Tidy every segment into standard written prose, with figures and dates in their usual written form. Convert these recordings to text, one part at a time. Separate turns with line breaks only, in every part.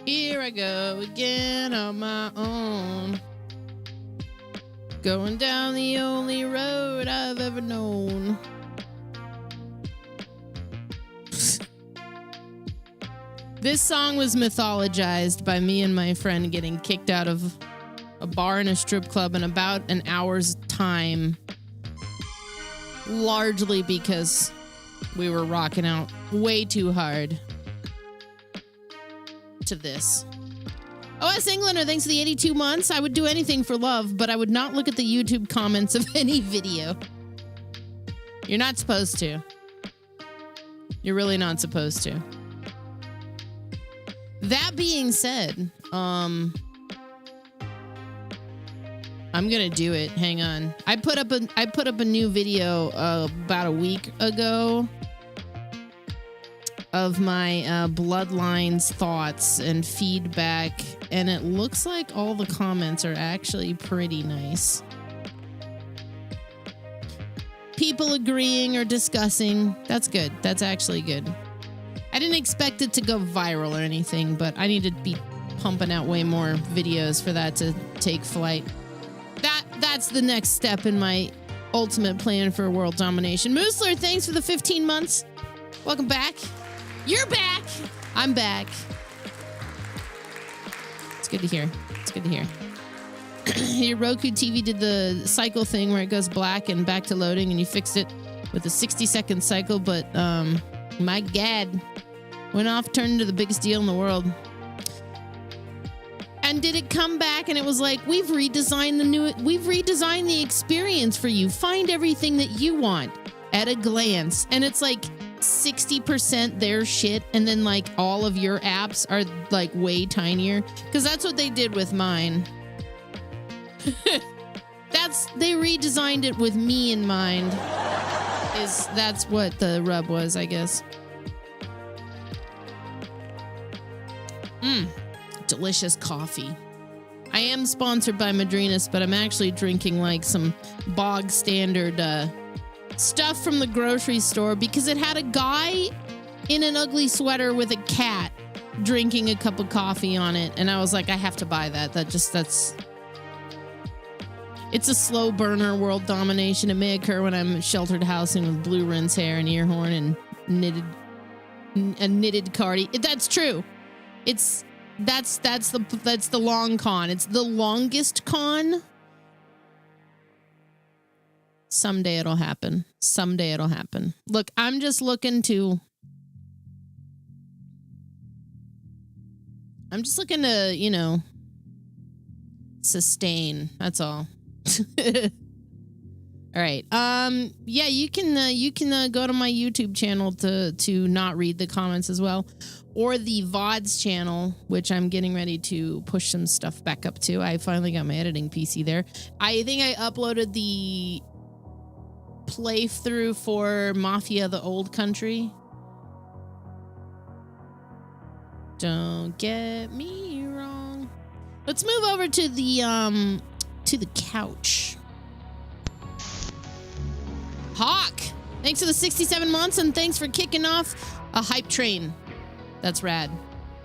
Here I go again on my own. Going down the only road I've ever known. This song was mythologized by me and my friend getting kicked out of a bar and a strip club in about an hour's time. Largely because we were rocking out way too hard to this. OS Englander, thanks for the 82 months. I would do anything for love, but I would not look at the YouTube comments of any video. You're not supposed to. You're really not supposed to. That being said, I'm gonna do it. Hang on. I put up a new video about a week ago of my Bloodlines thoughts and feedback, and it looks like all the comments are actually pretty nice. People agreeing or discussing. That's good. That's actually good. I didn't expect it to go viral or anything, but I need to be pumping out way more videos for that to take flight. That's the next step in my ultimate plan for world domination. Moosler, thanks for the 15 months. Welcome back. You're back. I'm back. It's good to hear. It's good to hear. Your Roku TV did the cycle thing where it goes black and back to loading, and you fixed it with a 60-second cycle, but my God, went off, turned into the biggest deal in the world. And did it come back and it was like, we've redesigned the experience for you. Find everything that you want at a glance. And it's like 60% their shit, and then like all of your apps are like way tinier. Because that's what they did with mine. They redesigned it with me in mind. That's what the rub was, I guess. Delicious coffee. I am sponsored by Madrinas, but I'm actually drinking like some bog standard stuff from the grocery store because it had a guy in an ugly sweater with a cat drinking a cup of coffee on it, and I was like, I have to buy that. It's a slow burner world domination. It may occur when I'm sheltered housing with blue rinse hair and ear horn and knitted cardi. That's true. That's the long con. It's the longest con. Someday it'll happen. Someday it'll happen. Look, I'm just looking to sustain. That's all. All right. Yeah, you can go to my YouTube channel to not read the comments as well, or the VODs channel, which I'm getting ready to push some stuff back up to. I finally got my editing PC there. I think I uploaded the playthrough for Mafia: The Old Country. Don't get me wrong. Let's move over to the couch. Hawk, thanks for the 67 months, and thanks for kicking off a hype train. That's rad.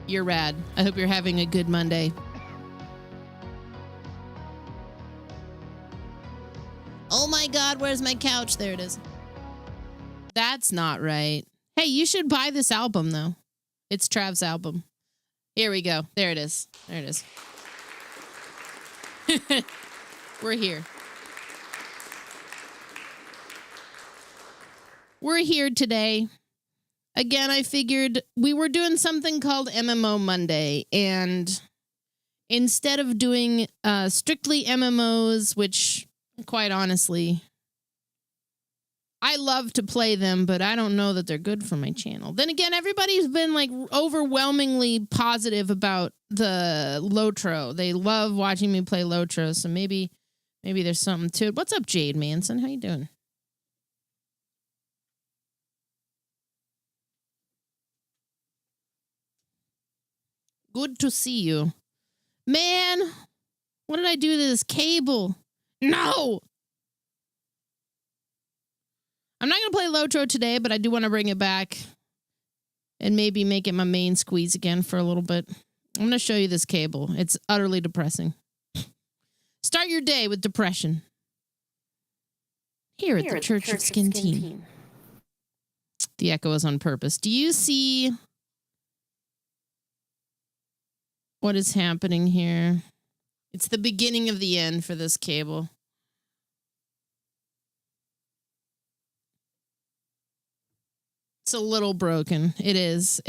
You're rad. I hope you're having a good Monday. Oh my God, where's my couch? There it is. That's not right. Hey, you should buy this album, though. It's Trav's album. Here we go. There it is. There it is. We're here. We're here today. Again, I figured we were doing something called MMO Monday, and instead of doing strictly MMOs, which, quite honestly, I love to play them, but I don't know that they're good for my channel. Then again, everybody's been like overwhelmingly positive about the Lotro. They love watching me play Lotro, so maybe there's something to it. What's up, Jade Manson? How you doing? Good to see you. Man, what did I do to this cable? No! I'm not going to play Lotro today, but I do want to bring it back and maybe make it my main squeeze again for a little bit. I'm going to show you this cable. It's utterly depressing. Start your day with depression. Here at the Church of Skin Teen. The echo is on purpose. Do you see what is happening here? It's the beginning of the end for this cable. It's a little broken. It is.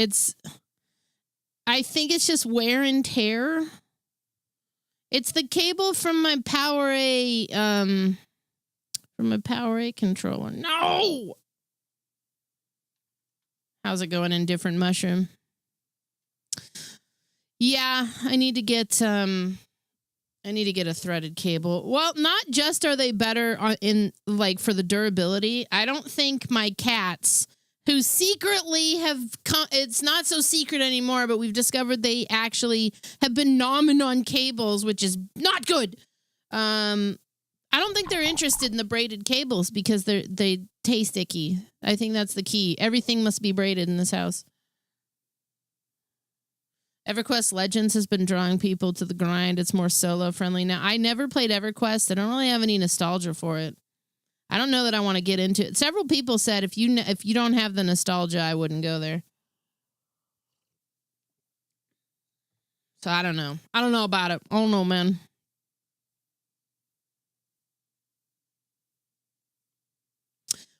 I think it's just wear and tear. It's the cable from my PowerA controller. No. How's it going in different mushroom? Yeah, I need to get a threaded cable. Well, not just are they better in like for the durability. I don't think my cats, who secretly have it's not so secret anymore, but we've discovered they actually have been nomming on cables, which is not good. I don't think they're interested in the braided cables because they taste icky. I think that's the key. Everything must be braided in this house. EverQuest Legends has been drawing people to the grind. It's more solo friendly now. I never played EverQuest. I don't really have any nostalgia for it. I don't know that I want to get into it. Several people said if you don't have the nostalgia, I wouldn't go there. So I don't know. I don't know about it. I don't know, man.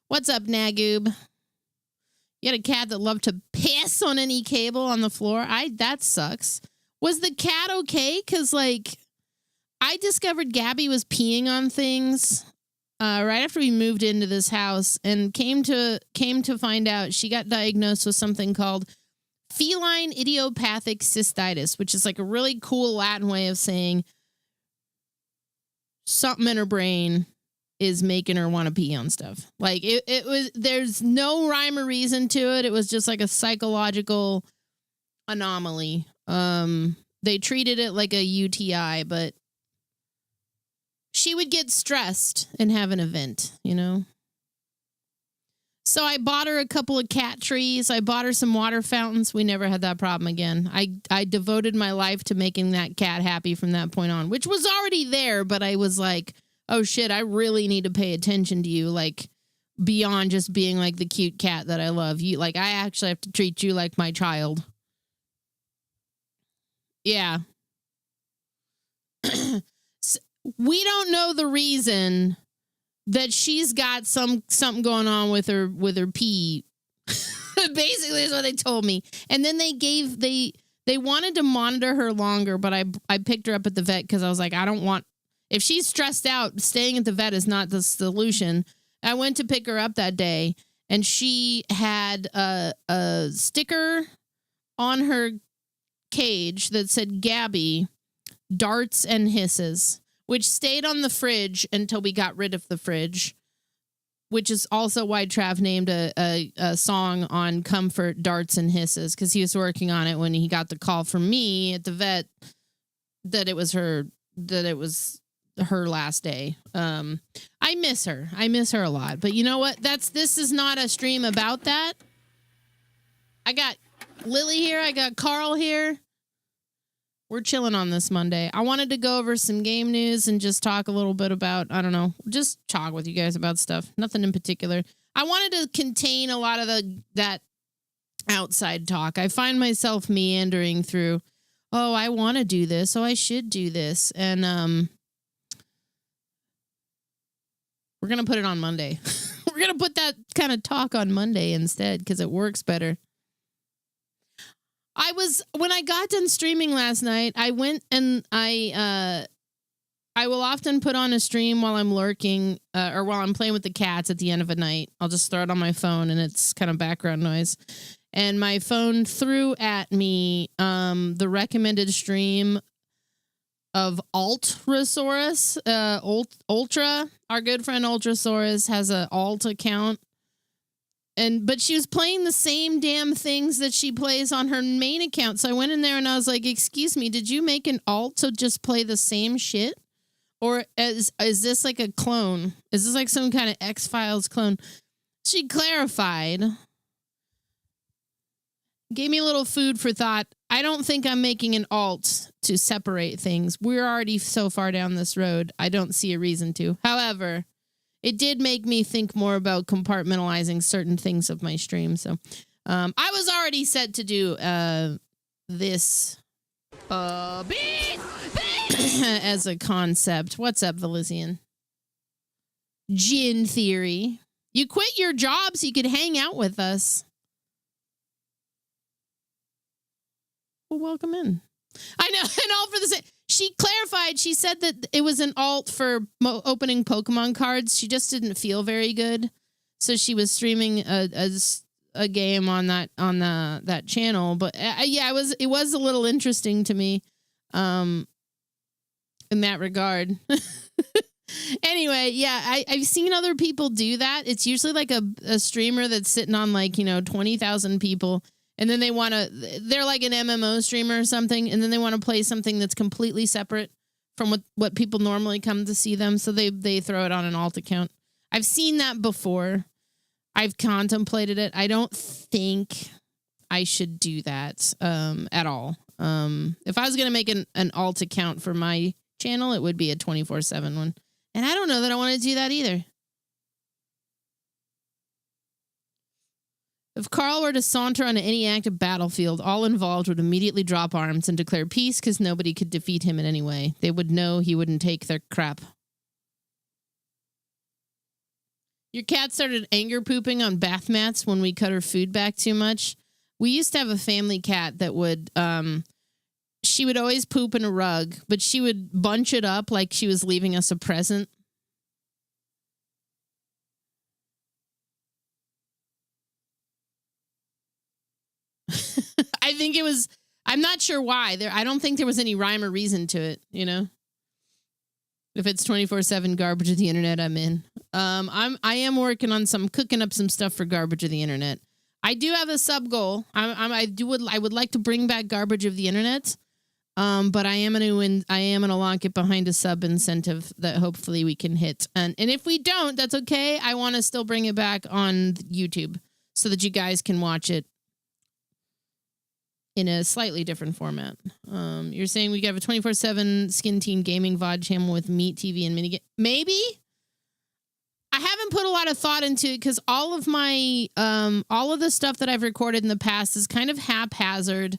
What's up, Nagoob? You had a cat that loved to piss on any cable on the floor. That sucks. Was the cat okay? Because, like, I discovered Gabby was peeing on things right after we moved into this house, and came to find out she got diagnosed with something called feline idiopathic cystitis, which is like a really cool Latin way of saying something in her brain is making her want to pee on stuff. Like it was, there's no rhyme or reason to it. It was just like a psychological anomaly. They treated it like a UTI, but she would get stressed and have an event, you know? So I bought her a couple of cat trees. I bought her some water fountains. We never had that problem again. I devoted my life to making that cat happy from that point on, which was already there, but I was like, oh shit, I really need to pay attention to you, like beyond just being like the cute cat that I love. You, like, I actually have to treat you like my child. Yeah. We don't know the reason that she's got something going on with her pee. Basically is what they told me. And then they wanted to monitor her longer, but I picked her up at the vet because I was like, if she's stressed out, staying at the vet is not the solution. I went to pick her up that day, and she had a sticker on her cage that said Gabby, darts and hisses, which stayed on the fridge until we got rid of the fridge, which is also why Trav named a song on Comfort, Darts and Hisses, because he was working on it when he got the call from me at the vet that it was her last day. I miss her. I miss her a lot. But you know what? This is not a stream about that. I got Lily here. I got Carl here. We're chilling on this Monday. I wanted to go over some game news and just talk a little bit about, I don't know, just talk with you guys about stuff. Nothing in particular. I wanted to contain a lot of that outside talk. I find myself meandering through, oh, I want to do this. Oh, I should do this. And we're going to put it on Monday. We're going to put that kind of talk on Monday instead because it works better. When I got done streaming last night, I went and I will often put on a stream while I'm lurking or while I'm playing with the cats at the end of a night. I'll just throw it on my phone and it's kind of background noise. And my phone threw at me the recommended stream of Ultrasaurus. Ultra, our good friend Ultrasaurus has an alt account. But she was playing the same damn things that she plays on her main account. So I went in there and I was like, excuse me, did you make an alt to just play the same shit? Or is this like a clone? Is this like some kind of X-Files clone? She clarified. Gave me a little food for thought I don't think I'm making an alt to separate things. We're already so far down this road. I don't see a reason to. However, it did make me think more about compartmentalizing certain things of my stream. So I was already set to do this as a concept. What's up, Valizian? Gin Theory. You quit your job so you could hang out with us. Well, welcome in. I know, and all for the same. She clarified. She said that it was an alt for opening Pokemon cards. She just didn't feel very good, so she was streaming a game on that channel. But yeah, it was a little interesting to me, in that regard. Anyway, yeah, I've seen other people do that. It's usually like a streamer that's sitting on 20,000 people. And then they're like an MMO streamer or something, and then they want to play something that's completely separate from what people normally come to see them. So they throw it on an alt account. I've seen that before. I've contemplated it. I don't think I should do that at all. If I was going to make an alt account for my channel, it would be a 24/7 one. And I don't know that I want to do that either. If Carl were to saunter on any active battlefield, all involved would immediately drop arms and declare peace because nobody could defeat him in any way. They would know he wouldn't take their crap. Your cat started anger pooping on bath mats when we cut her food back too much. We used to have a family cat that would, she would always poop in a rug, but she would bunch it up like she was leaving us a present. I think it was, I'm not sure why. I don't think there was any rhyme or reason to it, you know? If it's 24/7 garbage of the internet, I'm in. I am working on cooking up some stuff for garbage of the internet. I do have a sub goal. I would like to bring back garbage of the internet. But I am gonna lock it behind a sub incentive that hopefully we can hit. And if we don't, that's okay. I want to still bring it back on YouTube so that you guys can watch it in a slightly different format. You're saying we have a 24/7 Skin Team Gaming VOD channel with Meat TV and minigame. Maybe? I haven't put a lot of thought into it because all of the stuff that I've recorded in the past is kind of haphazard,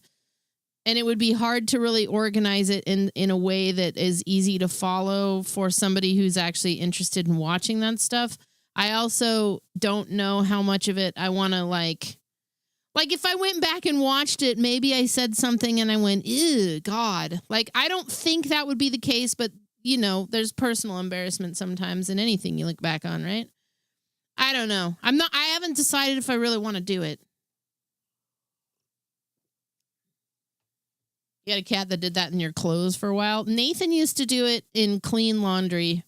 and it would be hard to really organize it in a way that is easy to follow for somebody who's actually interested in watching that stuff. I also don't know how much of it I want to like if I went back and watched it, maybe I said something and I went, ew, God. I don't think that would be the case, but, there's personal embarrassment sometimes in anything you look back on, right? I don't know. I haven't decided if I really want to do it. You had a cat that did that in your clothes for a while. Nathan used to do it in clean laundry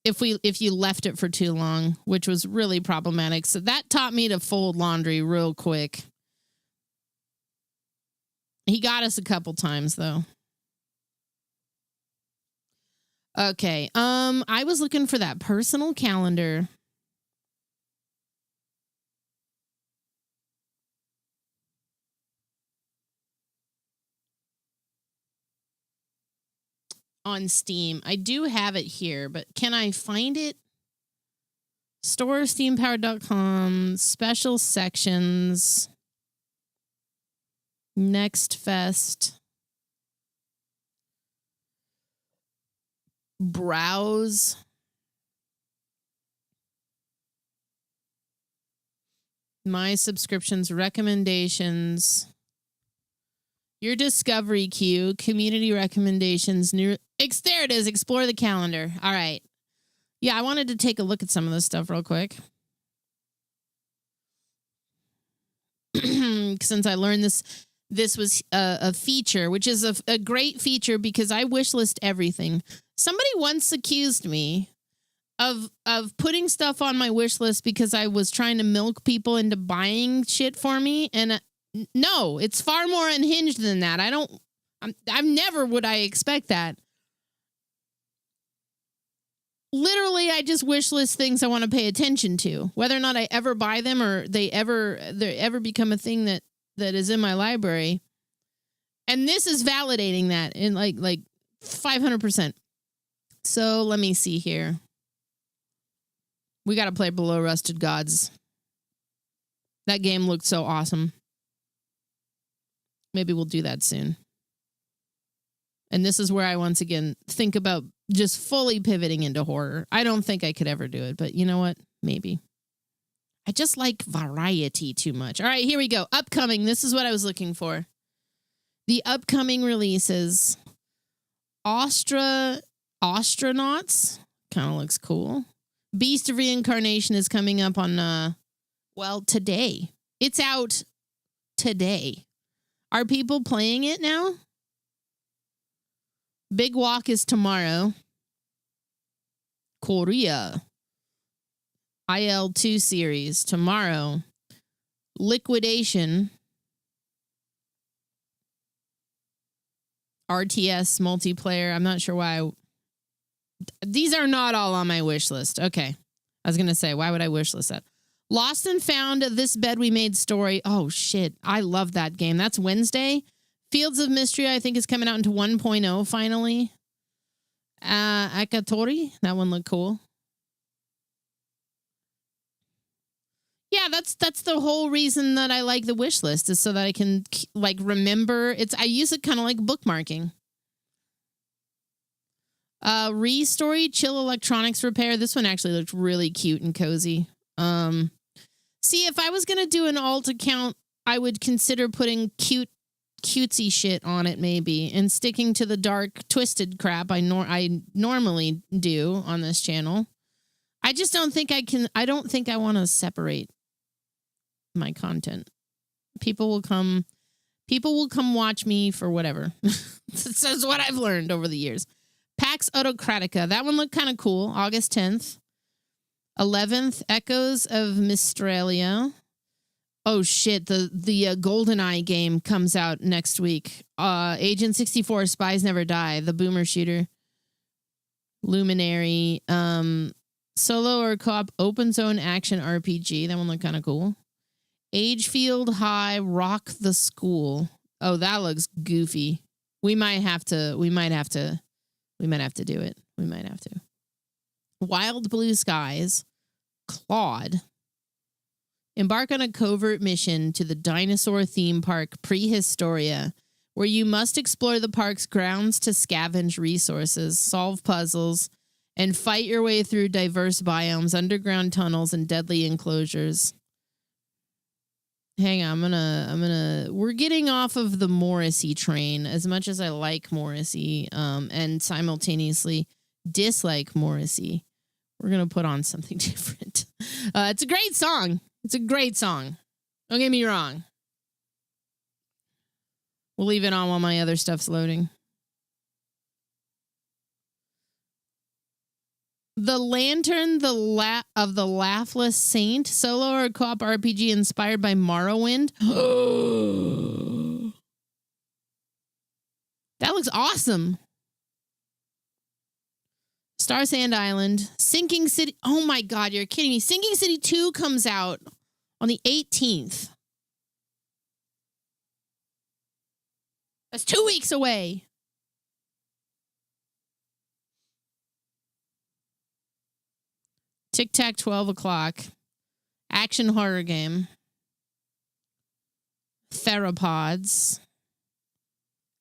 if you left it for too long, which was really problematic. So that taught me to fold laundry real quick. He got us a couple times though. Okay. I was looking for that personal calendar. On Steam. I do have it here, but can I find it? Store steampowered.com, special sections, Next Fest, browse. My subscriptions, recommendations, your discovery queue, community recommendations, there it is, explore the calendar. All right. Yeah, I wanted to take a look at some of this stuff real quick. Since I learned this was a feature, which is a great feature because I wishlist everything. Somebody once accused me of putting stuff on my wish list because I was trying to milk people into buying shit for me. And no, it's far more unhinged than that. I'm never would I expect that. Literally, I just wish list things I want to pay attention to. Whether or not I ever buy them or they ever become a thing that is in my library, And this is validating that in like 500%. So let me see here. We got to play Below Rusted Gods. That game looked so awesome. Maybe we'll do that soon. And this is where I once again think about just fully pivoting into horror. I don't think I could ever do it, but you know what? Maybe. I just like variety too much. All right, here we go. Upcoming. This is what I was looking for. The upcoming releases. Astronauts. Kind of looks cool. Beast of Reincarnation is coming up on, today. It's out today. Are people playing it now? Big Walk is tomorrow. Korea. IL-2 series tomorrow. Liquidation. RTS multiplayer. I'm not sure why. These are not all on my wish list. Okay. I was going to say, why would I wish list that? Lost and Found, This Bed We Made story. Oh, shit. I love that game. That's Wednesday. Fields of Mystery, I think, is coming out into 1.0 finally. Akatori. That one looked cool. Yeah, that's the whole reason that I like the wish list is so that I can like remember. I use it kind of like bookmarking. Restory, Chill Electronics Repair. This one actually looked really cute and cozy. See, if I was gonna do an alt account, I would consider putting cutesy shit on it maybe, and sticking to the dark, twisted crap I normally do on this channel. I just don't think I can. I don't think I want to separate my content. People will come watch me for whatever. This is what I've learned over the years. Pax Autocratica. That one looked kind of cool. August 10th. 11th, Echoes of Mistralia. Oh shit, the GoldenEye game comes out next week. Agent 64, Spies Never Die, the boomer shooter. Luminary. Solo or co-op open zone action RPG. That one looked kind of cool. Agefield High, Rock the School. Oh, that looks goofy. We might have to do it. We might have to. Wild Blue Skies, Claude. Embark on a covert mission to the dinosaur theme park Prehistoria, where you must explore the park's grounds to scavenge resources, solve puzzles, and fight your way through diverse biomes, underground tunnels, and deadly enclosures. Hang on, we're getting off of the Morrissey train, as much as I like Morrissey, and simultaneously dislike Morrissey. We're going to put on something different. It's a great song. Don't get me wrong. We'll leave it on while my other stuff's loading. The Lantern of the Laughless Saint, solo or co-op RPG inspired by Morrowind. That looks awesome. Star Sand Island, Sinking City. Oh my God, you're kidding me. Sinking City 2 comes out on the 18th. That's 2 weeks away. Tic Tac 12 o'clock. Action horror game. Theropods.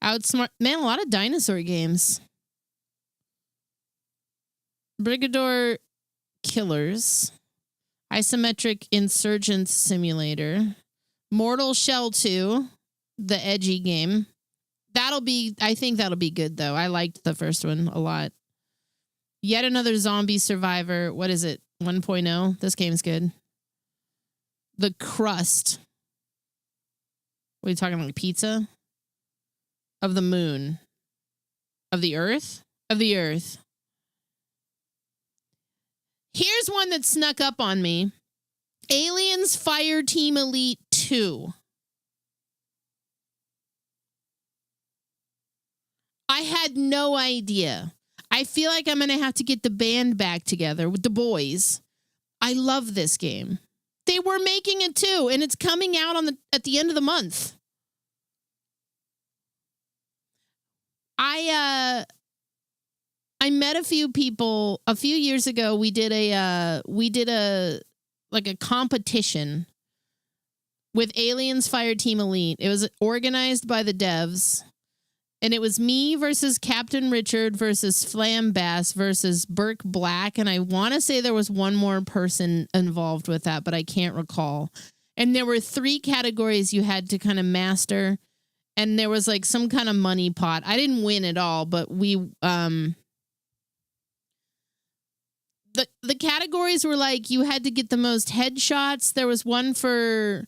Outsmart. Man, a lot of dinosaur games. Brigador Killers. Isometric Insurgents Simulator. Mortal Shell 2. The edgy game. I think that'll be good though. I liked the first one a lot. Yet another zombie survivor. What is it? 1.0? This game's good. The Crust. What are you talking about? Pizza? Of the moon. Of the earth? Of the earth. Here's one that snuck up on me. Aliens Fireteam Elite 2. I had no idea. I feel like I'm going to have to get the band back together with the boys. I love this game. They were making it too, and it's coming out at the end of the month. I met a few people a few years ago. We did a like a competition with Aliens Fireteam Elite. It was organized by the devs, and it was me versus Captain Richard versus Flambass versus Burke Black, and I want to say there was one more person involved with that, but I can't recall. And there were 3 categories you had to kind of master, and there was like some kind of money pot. I didn't win at all, but we the categories were like you had to get the most headshots. There was one for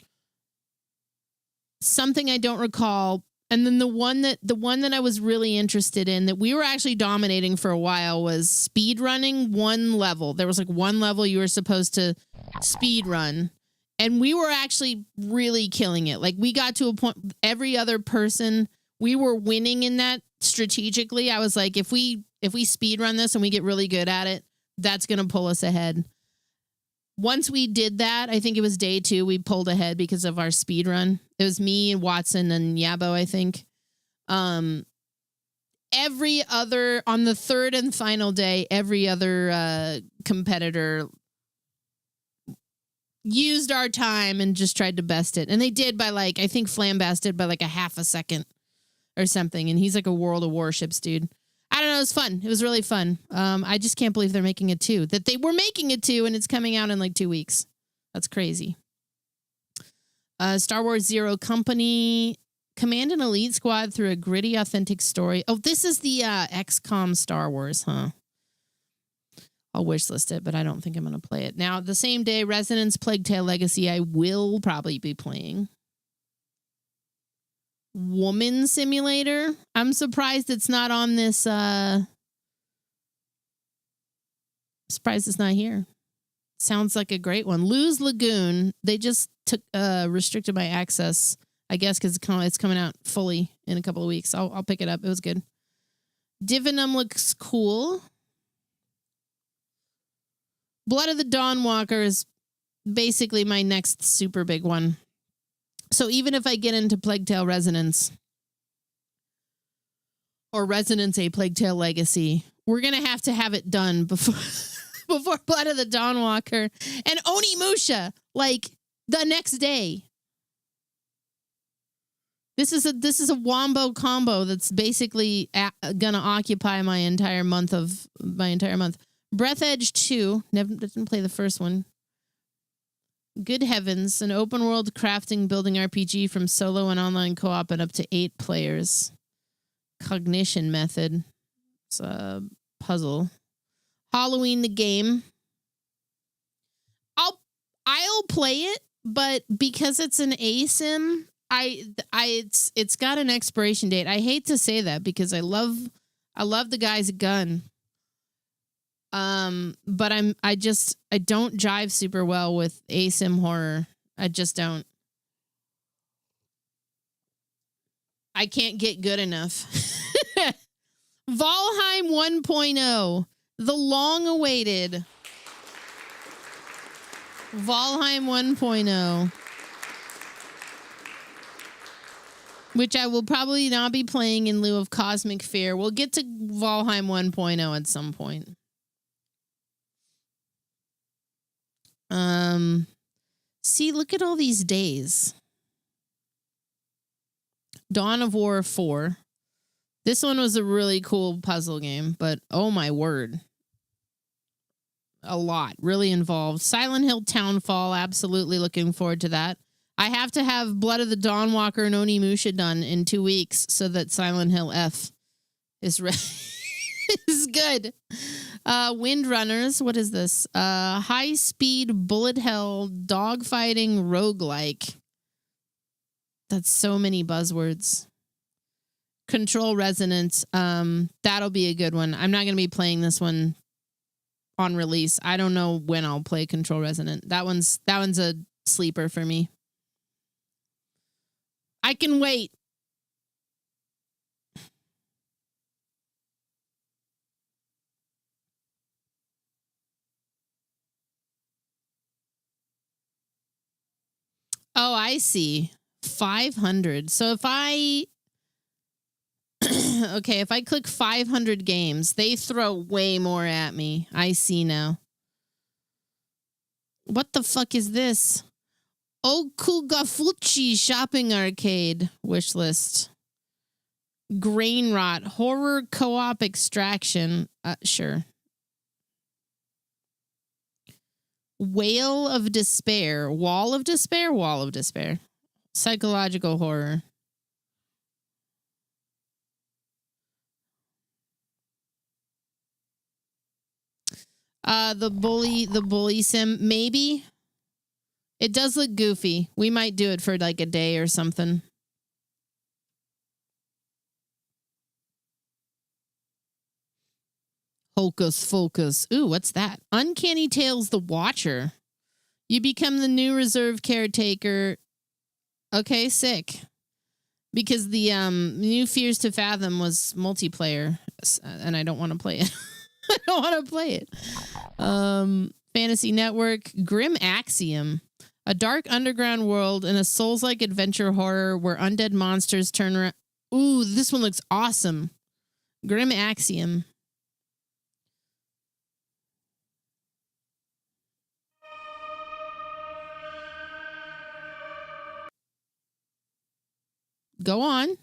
something I don't recall. And then the one that I was really interested in that we were actually dominating for a while was speed running one level. There was like one level you were supposed to speed run. And we were actually really killing it. Like we got to a point, every other person, we were winning in that strategically. I was like, if we speed run this and we get really good at it, that's going to pull us ahead. Once we did that, I think it was day 2, we pulled ahead because of our speed run. It was me and Watson and Yabo, I think. Every other, on the 3rd and final day, every other competitor used our time and just tried to best it. And they did by like, I think Flambass did by like a half a second or something. And he's like a World of Warships dude. I don't know. It was fun. It was really fun. I just can't believe they're making it 2. That they were making it 2 and it's coming out in like 2 weeks. That's crazy. Star Wars Zero Company. Command an elite squad through a gritty, authentic story. Oh, this is the XCOM Star Wars, huh? I'll wishlist it, but I don't think I'm going to play it. Now, the same day, Resonance Plague Tale Legacy, I will probably be playing. Woman Simulator. I'm surprised it's not on this. Surprised it's not here. Sounds like a great one. Luz Lagoon. They just took restricted my access, I guess, because it's coming out fully in a couple of weeks. I'll pick it up. It was good. Divinum looks cool. Blood of the Dawnwalker is basically my next super big one. So even if I get into Plague Tale Resonance or Resonance A Plague Tale Legacy, we're going to have it done before before Blood of the Dawnwalker and Onimusha, like the next day. This is a wombo combo that's basically going to occupy my entire month. Breath Edge 2, didn't play the first one. Good Heavens, an open world crafting building RPG from solo and online co-op and up to 8 players. Cognition Method. It's a puzzle. Halloween the game. I'll play it, but because it's an ASIM, it's got an expiration date. I hate to say that because I love the guy's gun. But I don't jive super well with ASIM horror. I just don't. I can't get good enough. Valheim 1.0, the long-awaited Valheim 1.0, which I will probably not be playing in lieu of Cosmic Fear. We'll get to Valheim 1.0 at some point. See, look at all these days. Dawn of War 4. This one was a really cool puzzle game, but oh my word. A lot. Really involved. Silent Hill Townfall. Absolutely looking forward to that. I have to have Blood of the Dawnwalker and Onimusha done in 2 weeks so that Silent Hill F is is good. Windrunners. What is this? High speed bullet hell dogfighting roguelike. That's so many buzzwords. Control Resonance. That'll be a good one. I'm not going to be playing this one on release. I don't know when I'll play Control Resonant. That one's a sleeper for me. I can wait. Oh, I see. 500. So if I Okay, if I click 500 games, they throw way more at me. I see now. What the fuck is this? Okugafuchi Shopping Arcade wish list. Grain Rot Horror Co-op Extraction. Sure. Whale of Despair. Wall of Despair? Wall of Despair. Psychological horror. The bully sim, maybe. It does look goofy. We might do it for like a day or something. Hocus Focus. Ooh, what's that? Uncanny Tales The Watcher. You become the new reserve caretaker. Okay, sick. Because the new Fears to Fathom was multiplayer, and I don't want to play it. I don't want to play it. Fantasy Network, Grim Axiom. A dark underground world in a Souls-like adventure horror where undead monsters turn around. Ooh, this one looks awesome. Grim Axiom. Go on.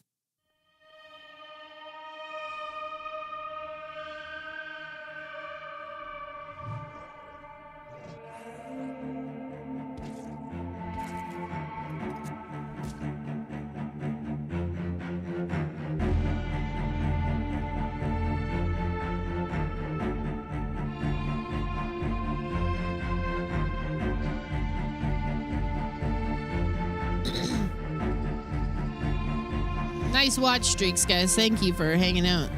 Nice watch streaks, guys. Thank you for hanging out.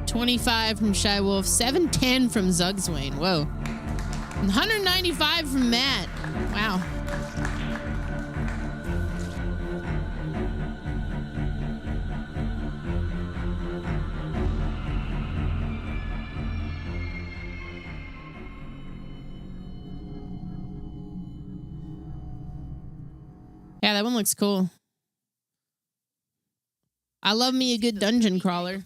25 from Shy Wolf. 710 from Zugswain. Whoa. 195 from Matt. Wow. Yeah, that one looks cool. I love me a good dungeon crawler.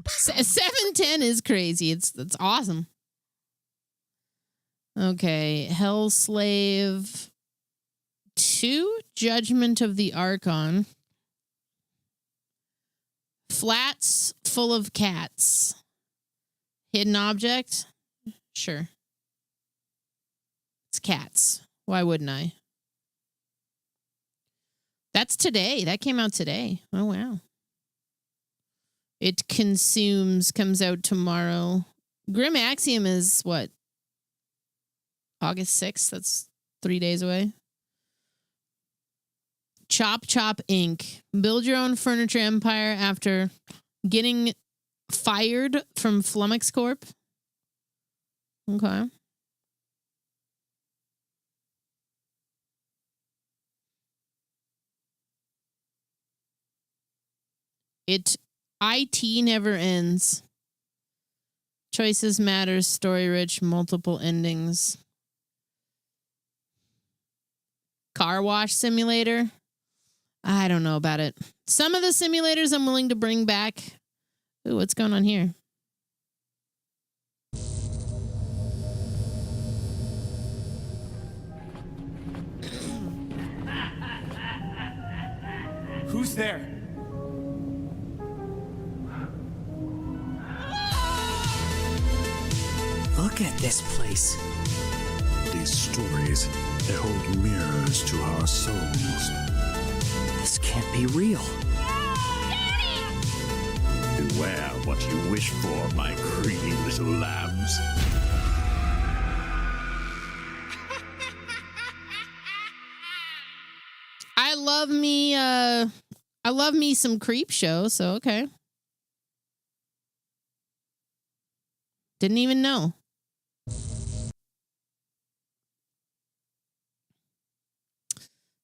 710 is crazy. It's awesome. Okay, Hellslave 2, Judgment of the Archon. Flats full of cats. Hidden object? Sure. It's cats. Why wouldn't I? That's today. That came out today. Oh, wow. It comes out tomorrow. Grim Axiom is what? August 6th? That's 3 days away. Chop Chop Inc. Build your own furniture empire after getting fired from Flummox Corp. Okay. IT never ends. Choices matters, story rich, multiple endings. Car wash simulator. I don't know about it. Some of the simulators I'm willing to bring back. Ooh, what's going on here?
Who's there?
Look at this place.
These stories, they hold mirrors to our souls.
This can't be real.
Beware what you wish for, my greedy little lambs.
I love me some Creep Show, so okay. Didn't even know.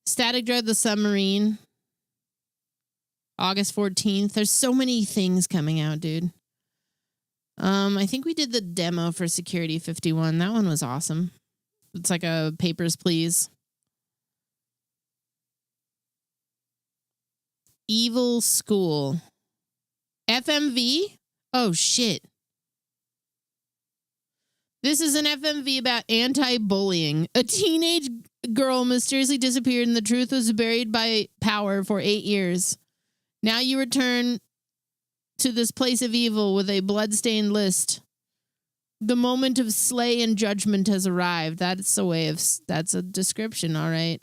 Static Dread the Submarine. August 14th. There's so many things coming out, dude. I think we did the demo for Security 51. That one was awesome. It's like a Papers, Please. Evil School. FMV? Oh, shit. This is an FMV about anti-bullying. A teenage girl mysteriously disappeared and the truth was buried by power for 8 years. Now you return to this place of evil with a bloodstained list. The moment of slay and judgment has arrived. That's a description, all right.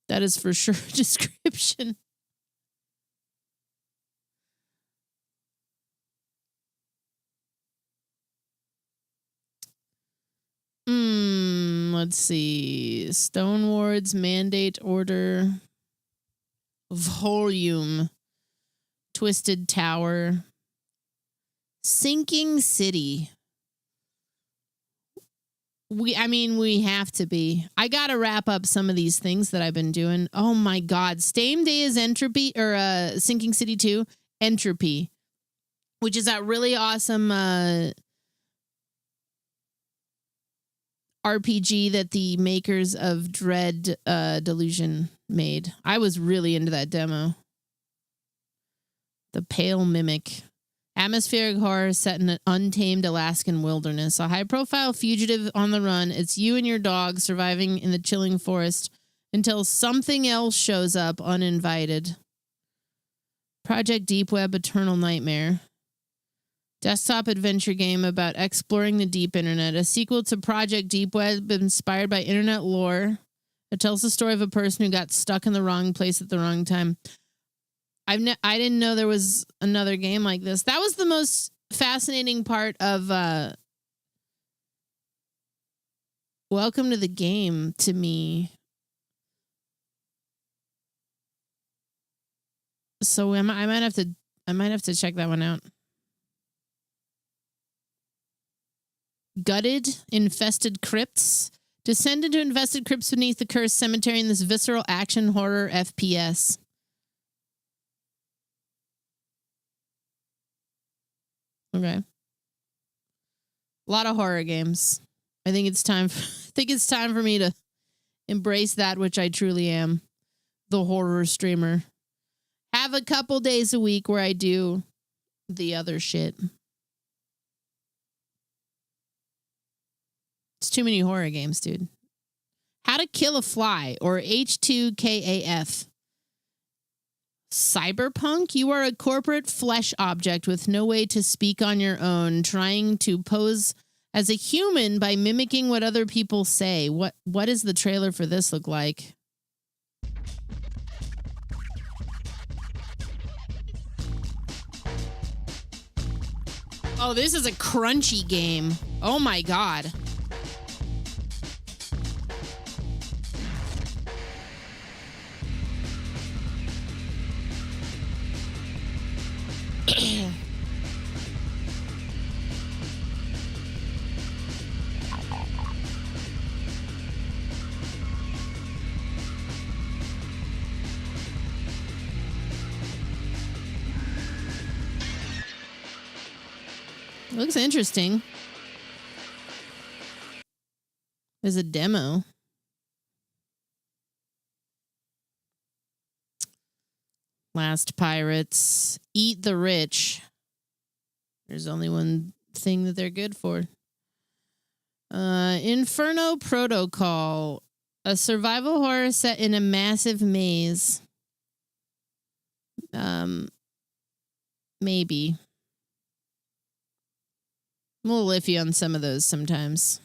That is for sure a description. Let's see. Stoneward's Mandate Order. Volume. Twisted Tower. Sinking City. We have to be. I gotta wrap up some of these things that I've been doing. Oh my god. Same day as Entropy, or Sinking City 2, Entropy. Which is that really awesome RPG that the makers of Dread Delusion made. I was really into that demo. The Pale Mimic. Atmospheric horror set in an untamed Alaskan wilderness. A high-profile fugitive on the run. It's you and your dog surviving in the chilling forest until something else shows up uninvited. Project Deep Web Eternal Nightmare. Desktop adventure game about exploring the deep internet. A sequel to Project Deep Web inspired by internet lore. It tells the story of a person who got stuck in the wrong place at the wrong time. I didn't know there was another game like this. That was the most fascinating part of Welcome to the Game to me. So I might have to check that one out. Gutted, infested crypts. Descend into infested crypts beneath the cursed cemetery in this visceral action horror FPS. Okay. A lot of horror games. I think it's time for me to embrace that which I truly am, the horror streamer. Have a couple days a week where I do the other shit. It's too many horror games, dude. How to Kill a Fly, or H2KAF. Cyberpunk? You are a corporate flesh object with no way to speak on your own, trying to pose as a human by mimicking what other people say. What does the trailer for this look like? Oh, this is a crunchy game. Oh my god. Looks interesting. There's a demo. Last Pirates. Eat the Rich. There's only one thing that they're good for. Inferno Protocol. A survival horror set in a massive maze. Maybe. I'm a little iffy on some of those sometimes.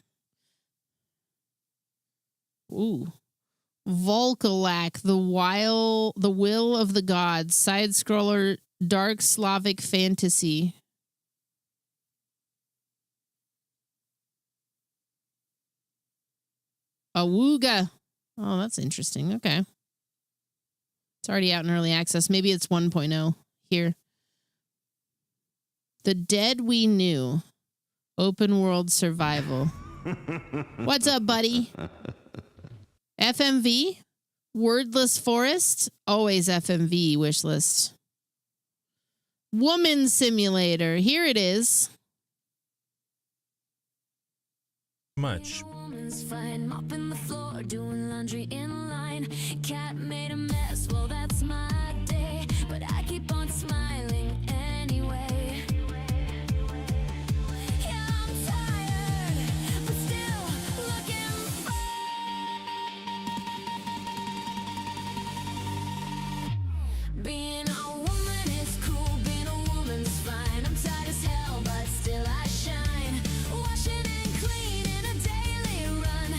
Ooh. Volkolak, the Will of the Gods, side-scroller, dark Slavic fantasy. Awooga. Oh, that's interesting. Okay. It's already out in early access. Maybe it's 1.0 here. The Dead We Knew. Open world survival. What's up, buddy? FMV? Wordless Forest? Always FMV wishlist. Woman Simulator. Here it is.
Much. mine. Cat made a mess, well, that's my day. But I keep on smiling anyway. Yeah, I'm tired, but still looking fine. Being a woman is cool, being a woman's fine. I'm tired as hell, but still I shine. Washing and cleaning, a daily run.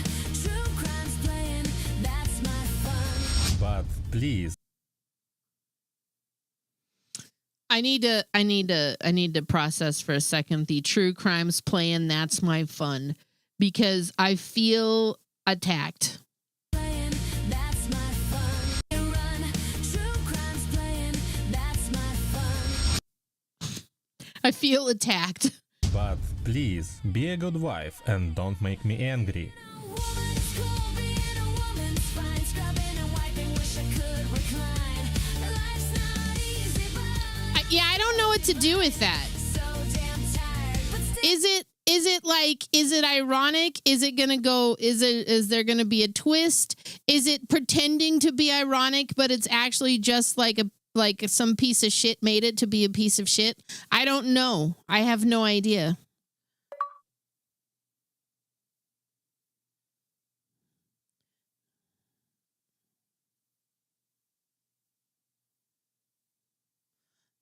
True crime's playing, that's my fun.
But please.
I need to process for a second the true crimes playing That's My Fun, because I feel attacked.
Playing, that's my fun. Run. True crime's playing, that's my fun.
I feel attacked.
But please, be a good wife and don't make me angry.
A woman's cool, being a woman's fine. Scrubbing and wiping, wish I could recline. Life's not easy, but
I don't know what to do with that.
so damn tired. But still
Is it ironic? Is it gonna go? Is there gonna be a twist? Is it pretending to be ironic, but it's actually just like some piece of shit made it to be a piece of shit? I don't know. I have no idea.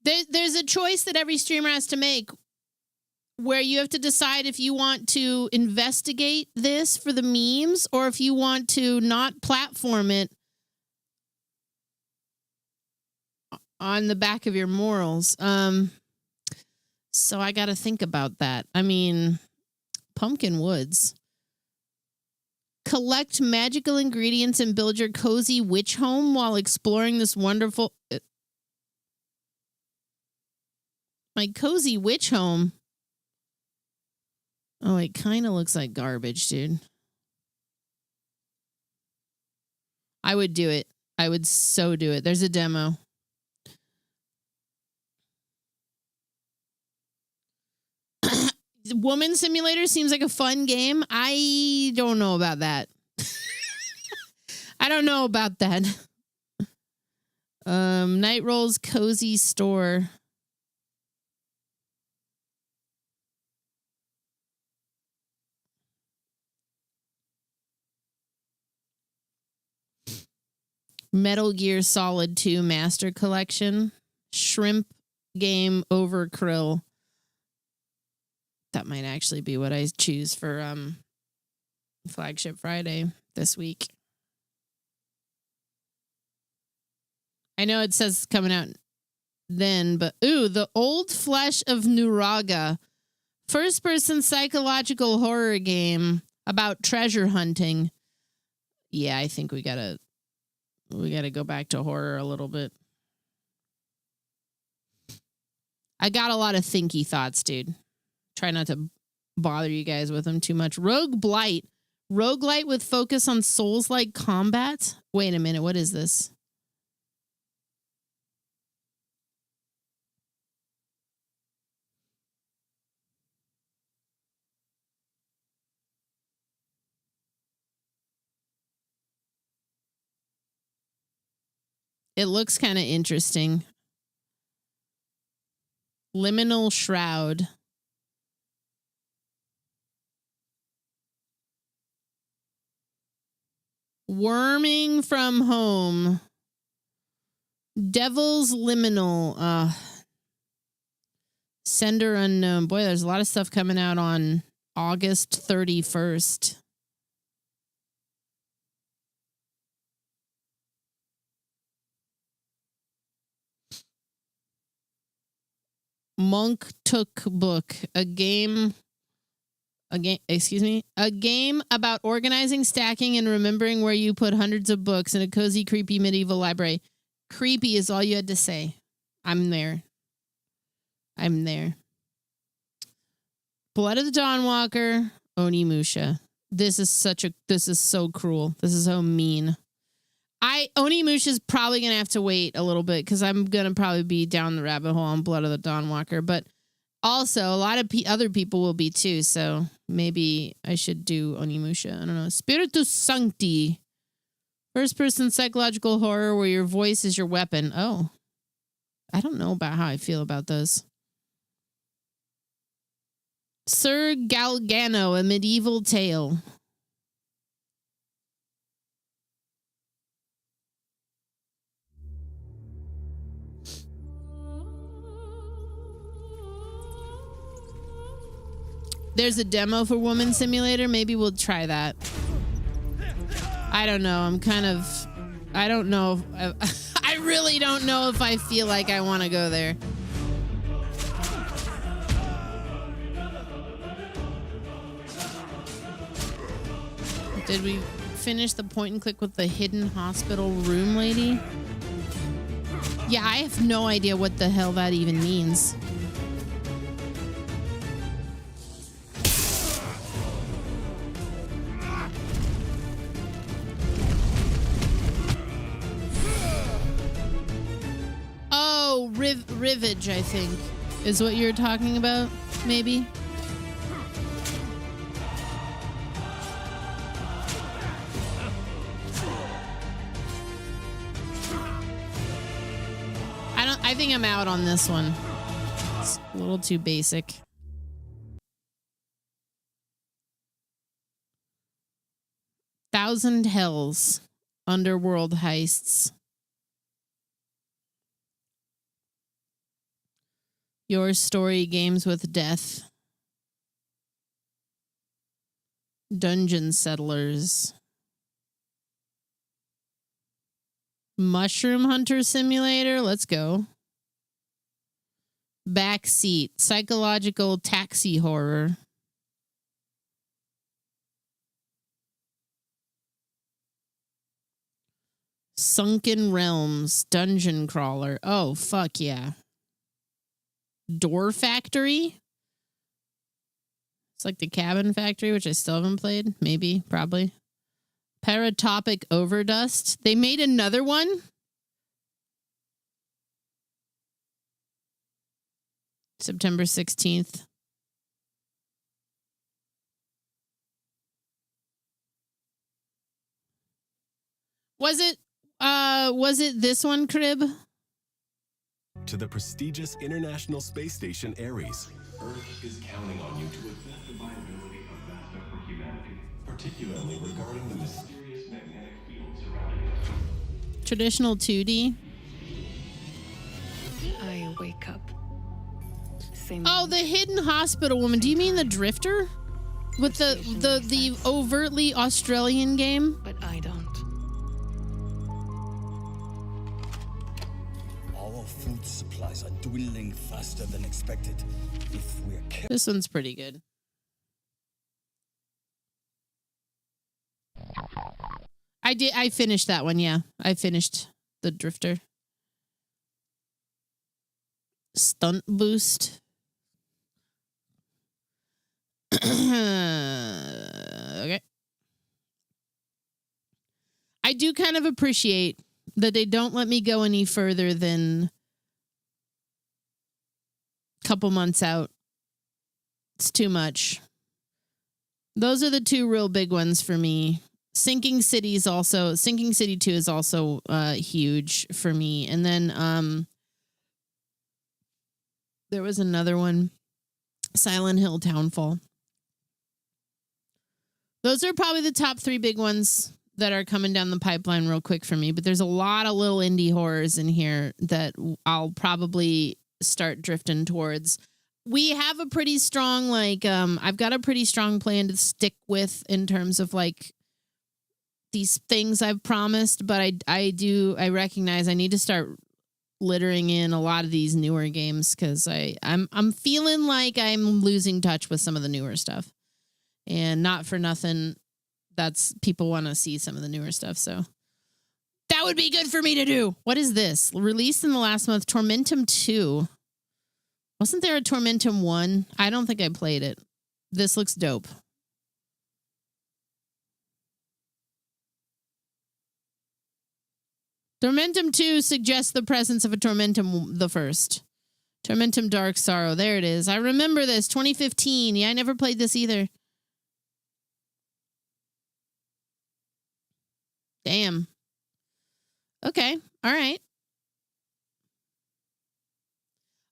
There's a choice that every streamer has to make, where you have to decide if you want to investigate this for the memes or if you want to not platform it on the back of your morals. So I got to think about that. I mean, Pumpkin Woods. Collect magical ingredients and build your cozy witch home while exploring this wonderful... My cozy witch home. Oh, it kind of looks like garbage, dude. I would do it. I would so do it. There's a demo. Woman Simulator seems like a fun game. I don't know about that. I don't know about that. Night Roll's Cozy Store. Metal Gear Solid 2 Master Collection. Shrimp Game over Krill. That might actually be what I choose for Flagship Friday this week. I know it says coming out then, but The Old Flesh of Nuraga. First-person psychological horror game about treasure hunting. Yeah, I think we gotta go back to horror a little bit. I got a lot of thinky thoughts, dude. Try not to bother you guys with them too much. Rogue Blight. Roguelite with focus on Souls-like combat? Wait a minute, what is this? It looks kind of interesting. Liminal Shroud. Worming from Home. Devil's Liminal. Sender Unknown. Boy, there's a lot of stuff coming out on August 31st. Monk Took Book, a game about organizing, stacking, and remembering where you put hundreds of books in a cozy, creepy medieval library. Creepy is all you had to say. I'm there. Blood of the Dawnwalker, Onimusha. This is so cruel. This is so mean. Onimusha is probably going to have to wait a little bit because I'm going to probably be down the rabbit hole on Blood of the Dawnwalker. But also, a lot of other people will be too. So maybe I should do Onimusha. I don't know. Spiritus Sancti. First person psychological horror where your voice is your weapon. Oh. I don't know about how I feel about those. Sir Galgano, a medieval tale. There's a demo for Woman Simulator. Maybe we'll try that. I don't know. I don't know. I really don't know if I feel like I want to go there. Did we finish the point and click with the hidden hospital room lady? Yeah, I have no idea what the hell that even means. Oh, Rivage, I think, is what you're talking about, maybe? I think I'm out on this one. It's a little too basic. Thousand Hells. Underworld heists. Your Story games with death. Dungeon Settlers. Mushroom Hunter Simulator. Let's go. Backseat. Psychological taxi horror. Sunken Realms. Dungeon crawler. Oh, fuck yeah. Door Factory. It's like the Cabin Factory, which I still haven't played. Maybe, probably. Paratopic Overdust. They made another one. September 16th. Was it this one, Crib?
To the prestigious International Space Station Ares. Earth is counting on you to assess the viability of Vesta for humanity, particularly regarding the mysterious magnetic field surrounding it.
Traditional 2D.
I wake up. Same
Oh, the hidden hospital woman. Do you mean the Drifter? With the overtly Australian game?
but I don't.
Our food supplies are dwindling faster than expected. If we're careful.
This one's pretty good. I finished that one, yeah. I finished the Drifter. Stunt Boost. Okay. I do kind of appreciate that they don't let me go any further than a couple months out. It's too much. Those are the two real big ones for me. Sinking City 2 is also huge for me. And then there was another one, Silent Hill Townfall. Those are probably the top 3 big ones that are coming down the pipeline real quick for me. But there's a lot of little indie horrors in here that I'll probably start drifting towards. We have a pretty strong, I've got a pretty strong plan to stick with in terms of these things I've promised, but I recognize I need to start littering in a lot of these newer games because I'm feeling like I'm losing touch with some of the newer stuff. And not for nothing, that's people want to see some of the newer stuff, so that would be good for me to do. What is this? Released in the last month, Tormentum 2. Wasn't there a Tormentum 1? I don't think I played it. This looks dope. Tormentum 2 suggests the presence of a Tormentum the first. Tormentum Dark Sorrow. There it is. I remember this. 2015. Yeah, I never played this either. Damn. Okay. All right.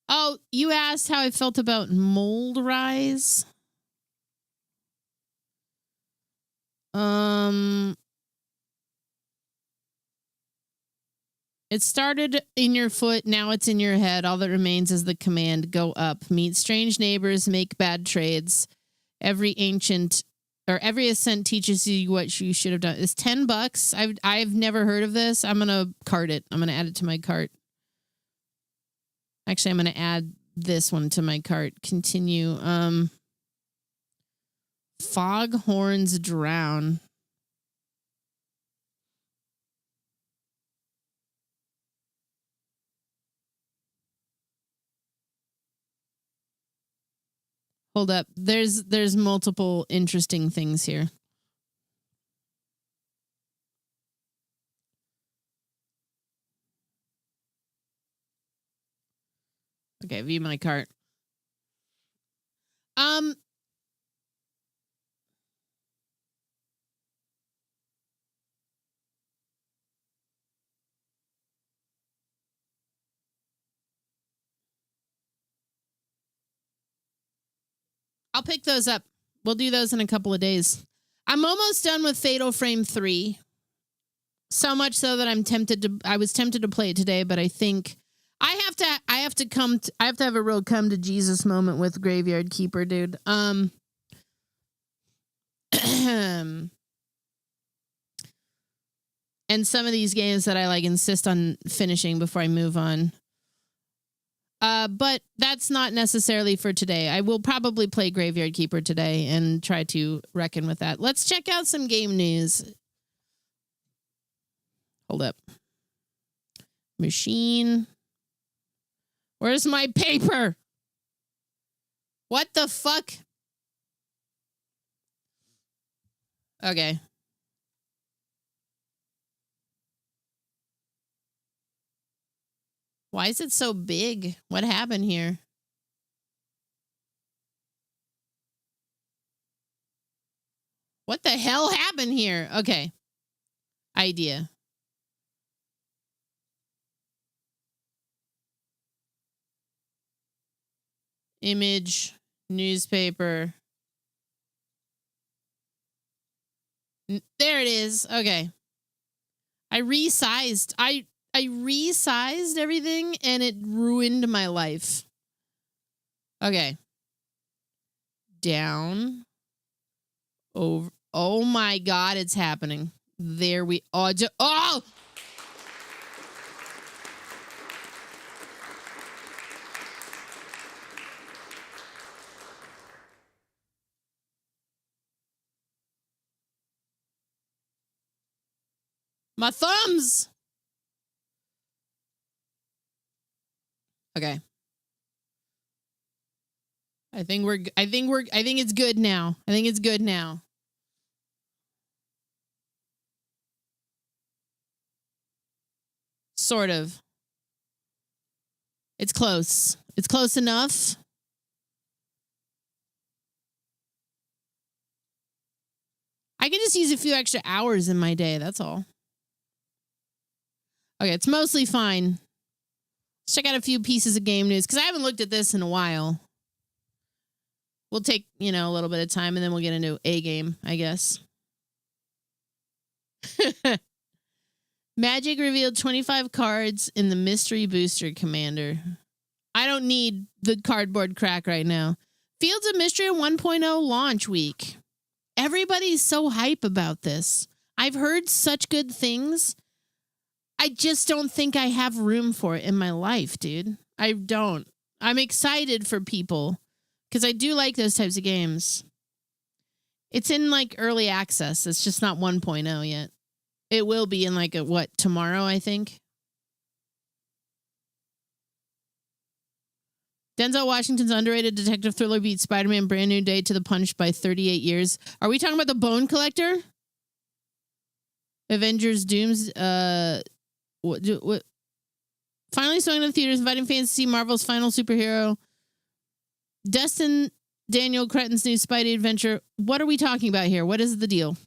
Oh, you asked how I felt about Mold Rise. It started in your foot, now it's in your head. All that remains is the command, go up. Meet strange neighbors, make bad trades. Every ascent teaches you what you should have done. It's $10. I've never heard of this. I'm gonna cart it. I'm gonna add it to my cart. Actually, I'm gonna add this one to my cart. Continue. Foghorns Drown. Hold up. There's multiple interesting things here. Okay, view my cart. I'll pick those up. We'll do those in a couple of days. I'm almost done with Fatal Frame 3. So much so that I was tempted to play it today, but I think I have to have a real come to Jesus moment with Graveyard Keeper, dude. And some of these games that I insist on finishing before I move on. But that's not necessarily for today. I will probably play Graveyard Keeper today and try to reckon with that. Let's check out some game news. Hold up. Machine. Where's my paper? What the fuck? Okay. Why is it so big? What happened here? What the hell happened here? Okay. Idea. Image, newspaper. There it is. Okay. I resized everything and it ruined my life. Okay. Down. Over. Oh my God, it's happening. There we are. Oh! My thumbs. Okay. I think it's good now. I think it's good now. Sort of. It's close. It's close enough. I can just use a few extra hours in my day. That's all. Okay, it's mostly fine. Let's check out a few pieces of game news because I haven't looked at this in a while. We'll take, a little bit of time and then we'll get into a game, I guess. Magic revealed 25 cards in the Mystery Booster Commander. I don't need the cardboard crack right now. Fields of Mystery 1.0 launch week. Everybody's so hype about this. I've heard such good things. I just don't think I have room for it in my life, dude. I don't. I'm excited for people because I do like those types of games. It's in early access. It's just not 1.0 yet. It will be in tomorrow, I think. Denzel Washington's underrated detective thriller beat Spider-Man Brand New Day to the punch by 38 years. Are we talking about the Bone Collector? Avengers Dooms. What? Finally swinging in the theaters, inviting fans to see Marvel's final superhero. Destin Daniel Cretton's new Spidey adventure. What are we talking about here? What is the deal?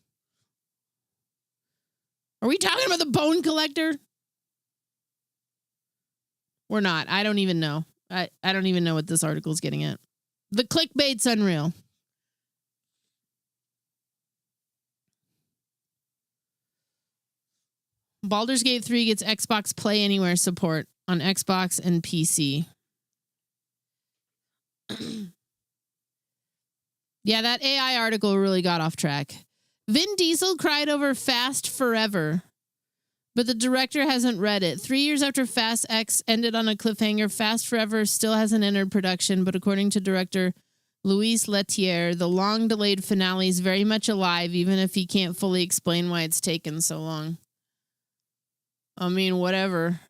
Are we talking about the Bone Collector? We're not. I don't even know. I don't even know what this article is getting at. The clickbait's unreal. Baldur's Gate 3 gets Xbox Play Anywhere support on Xbox and PC. Yeah, that AI article really got off track. Vin Diesel cried over Fast Forever, but the director hasn't read it. 3 years after Fast X ended on a cliffhanger, Fast Forever still hasn't entered production, but according to director Louis Leterrier, the long-delayed finale is very much alive, even if he can't fully explain why it's taken so long. I mean, whatever.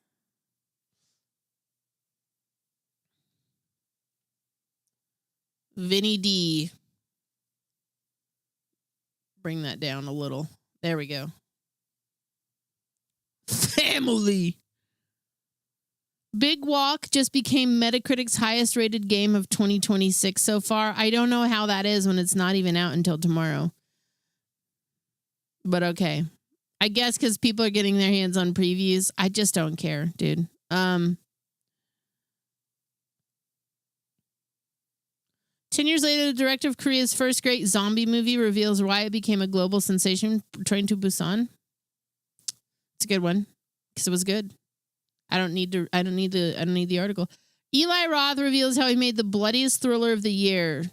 Vinny D. Bring that down a little. There we go. Family. Big Walk just became Metacritic's highest rated game of 2026 so far. I don't know how that is when it's not even out until tomorrow. But okay. I guess because people are getting their hands on previews. I just don't care, dude. 10 years later, the director of Korea's first great zombie movie reveals why it became a global sensation, Train to Busan. It's a good one because it was good. I don't need the article. Eli Roth reveals how he made the bloodiest thriller of the year.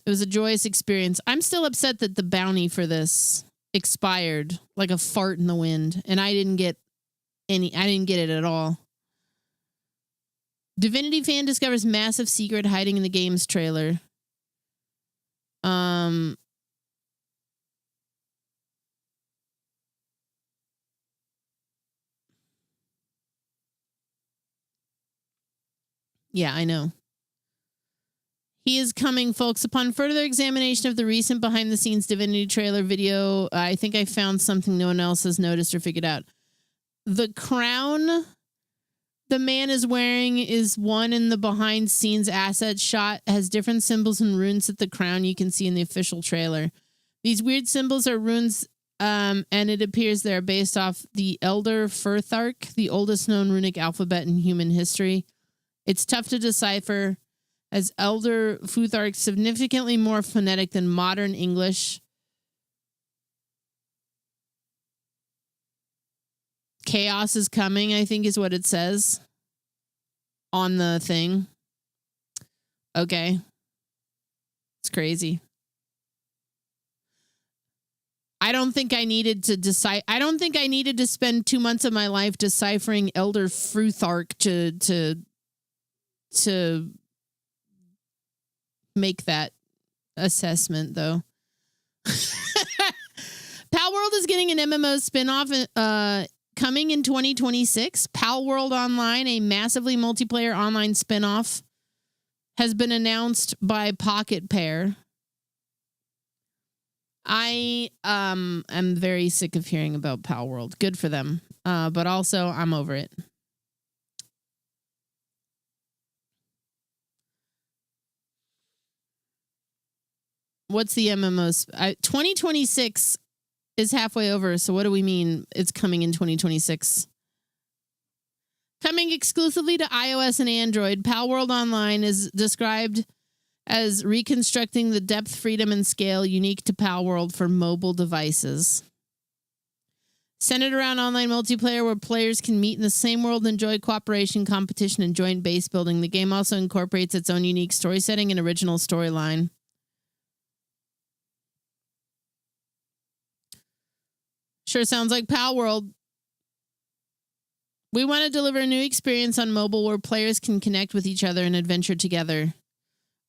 It was a joyous experience. I'm still upset that the bounty for this expired like a fart in the wind, and I didn't get it at all. Divinity fan discovers massive secret hiding in the game's trailer. Yeah, I know. He is coming, folks. Upon further examination of the recent behind-the-scenes Divinity trailer video, I think I found something no one else has noticed or figured out. The crown the man is wearing is one in the behind-scenes asset shot, has different symbols and runes that the crown you can see in the official trailer. These weird symbols are runes, and it appears they're based off the Elder Futhark, the oldest known runic alphabet in human history. It's tough to decipher, as Elder Futhark significantly more phonetic than modern English. Chaos is coming, I think is what it says on the thing. Okay. It's crazy. I don't think I needed to spend 2 months of my life deciphering Elder Futhark to make that assessment, though. Pal World is getting an MMO spinoff coming in 2026. Pal World Online, a massively multiplayer online spinoff, has been announced by Pocket Pair. I am very sick of hearing about Pal World. Good for them. But also, I'm over it. What's the MMOs? 2026 is halfway over, so what do we mean it's coming in 2026? Coming exclusively to iOS and Android, Pal World Online is described as reconstructing the depth, freedom, and scale unique to Pal World for mobile devices. Centered around online multiplayer where players can meet in the same world and enjoy cooperation, competition, and joint base building, the game also incorporates its own unique story setting and original storyline. Sure sounds like Pal World. We want to deliver a new experience on mobile where players can connect with each other and adventure together.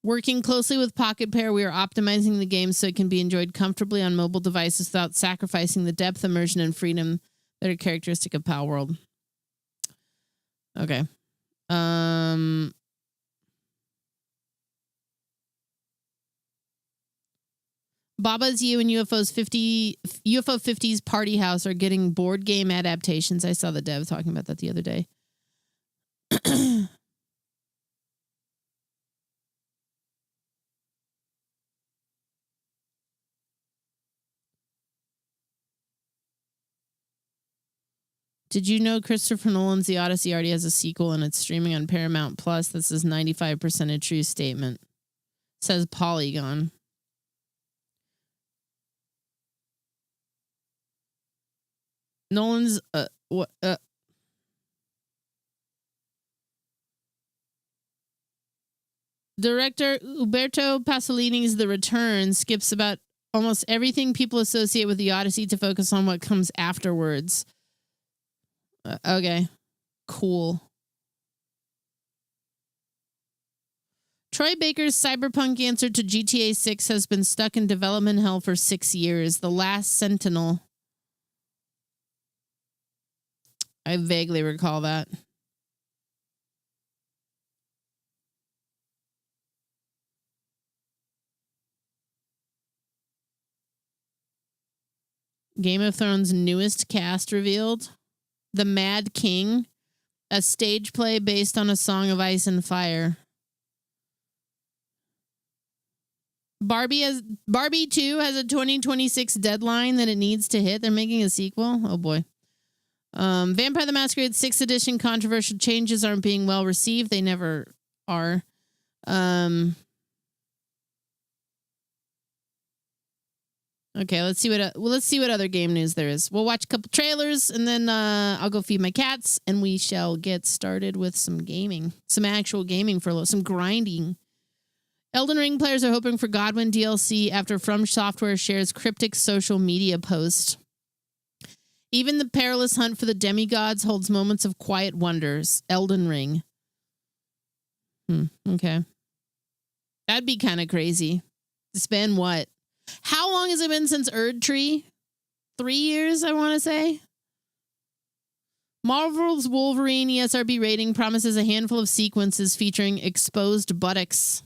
Working closely with Pocket Pair, we are optimizing the game so it can be enjoyed comfortably on mobile devices without sacrificing the depth, immersion, and freedom that are characteristic of Pal World. Okay. Baba's You and UFO 50's Party House are getting board game adaptations. I saw the dev talking about that the other day. Did you know Christopher Nolan's The Odyssey already has a sequel and it's streaming on Paramount Plus? This is 95% a true statement. Says Polygon. Nolan's director Uberto Pasolini's The Return skips about almost everything people associate with the Odyssey to focus on what comes afterwards. Okay, cool. Troy Baker's cyberpunk answer to GTA 6 has been stuck in development hell for 6 years. The Last Sentinel. I vaguely recall that. Game of Thrones' newest cast revealed. The Mad King, a stage play based on A Song of Ice and Fire. Barbie 2 has a 2026 deadline that it needs to hit. They're making a sequel. Oh boy. Vampire the Masquerade 6th edition controversial changes aren't being well received. They never are. Okay, let's see what other game news there is. We'll watch a couple trailers and then I'll go feed my cats and we shall get started with some gaming. Some actual gaming for some grinding. Elden Ring players are hoping for Godwin DLC after From Software shares cryptic social media post. Even the perilous hunt for the demigods holds moments of quiet wonders. Elden Ring. Okay. That'd be kind of crazy. It's been what? How long has it been since Erdtree? 3 years, I want to say. Marvel's Wolverine ESRB rating promises a handful of sequences featuring exposed buttocks.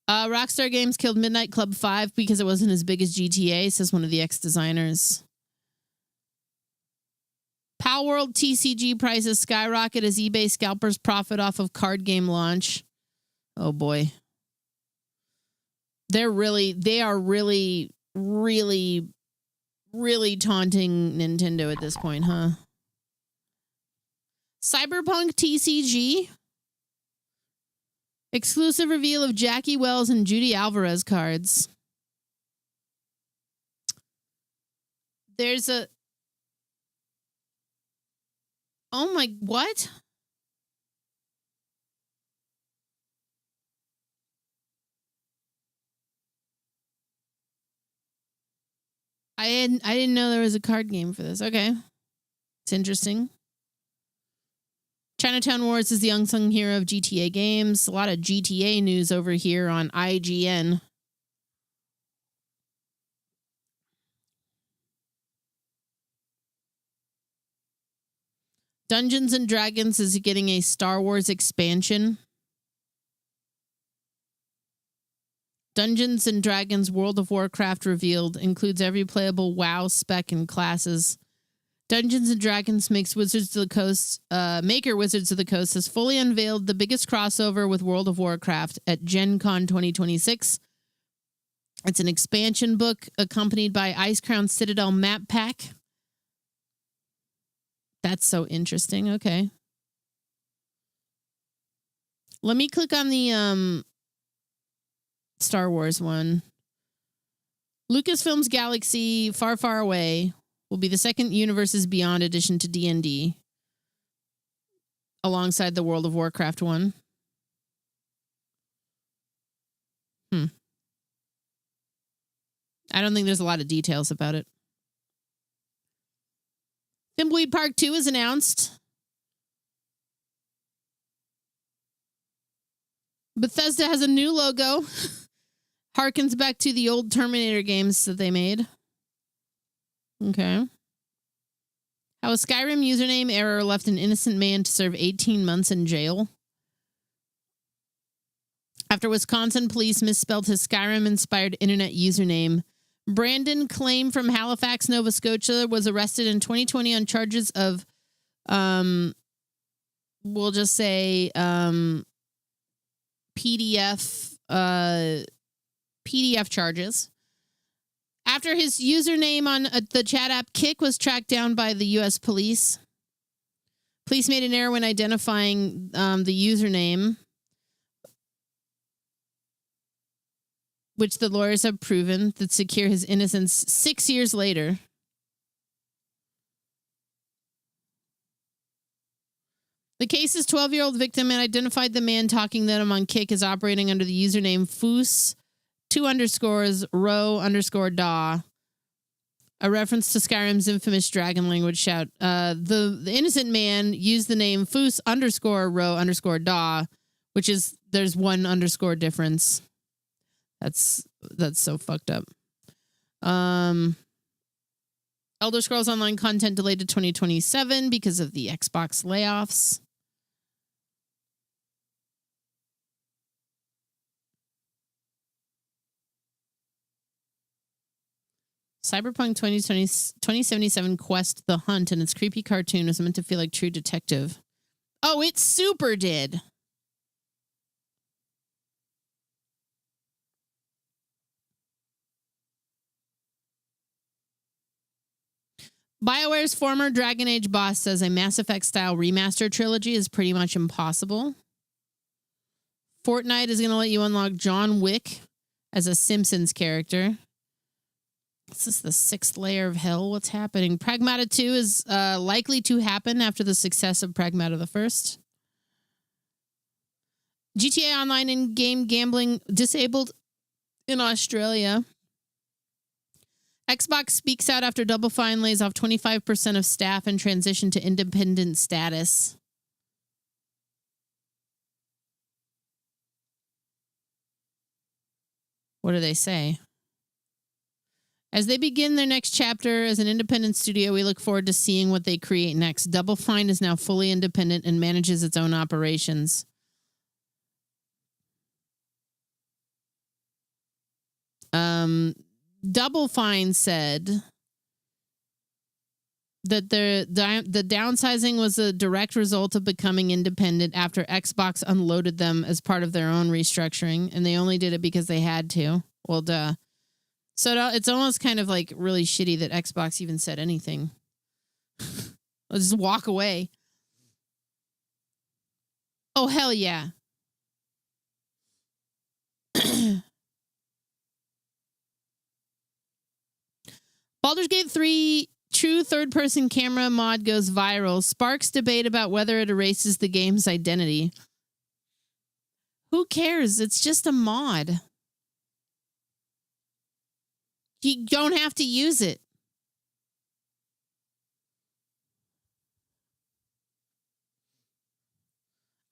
Rockstar Games killed Midnight Club 5 because it wasn't as big as GTA, says one of the ex-designers. Palworld TCG prices skyrocket as eBay scalpers profit off of card game launch. Oh boy. They are really, really taunting Nintendo at this point, huh? Cyberpunk TCG. Exclusive reveal of Jackie Wells and Judy Alvarez cards. There's a... Oh my... What? I didn't know there was a card game for this. Okay. It's interesting. Chinatown Wars is the unsung hero of GTA games. A lot of GTA news over here on IGN. Dungeons and Dragons is getting a Star Wars expansion. Dungeons and Dragons World of Warcraft revealed includes every playable WoW spec and classes. Dungeons and Dragons Maker Wizards of the Coast has fully unveiled the biggest crossover with World of Warcraft at Gen Con 2026. It's an expansion book accompanied by Icecrown Citadel map pack. That's so interesting. Okay. Let me click on the Star Wars one. Lucasfilm's Galaxy Far, Far Away will be the second Universes Beyond addition to D&D alongside the World of Warcraft one. I don't think there's a lot of details about it. Thimbleweed Park 2 is announced. Bethesda has a new logo. Harkens back to the old Terminator games that they made. Okay. How a Skyrim username error left an innocent man to serve 18 months in jail. After Wisconsin police misspelled his Skyrim-inspired internet username, Brandon Claim from Halifax, Nova Scotia, was arrested in 2020 on charges of, we'll just say, PDF charges. After his username on the chat app Kick was tracked down by the U.S. police, police made an error when identifying the username, which the lawyers have proven that secure his innocence 6 years later. The case's 12-year-old victim had identified the man talking to them on Kick as operating under the username Foos, 2_row_daw, a reference to Skyrim's infamous dragon language shout. The innocent man used the name Foos_row_daw, which is, there's one underscore difference. That's so fucked up. Elder Scrolls Online content delayed to 2027 because of the Xbox layoffs. Cyberpunk 2077 Quest The Hunt and its creepy cartoon was meant to feel like True Detective. Oh, it super did. BioWare's former Dragon Age boss says a Mass Effect-style remaster trilogy is pretty much impossible. Fortnite is going to let you unlock John Wick as a Simpsons character. This is the 6th layer of hell. What's happening? Pragmata 2 is likely to happen after the success of Pragmata the First. GTA Online in-game gambling disabled in Australia. Xbox speaks out after Double Fine lays off 25% of staff and transition to independent status. What do they say? As they begin their next chapter as an independent studio, we look forward to seeing what they create next. Double Fine is now fully independent and manages its own operations. Double Fine said that the downsizing was a direct result of becoming independent after Xbox unloaded them as part of their own restructuring, and they only did it because they had to. Well, duh. So it's almost kind of like really shitty that Xbox even said anything. Let's just walk away. Oh, hell yeah. Baldur's Gate 3 true third-person camera mod goes viral. Sparks debate about whether it erases the game's identity. Who cares? It's just a mod. You don't have to use it.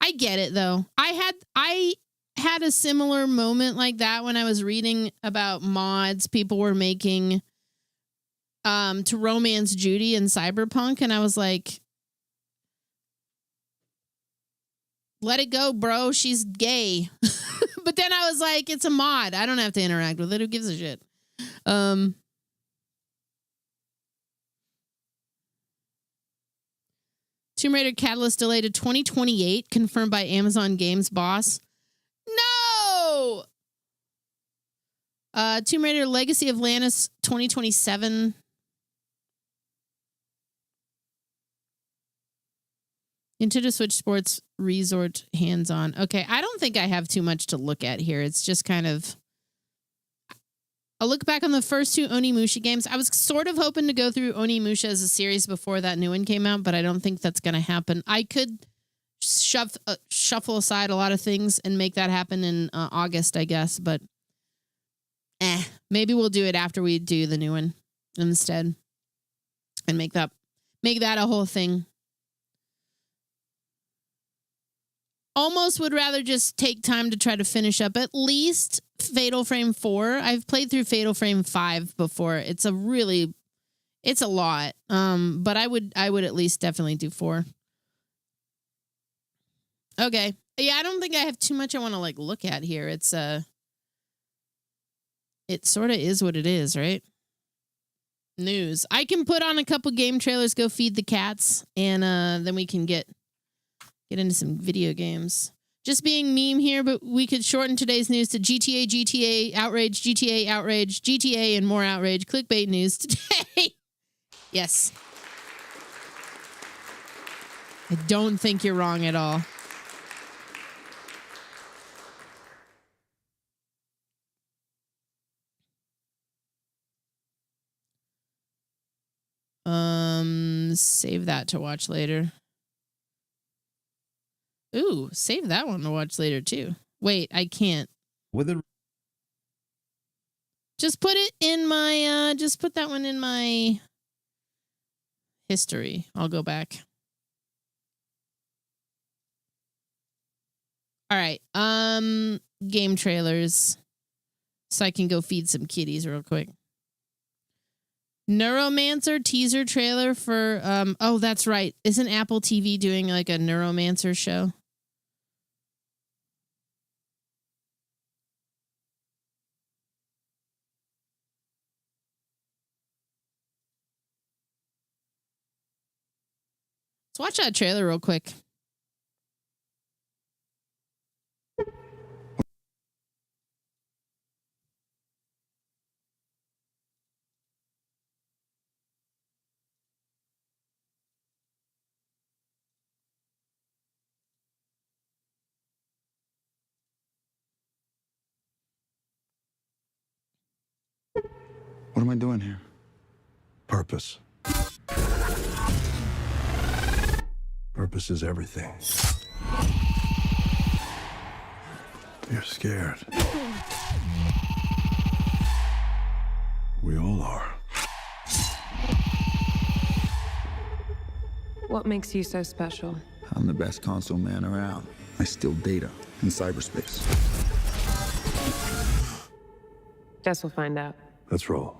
I get it though. I had a similar moment like that when I was reading about mods people were making to romance Judy in Cyberpunk, and I was like, let it go, bro. She's gay. But then I was like, it's a mod. I don't have to interact with it. Who gives a shit? Tomb Raider Catalyst delayed to 2028, confirmed by Amazon Games boss. No! Tomb Raider Legacy of Lannis 2027. Nintendo Switch Sports Resort hands-on. Okay, I don't think I have too much to look at here. It's just kind of... I'll look back on the first 2 Onimusha games. I was sort of hoping to go through Onimusha as a series before that new one came out, but I don't think that's going to happen. I could shuffle aside a lot of things and make that happen in August, I guess, but maybe we'll do it after we do the new one instead and make that a whole thing. Almost would rather just take time to try to finish up at least Fatal Frame 4. I've played through Fatal Frame 5 before. It's a lot. But I would at least definitely do 4. Okay. Yeah, I don't think I have too much I want to like look at here. It sort of is what it is, right? News. I can put on a couple game trailers, go feed the cats, and then we can get into some video games. Just being meme here, but we could shorten today's news to GTA, outrage, GTA, and more outrage. Clickbait news today. Yes. I don't think you're wrong at all. Save that to watch later. Ooh, save that one to watch later too. Wait, I can't.
Whether
Just put it in my just put that one in my history. I'll go back. All right. Game trailers. So I can go feed some kitties real quick. Neuromancer teaser trailer for oh, that's right. Isn't Apple TV doing like a Neuromancer show? Let's watch that trailer real quick.
What am I doing here? Purpose. Purpose is everything. You're scared. We all are.
What makes you so special?
I'm the best console man around. I steal data in cyberspace.
Guess we'll find out.
Let's roll.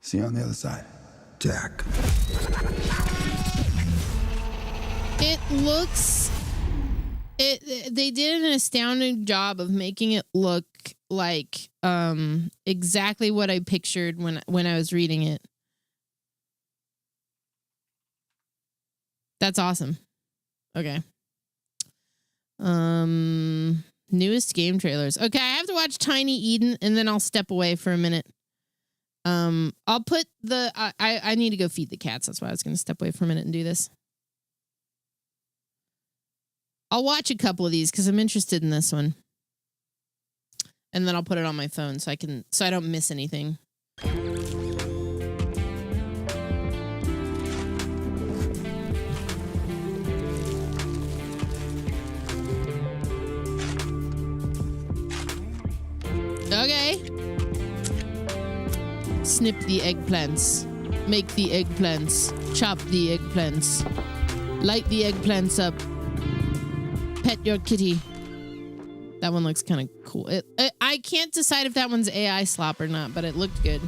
See you on the other side, Jack.
It looks they did an astounding job of making it look like exactly what I pictured when I was reading it. That's awesome. Okay. Newest game trailers. Okay, I have to watch Tiny Eden and then I'll step away for a minute. I'll put the I need to go feed the cats. That's why I was going to step away for a minute and do this. I'll watch a couple of these because I'm interested in this one. And then I'll put it on my phone so I don't miss anything. Okay. Snip the eggplants. Make the eggplants. Chop the eggplants. Light the eggplants up. Pet your kitty. That one looks kind of cool. I can't decide if that one's AI slop or not, but it looked good.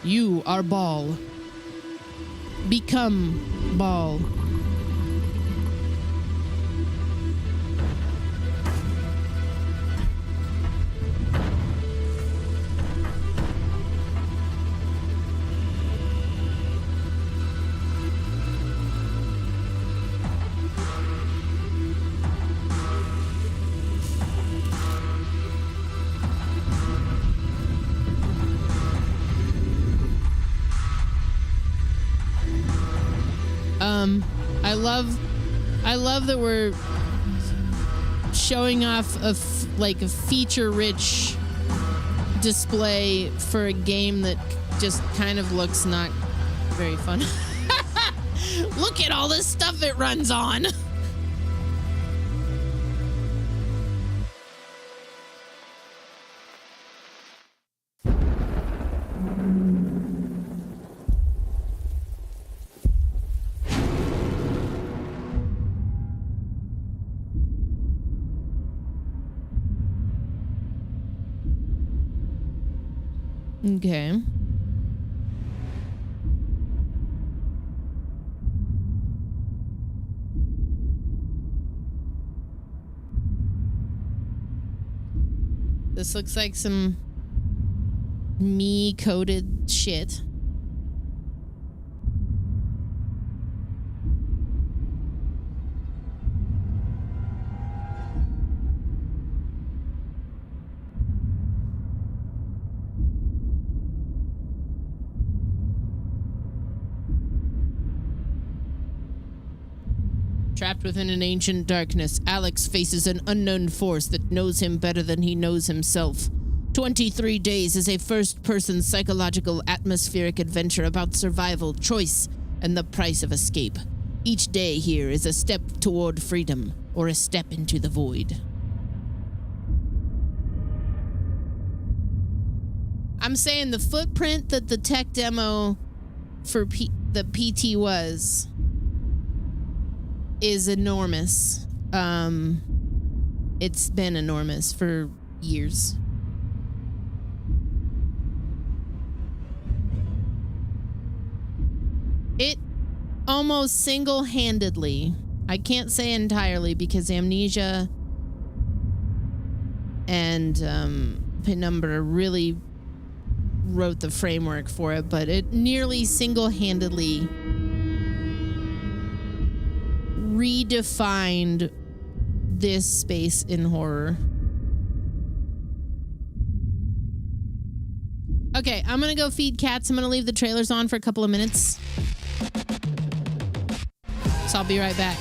You are Ball. Become Ball. I love that we're showing off a feature-rich display for a game that just kind of looks not very fun. Look at all this stuff it runs on. Okay. This looks like some me-coded shit. Trapped within an ancient darkness, Alex faces an unknown force that knows him better than he knows himself. 23 Days is a first-person psychological atmospheric adventure about survival, choice, and the price of escape. Each day here is a step toward freedom, or a step into the void. I'm saying the footprint that the tech demo for the PT is enormous. It's been enormous for years. It almost single-handedly, I can't say entirely because Amnesia and Penumbra really wrote the framework for it, but it nearly single-handedly redefined this space in horror. Okay, I'm gonna go feed cats. I'm gonna leave the trailers on for a couple of minutes. So I'll be right back.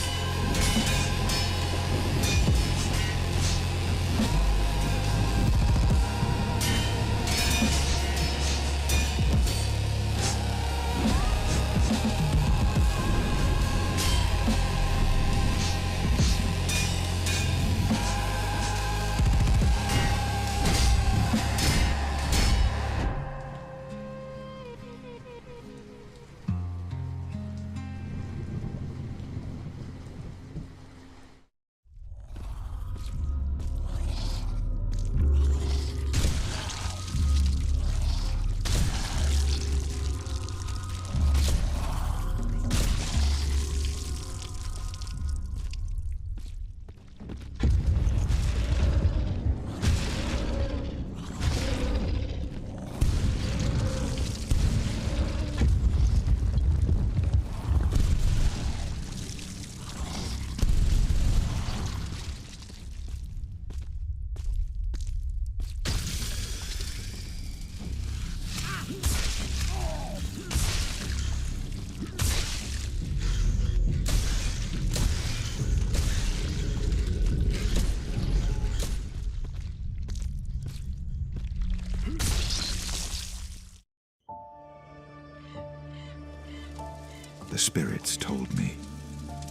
The spirits told me,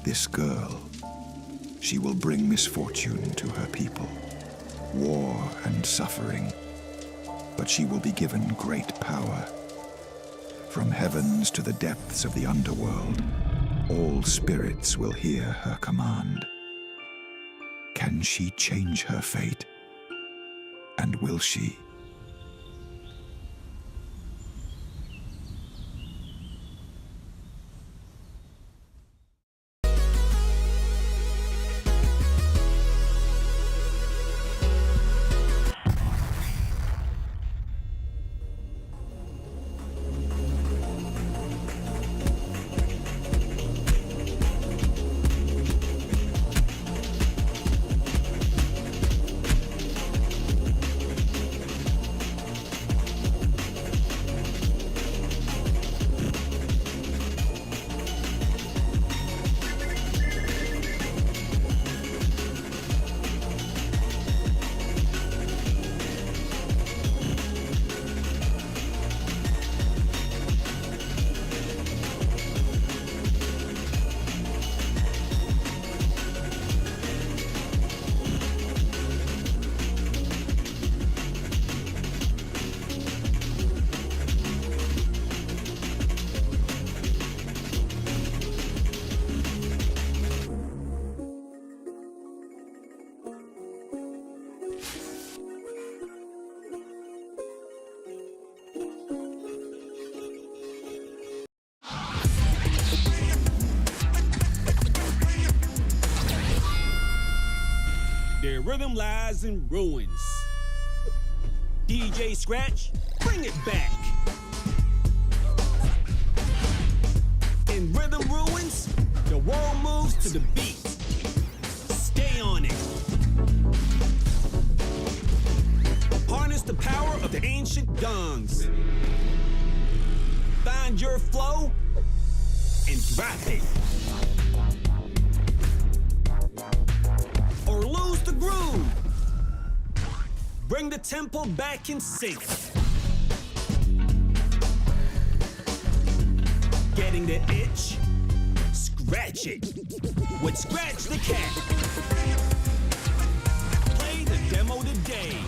this girl, she will bring misfortune to her people, war and suffering, but she will be given great power. From heavens to the depths of the underworld, all spirits will hear her command. Can she change her fate? And will she?
rhythm lies in ruins. DJ Scratch, bring it back. In rhythm ruins, the world moves to the beat. Stay on it. Harness the power of the ancient gongs. Find your flow and drop it. Or lose the groove. Bring the tempo back in sync. Getting the itch? Scratch it. With Scratch the Cat. Play the demo today.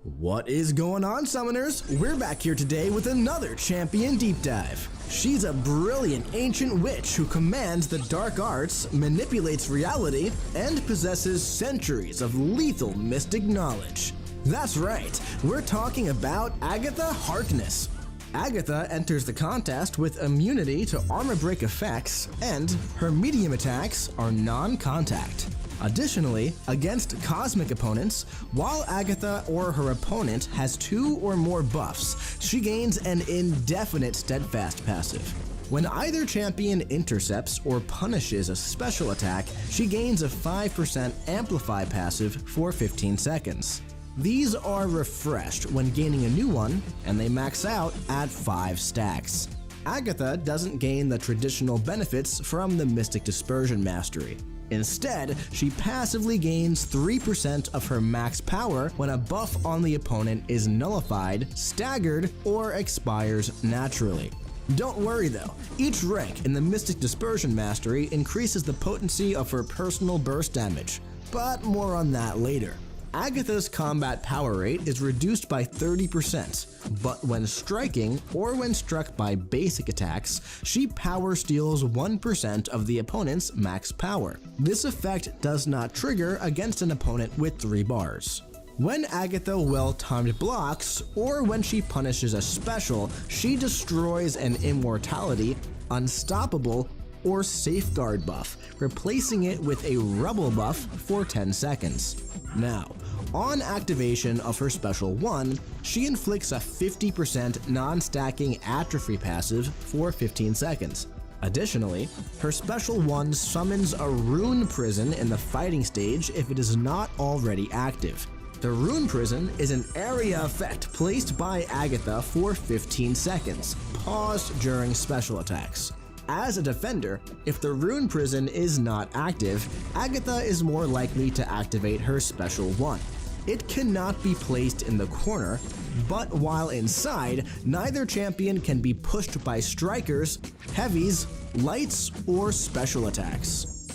What is going on, Summoners? We're back here today with another Champion Deep Dive. She's a brilliant ancient witch who commands the dark arts, manipulates reality, and possesses centuries of lethal mystic knowledge. That's right, we're talking about Agatha Harkness. Agatha enters the contest with immunity to armor break effects, and her medium attacks are non-contact. Additionally, against cosmic opponents, while Agatha or her opponent has 2 or more buffs, she gains an indefinite steadfast passive. When either champion intercepts or punishes a special attack, she gains a 5% amplify passive for 15 seconds. These are refreshed when gaining a new one, and they max out at 5 stacks. Agatha doesn't gain the traditional benefits from the Mystic Dispersion Mastery. Instead, she passively gains 3% of her max power when a buff on the opponent is nullified, staggered, or expires naturally. Don't worry though, each rank in the Mystic Dispersion Mastery increases the potency of her personal burst damage, but more on that later. Agatha's combat power rate is reduced by 30%, but when striking or when struck by basic attacks, she power steals 1% of the opponent's max power. This effect does not trigger against an opponent with 3 bars. When Agatha well-timed blocks, or when she punishes a special, she destroys an immortality, unstoppable, or safeguard buff, replacing it with a rubble buff for 10 seconds. Now, on activation of her special 1, she inflicts a 50% non-stacking atrophy passive for 15 seconds. Additionally, her special 1 summons a rune prison in the fighting stage if it is not already active. The rune prison is an area effect placed by Agatha for 15 seconds, paused during special attacks. As a defender, if the rune prison is not active, Agatha is more likely to activate her special 1. It cannot be placed in the corner, but while inside, neither champion can be pushed by strikers, heavies, lights, or special attacks.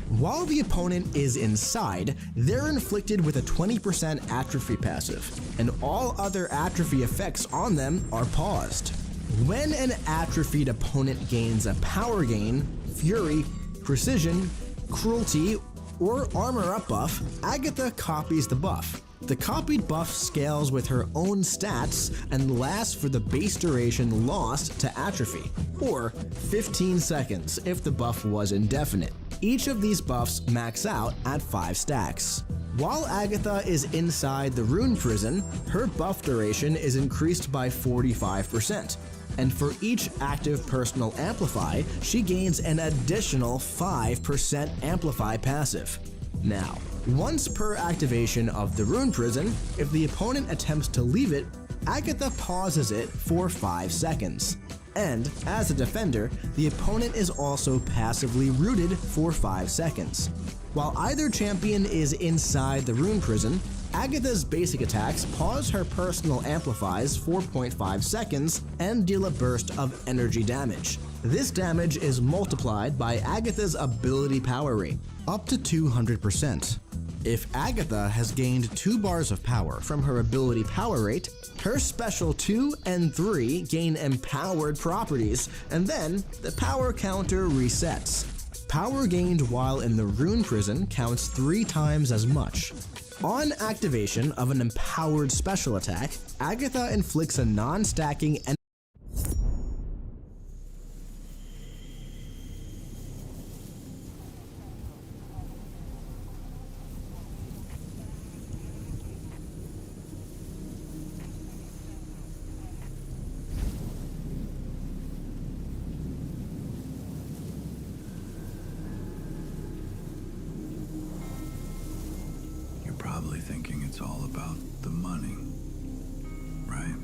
While the opponent is inside, they're inflicted with a 20% atrophy passive, and all other atrophy effects on them are paused. When an atrophied opponent gains a power gain, fury, precision, cruelty, or armor up buff, Agatha copies the buff. The copied buff scales with her own stats and lasts for the base duration lost to atrophy, or 15 seconds if the buff was indefinite. Each of these buffs max out at 5 stacks. While Agatha is inside the rune prison, her buff duration is increased by 45%. And for each active personal amplify, she gains an additional 5% amplify passive. Now, once per activation of the rune prison, if the opponent attempts to leave it, Agatha pauses it for 5 seconds. And, as a defender, the opponent is also passively rooted for 5 seconds. While either champion is inside the rune prison, Agatha's basic attacks pause her personal amplifies for 0.5 seconds and deal a burst of energy damage. This damage is multiplied by Agatha's ability power rate, up to 200%. If Agatha has gained 2 bars of power from her ability power rate, her special 2 and 3 gain empowered properties, and then the power counter resets. Power gained while in the rune prison counts 3 times as much. On activation of an empowered special attack, Agatha inflicts a non-stacking
probably thinking it's all about the money, right?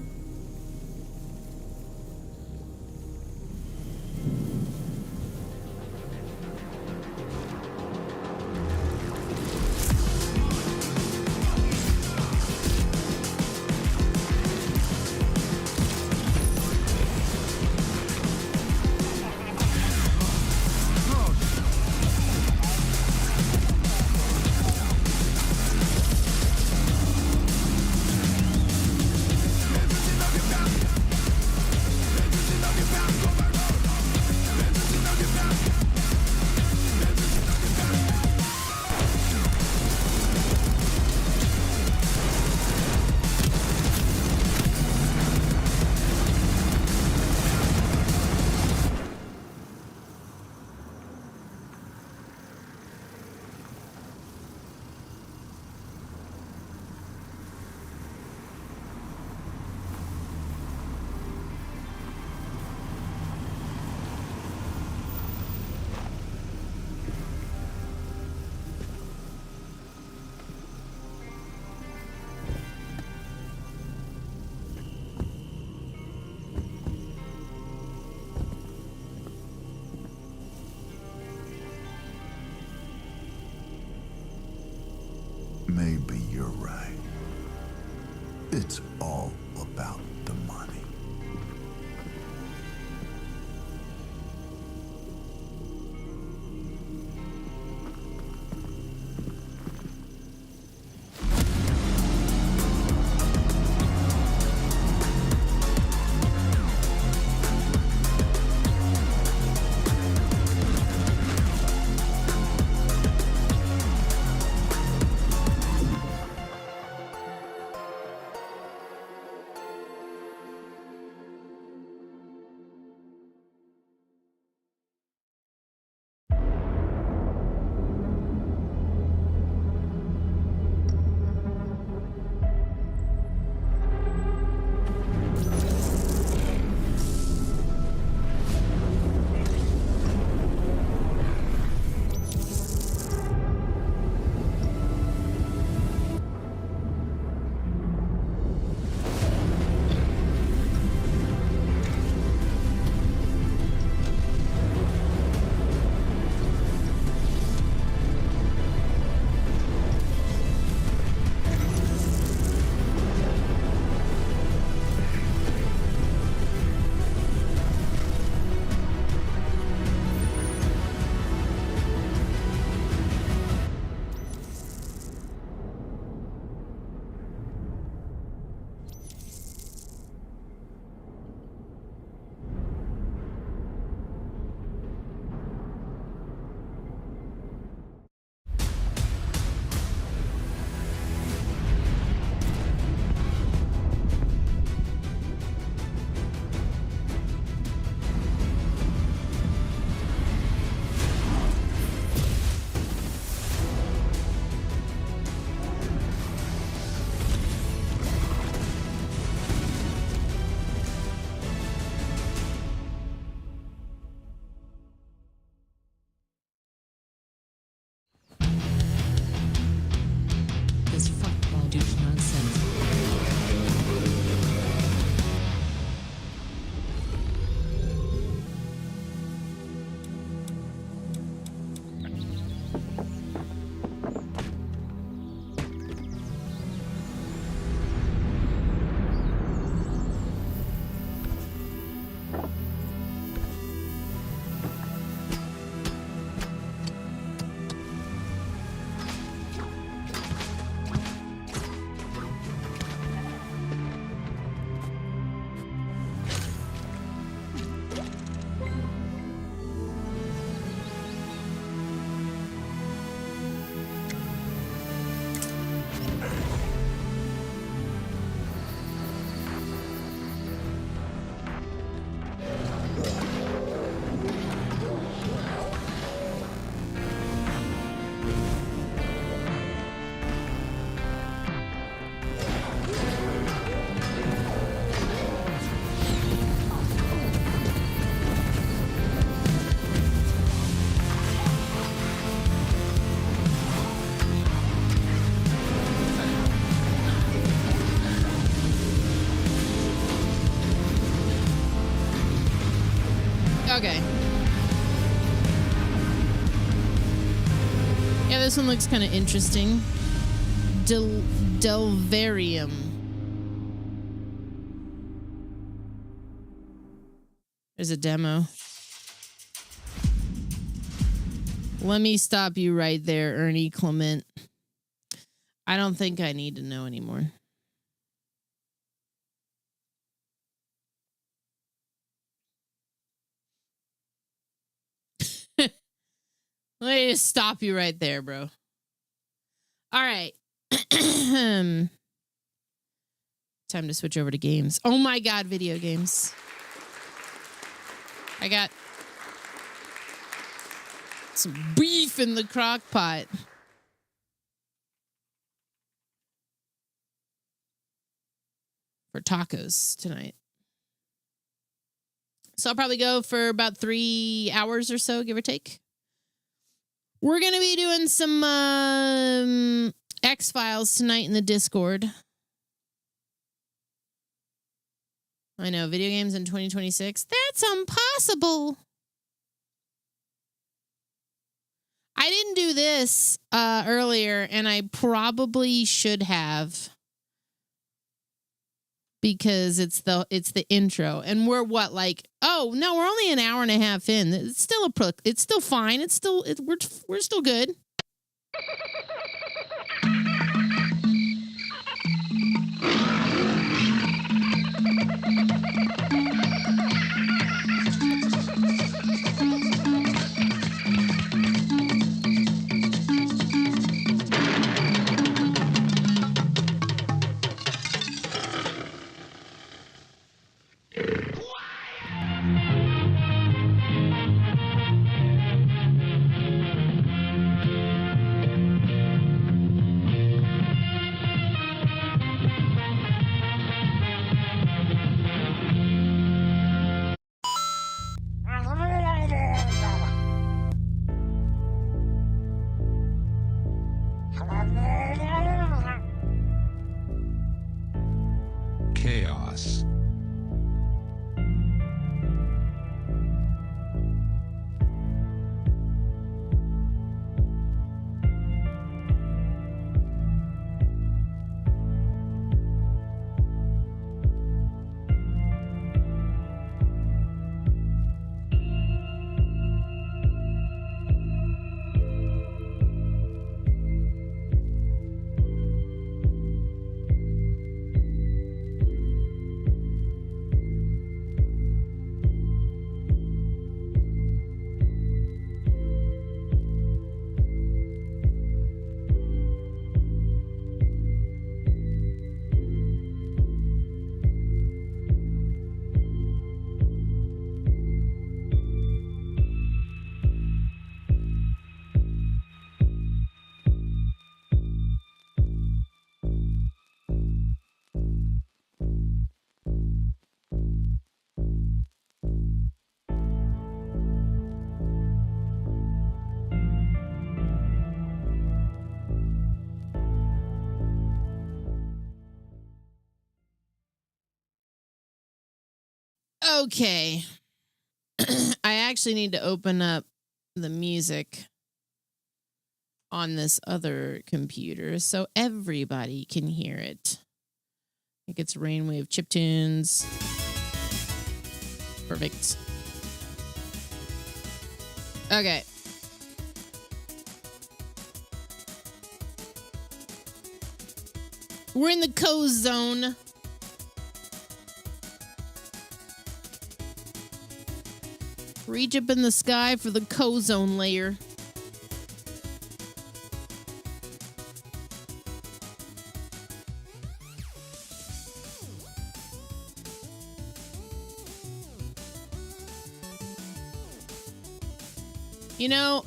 Maybe you're right. It's all about the money.
Okay. Yeah, this one looks kind of interesting. Delvarium. There's a demo. Let me stop you right there, Ernie Clement. I don't think I need to know anymore. Let me just stop you right there, bro. All right. Time to switch over to games. Oh my God, video games. I got some beef in the crock pot. For tacos tonight. So I'll probably go for about 3 hours or so, give or take. We're going to be doing some X-Files tonight in the Discord. I know, video games in 2026. That's impossible. I didn't do this earlier, and I probably should have. Because it's the intro, and we're what, like, oh no, we're only an hour and a half in. It's still it's still fine. We're still good.
Chaos.
Okay. I actually need to open up the music on this other computer so everybody can hear it. I think it's Rainwave Chiptunes. Perfect. Okay. We're in the coast zone. Reach up in the sky for the co-zone layer. You know,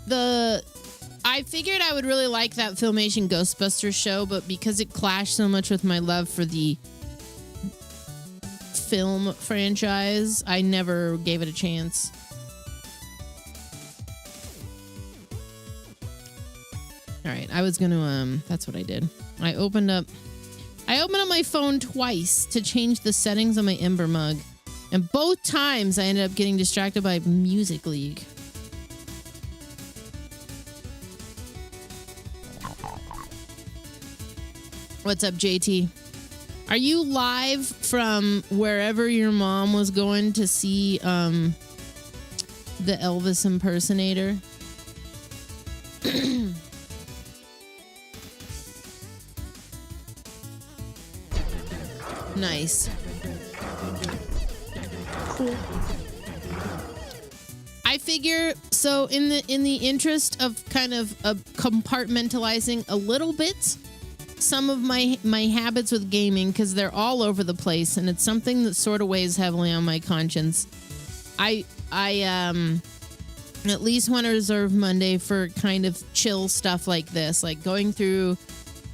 I figured I would really like that Filmation Ghostbusters show, but because it clashed so much with my love for the film franchise, I never gave it a chance. All right, I was gonna that's what I did. I opened up my phone twice to change the settings on my Ember mug. And both times I ended up getting distracted by Music League. What's up, JT? Are you live from wherever your mom was going to see the Elvis impersonator? Nice. Cool. I figure so in the interest of kind of compartmentalizing a little bit some of my habits with gaming, because they're all over the place and it's something that sort of weighs heavily on my conscience. I at least want to reserve Monday for kind of chill stuff like this, like going through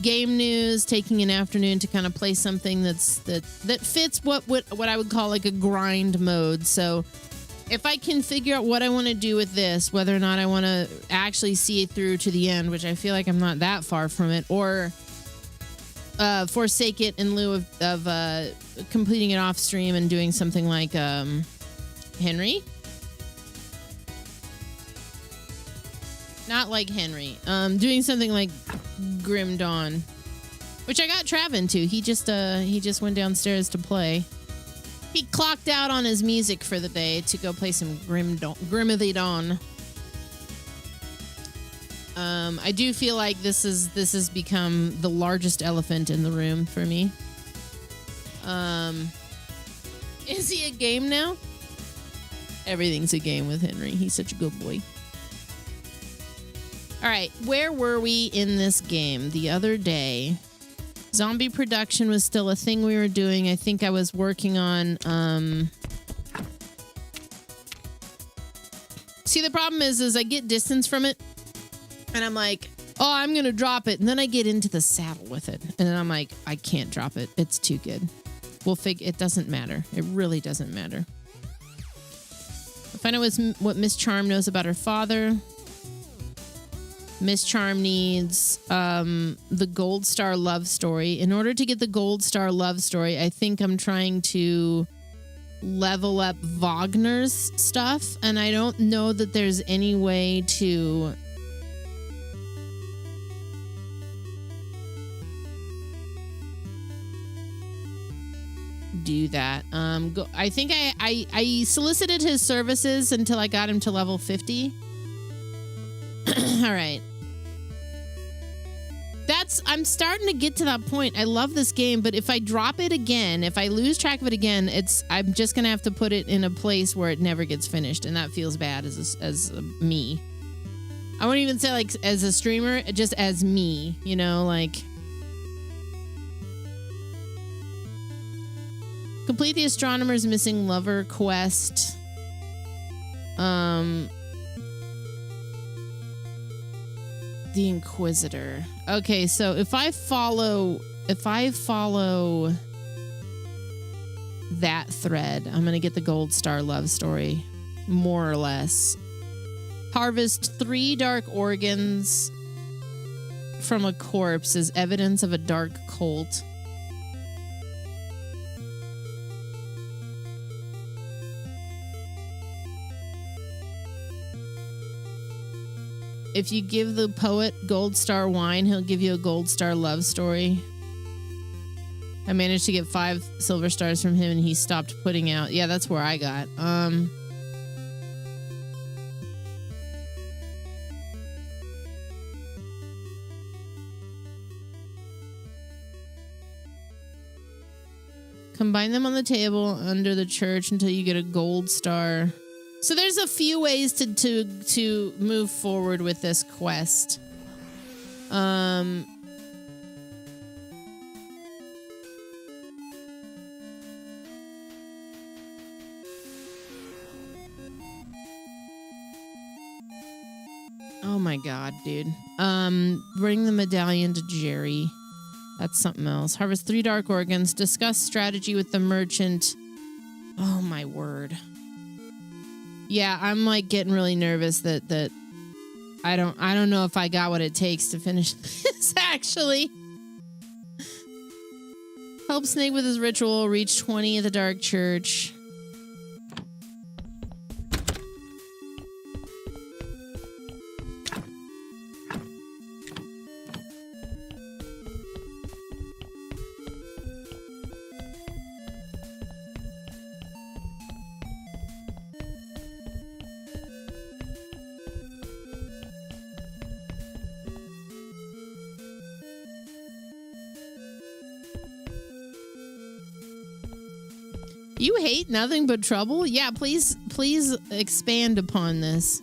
game news, taking an afternoon to kind of play something that fits what I would call like a grind mode. So if I can figure out what I want to do with this, whether or not I want to actually see it through to the end, which I feel like I'm not that far from it, or forsake it in lieu of completing it off stream and doing something like Henry. Not like Henry. Doing something like Grim Dawn, which I got Trav into. He just went downstairs to play. He clocked out on his music for the day to go play some Grim of the Dawn. I do feel like this has become the largest elephant in the room for me. Is he a game now? Everything's a game with Henry. He's such a good boy. All right, where were we in this game the other day? Zombie production was still a thing we were doing. I think I was working on... See, the problem is I get distance from it, and I'm like, oh, I'm going to drop it. And then I get into the saddle with it. And then I'm like, I can't drop it. It's too good. It doesn't matter. It really doesn't matter. I find out what Miss Charm knows about her father. Miss Charm needs the Gold Star love story. In order to get the Gold Star love story, I think I'm trying to level up Wagner's stuff. And I don't know that there's any way to... do that. I think I solicited his services until I got him to level 50. All right. I'm starting to get to that point. I love this game, but if I drop it again, if I lose track of it again, I'm just gonna have to put it in a place where it never gets finished, and that feels bad as me. I won't even say like as a streamer, just as me, you know, like. Complete the Astronomer's Missing Lover quest. The Inquisitor. Okay, so if I follow that thread, I'm gonna get the Gold Star love story, more or less. Harvest 3 dark organs from a corpse as evidence of a dark cult. If you give the poet Gold Star wine, he'll give you a Gold Star love story. I managed to get 5 silver stars from him and he stopped putting out. Yeah, that's where I got. Combine them on the table under the church until you get a Gold Star. So there's a few ways to move forward with this quest. Oh my god, dude. Bring the medallion to Jerry. That's something else. Harvest 3 dark organs. Discuss strategy with the merchant. Oh my word. Yeah, I'm like getting really nervous that I don't know if I got what it takes to finish this actually. Help Snake with his ritual, reach 20 at the Dark Church. You hate nothing but trouble? Yeah, please expand upon this.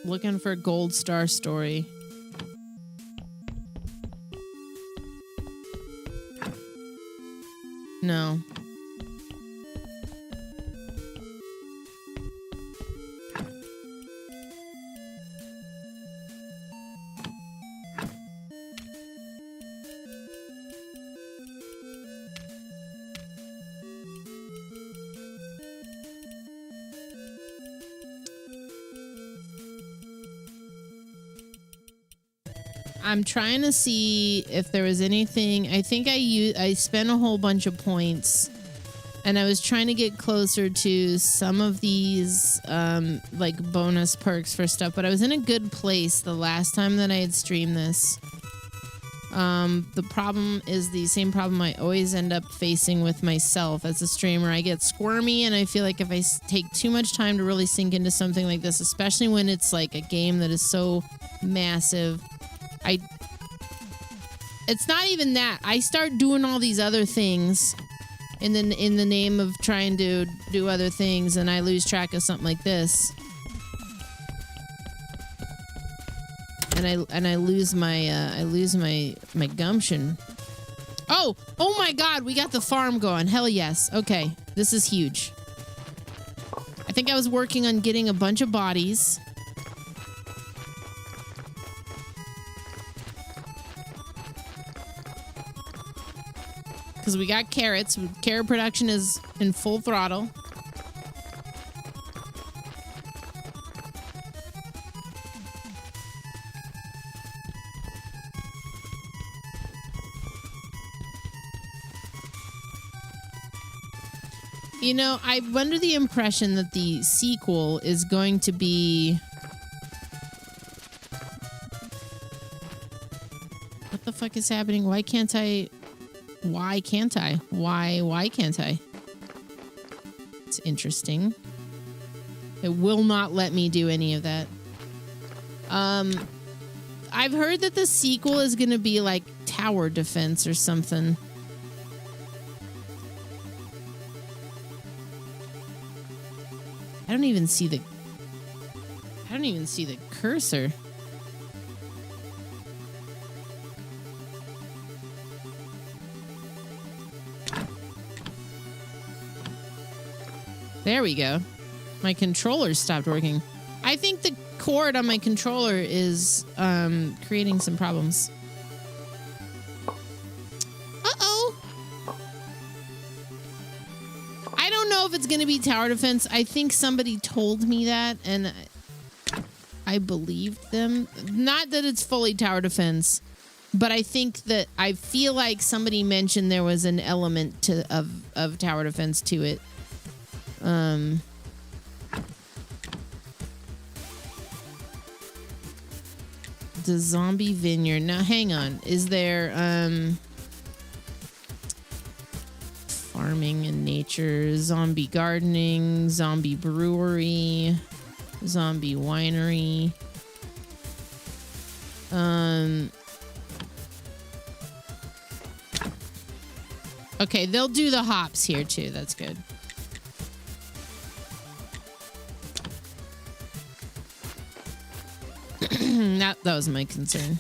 Looking for Gold Star Story. No. I'm trying to see if there was anything. I think I spent a whole bunch of points, and I was trying to get closer to some of these like bonus perks for stuff, but I was in a good place the last time that I had streamed this. The problem is the same problem I always end up facing with myself as a streamer. I get squirmy, and I feel like if I take too much time to really sink into something like this, especially when it's like a game that is so massive, it's not even that. I start doing all these other things in the name of trying to do other things, and I lose track of something like this. And I lose my gumption. Oh my God, we got the farm going. Hell yes. Okay, this is huge. I think I was working on getting a bunch of bodies. Because we got carrots. Carrot production is in full throttle. You know, I'm under the impression that the sequel is going to be... What the fuck is happening? Why can't I? Why can't I? Why can't I? It's interesting. It will not let me do any of that. I've heard that the sequel is going to be like tower defense or something. I don't even see the cursor. There we go. My controller stopped working. I think the cord on my controller is creating some problems. Uh-oh. I don't know if it's going to be tower defense. I think somebody told me that, and I believed them. Not that it's fully tower defense, but I think that I feel like somebody mentioned there was an element of tower defense to it. The zombie vineyard. Now, hang on. Is there, farming and nature, zombie gardening, zombie brewery, zombie winery. Okay, they'll do the hops here too. That's good. That was my concern.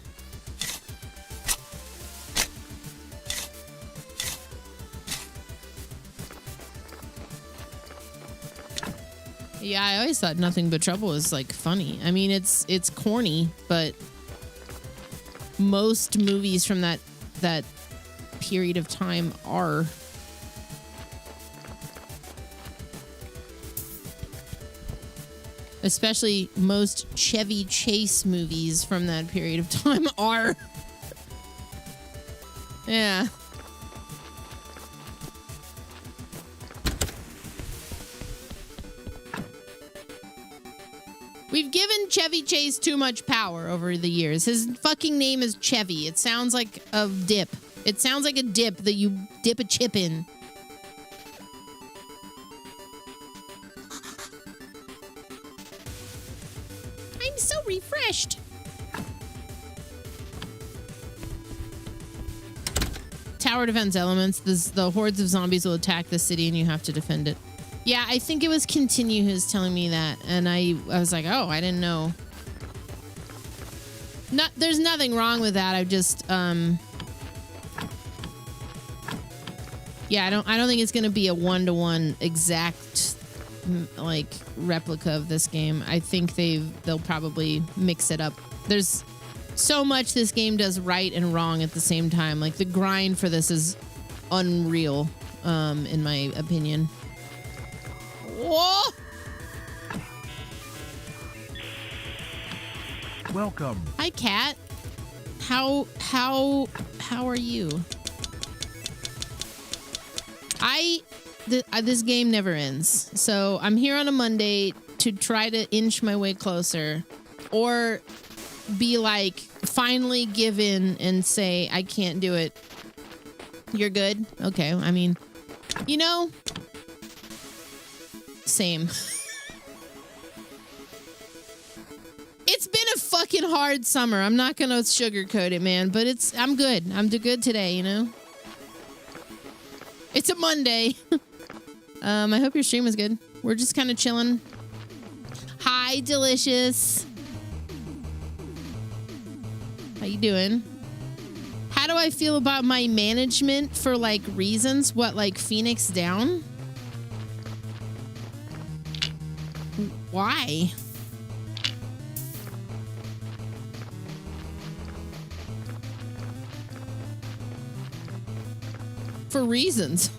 Yeah, I always thought Nothing But Trouble was like funny. I mean, it's corny, but most movies from that period of time are. Especially most Chevy Chase movies from that period of time are. Yeah. We've given Chevy Chase too much power over the years. His fucking name is Chevy. It sounds like a dip. It sounds like a dip that you dip a chip in. finished. Tower defense elements. The hordes of zombies will attack the city and you have to defend it. Yeah, I think it was Continue who was telling me that. And I was like, oh, I didn't know. There's nothing wrong with that. I just, yeah, I don't think it's going to be a one-to-one exact, like, replica of this game. I think they'll probably mix it up. There's so much this game does right and wrong at the same time. Like, the grind for this is unreal, in my opinion. Whoa!
Welcome.
Hi, Cat. How are you? This game never ends. So I'm here on a Monday to try to inch my way closer, or be like, finally give in and say, I can't do it. You're good? Okay. I mean, you know, same. It's been a fucking hard summer. I'm not gonna sugarcoat it, man, but I'm good. I'm good today, you know? It's a Monday. I hope your stream was good. We're just kind of chilling. Hi, Delicious. How you doing? How do I feel about my management for, like, reasons? What, like, Phoenix down? Why? For reasons.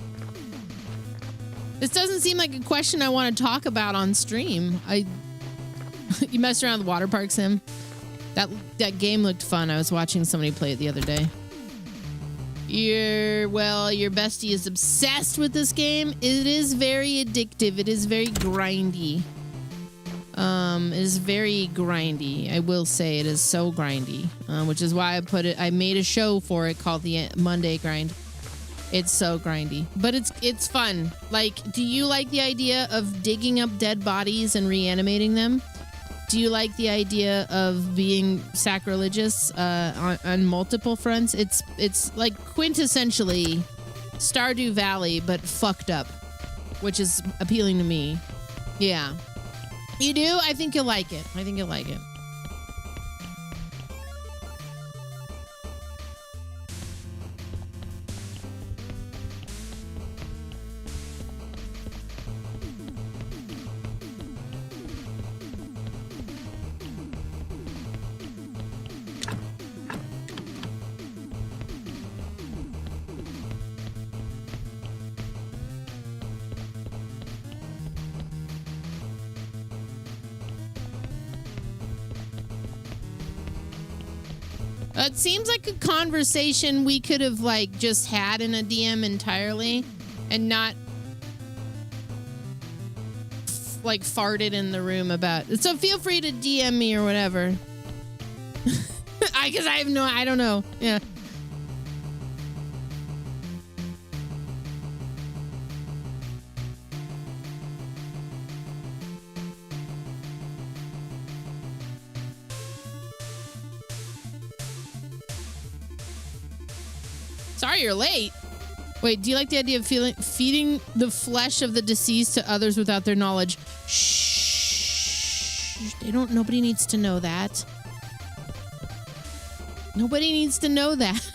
This doesn't seem like a question I want to talk about on stream. You messed around with the water park sim? That game looked fun. I was watching somebody play it the other day. Your bestie is obsessed with this game. It is very addictive. It is very grindy. It is very grindy. I will say it is so grindy, which is why I made a show for it called the Monday Grind. It's so grindy, but it's fun. Like, do you like the idea of digging up dead bodies and reanimating them? Do you like the idea of being sacrilegious on multiple fronts? It's like quintessentially Stardew Valley, but fucked up, which is appealing to me. Yeah. You do? I think you'll like it. I think you'll like it. It seems like a conversation we could have, like, just had in a DM entirely and not like farted in the room about it. So feel free to DM me or whatever. Because I don't know. Yeah. Sorry you're late. Wait, do you like the idea of feeding the flesh of the deceased to others without their knowledge? Shh. Nobody needs to know that. Nobody needs to know that.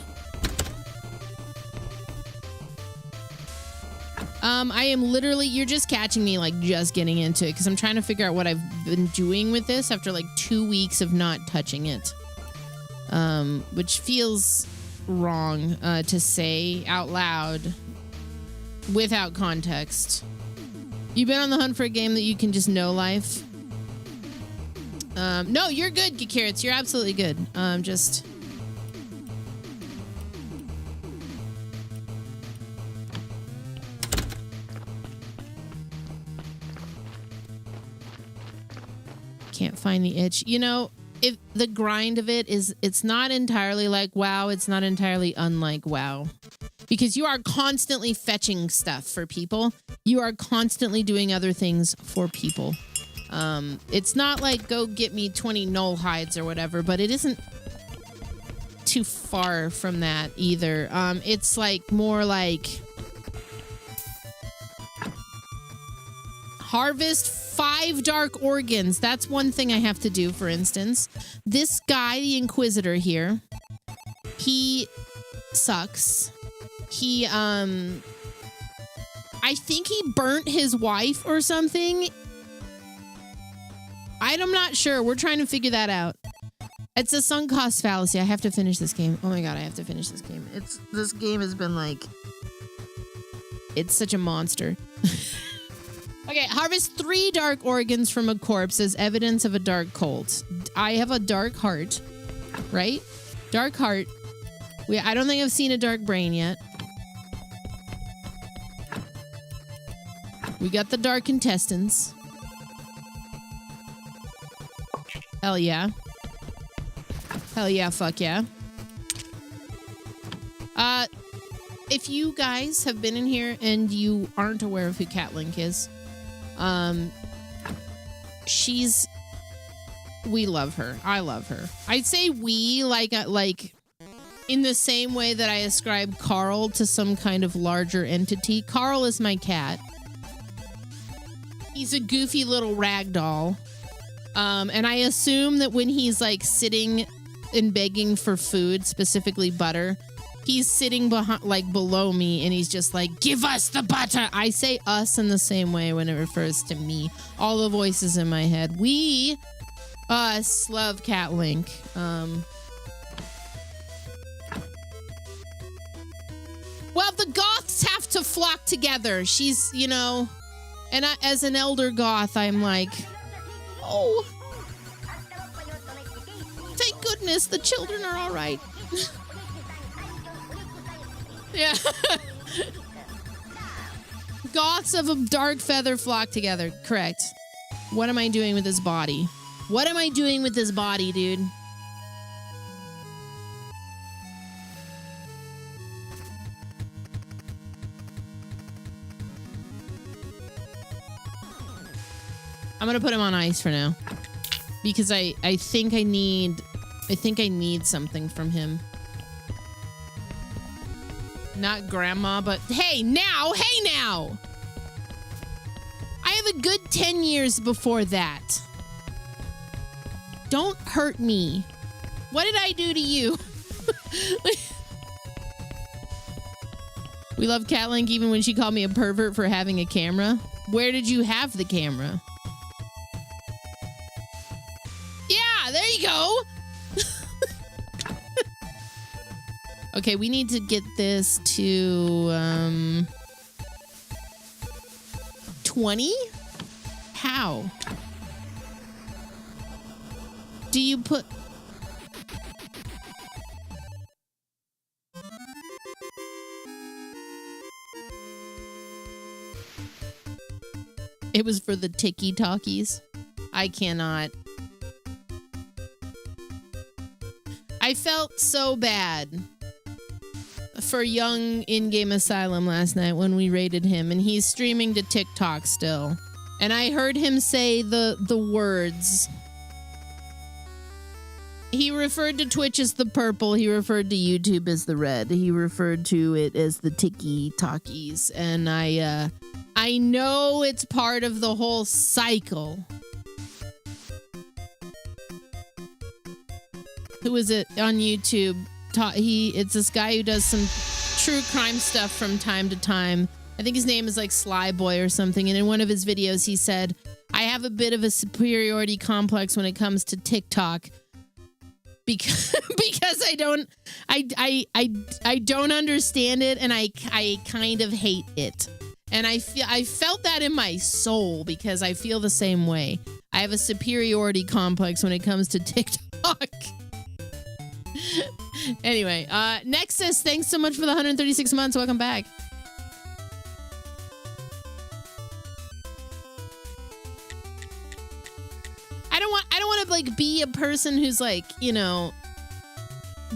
I am literally, you're just catching me, like, just getting into it because I'm trying to figure out what I've been doing with this after like 2 weeks of not touching it. Which feels wrong to say out loud without context. You've been on the hunt for a game that you can just know life. No, you're good, Carrots. You're absolutely good. Just can't find the itch. You know, if the grind of it is, it's not entirely like WoW, it's not entirely unlike WoW. Because you are constantly fetching stuff for people. You are constantly doing other things for people. It's not like go get me 20 Null hides or whatever, but it isn't too far from that either. It's like more like harvest 5 dark organs. That's one thing I have to do, for instance. This guy, the Inquisitor here, he sucks. He, I think he burnt his wife or something. I'm not sure. We're trying to figure that out. It's a sunk cost fallacy. I have to finish this game. Oh my god, I have to finish this game. This game has been like, it's such a monster. Okay, harvest 3 dark organs from a corpse as evidence of a dark cult. I have a dark heart, right? Dark heart. I don't think I've seen a dark brain yet. We got the dark intestines. Hell yeah. Hell yeah, fuck yeah. If you guys have been in here and you aren't aware of who Cat Link is, we love her. I love her. I'd say we, like in the same way that I ascribe Carl to some kind of larger entity. Carl is my cat. He's a goofy little rag doll. And I assume that when he's like sitting and begging for food, specifically butter, he's sitting behind, like below me, and he's just like, give us the butter. I say us in the same way when it refers to me. All the voices in my head. We, us, love Cat Link. Well, the Goths have to flock together. She's, you know, and as an elder Goth, I'm like, oh, thank goodness the children are all right. Yeah. Goths of a dark feather flock together. Correct. What am I doing with this body? What am I doing with this body, dude? I'm gonna put him on ice for now. Because I think I need something from him. Not grandma, but hey now! I have a good 10 years before that. Don't hurt me. What did I do to you? We love Cat Link even when she called me a pervert for having a camera. Where did you have the camera? Yeah, there you go. Okay, we need to get this to 20? How? Do you put... It was for the tiki-talkies. I cannot. I felt so bad for young in-game Asylum last night when we raided him, and he's streaming to TikTok still. And I heard him say the words. He referred to Twitch as the purple. He referred to YouTube as the red. He referred to it as the tiki-talkies. And I know it's part of the whole cycle. Who is it on YouTube? It's this guy who does some true crime stuff from time to time. I think his name is like Sly Boy or something. And in one of his videos, he said, I have a bit of a superiority complex when it comes to TikTok because I don't understand it, and I kind of hate it. And I felt that in my soul because I feel the same way. I have a superiority complex when it comes to TikTok. Anyway, Nexus, thanks so much for the 136 months. Welcome back. I don't want to like be a person who's like, you know,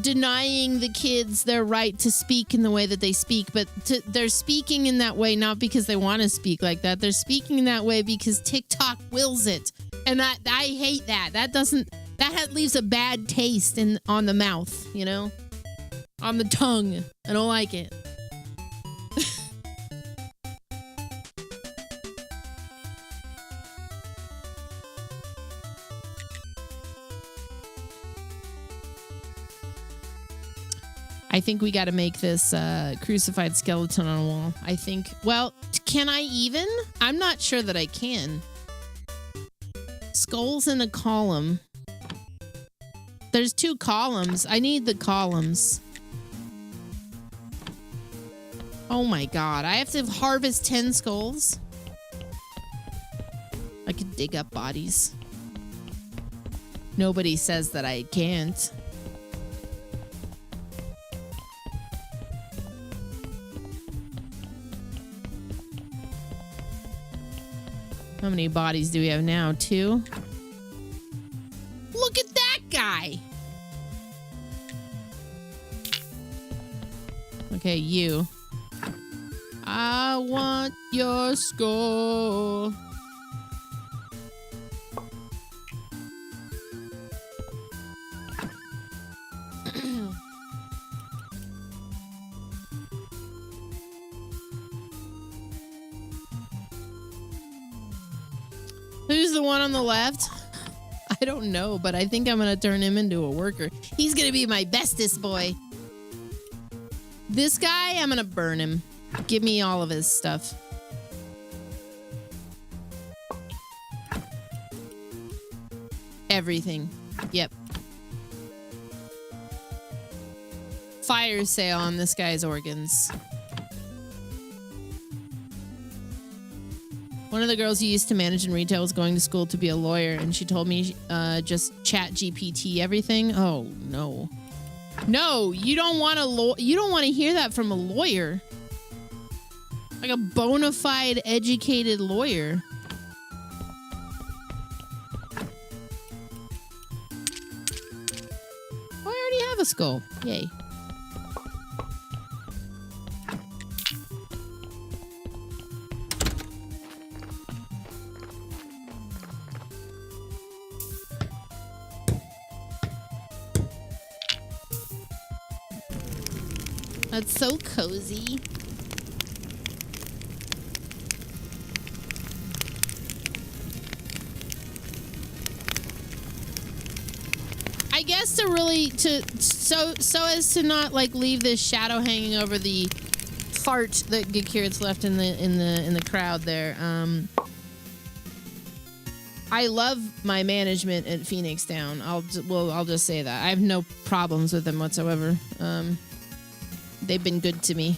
denying the kids their right to speak in the way that they speak, but they're speaking in that way not because they want to speak like that. They're speaking in that way because TikTok wills it. And I hate that. That leaves a bad taste on the mouth, you know? On the tongue. I don't like it. I think we got to make this crucified skeleton on a wall. I think, well, can I even? I'm not sure that I can. Skulls in a column. There's 2 columns. I need the columns. Oh my god. I have to harvest 10 skulls? I could dig up bodies. Nobody says that I can't. How many bodies do we have now? 2? Look at that guy! Okay, you. I want your skull. Who's the one on the left? I don't know, but I think I'm going to turn him into a worker. He's going to be my bestest boy. This guy, I'm going to burn him. Give me all of his stuff. Everything. Yep. Fire sale on this guy's organs. One of the girls you used to manage in retail was going to school to be a lawyer, and she told me just chat GPT everything. Oh no, no! You don't want to hear that from a lawyer, like a bona fide, educated lawyer. Oh, I already have a skull. Yay! That's so cozy. I guess so as to not like leave this shadow hanging over the fart that Gekirit's left in the crowd there. I love my management at Phoenix Down. I'll just say that. I have no problems with them whatsoever. They've been good to me.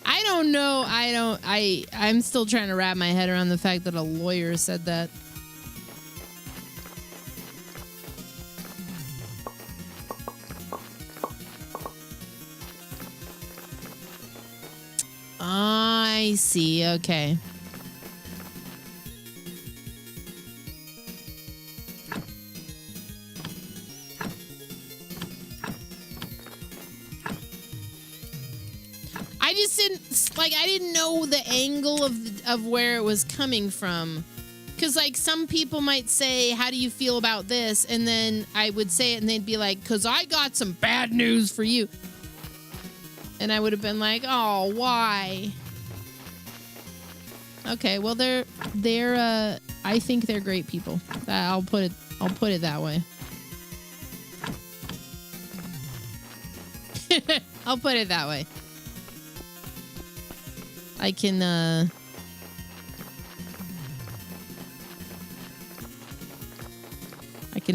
I don't know. I'm still trying to wrap my head around the fact that a lawyer said that. I see. Okay. I just I didn't know the angle of where it was coming from. Cause like some people might say, how do you feel about this? And then I would say it and they'd be like, cause I got some bad news for you. And I would have been like, oh, why? Okay, well they're I think they're great people. I'll put it that way. I'll put it that way. I can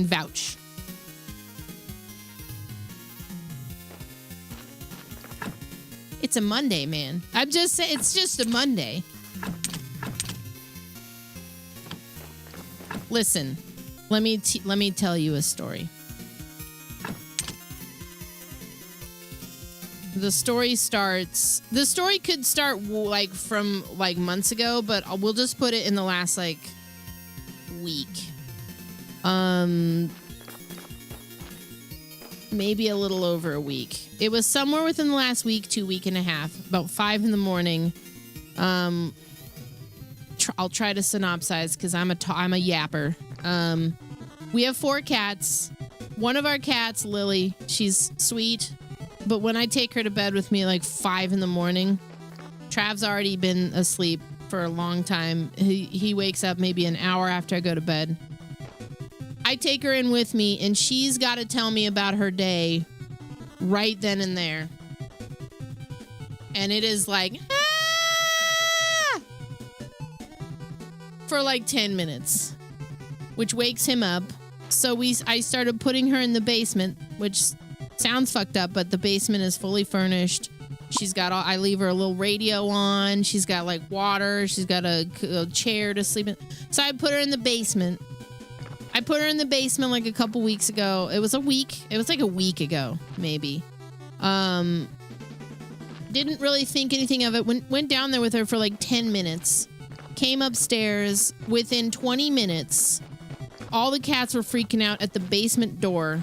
vouch. It's a Monday, man. I'm just saying, it's just a Monday. Listen, let me tell you a story. The story starts. The story could start like from like months ago, but we'll just put it in the last like week. Maybe a little over a week. It was somewhere within the last week, 2 week and a half, about 5 a.m. I'll try to synopsize because I'm a yapper. We have 4 cats. One of our cats, Lily, she's sweet, but when I take her to bed with me like 5 a.m, Trav's already been asleep for a long time. He wakes up maybe an hour after I go to bed. I take her in with me, and she's got to tell me about her day right then and there. And it is like, for like 10 minutes, which wakes him up. So I started putting her in the basement, which sounds fucked up, but the basement is fully furnished. She's got I leave her a little radio on. She's got like water. She's got a chair to sleep in. So I put her in the basement. I put her in the basement like a couple weeks ago. It was a week. It was like a week ago, maybe. Didn't really think anything of it. Went down there with her for like 10 minutes. Came upstairs. Within 20 minutes, all the cats were freaking out at the basement door.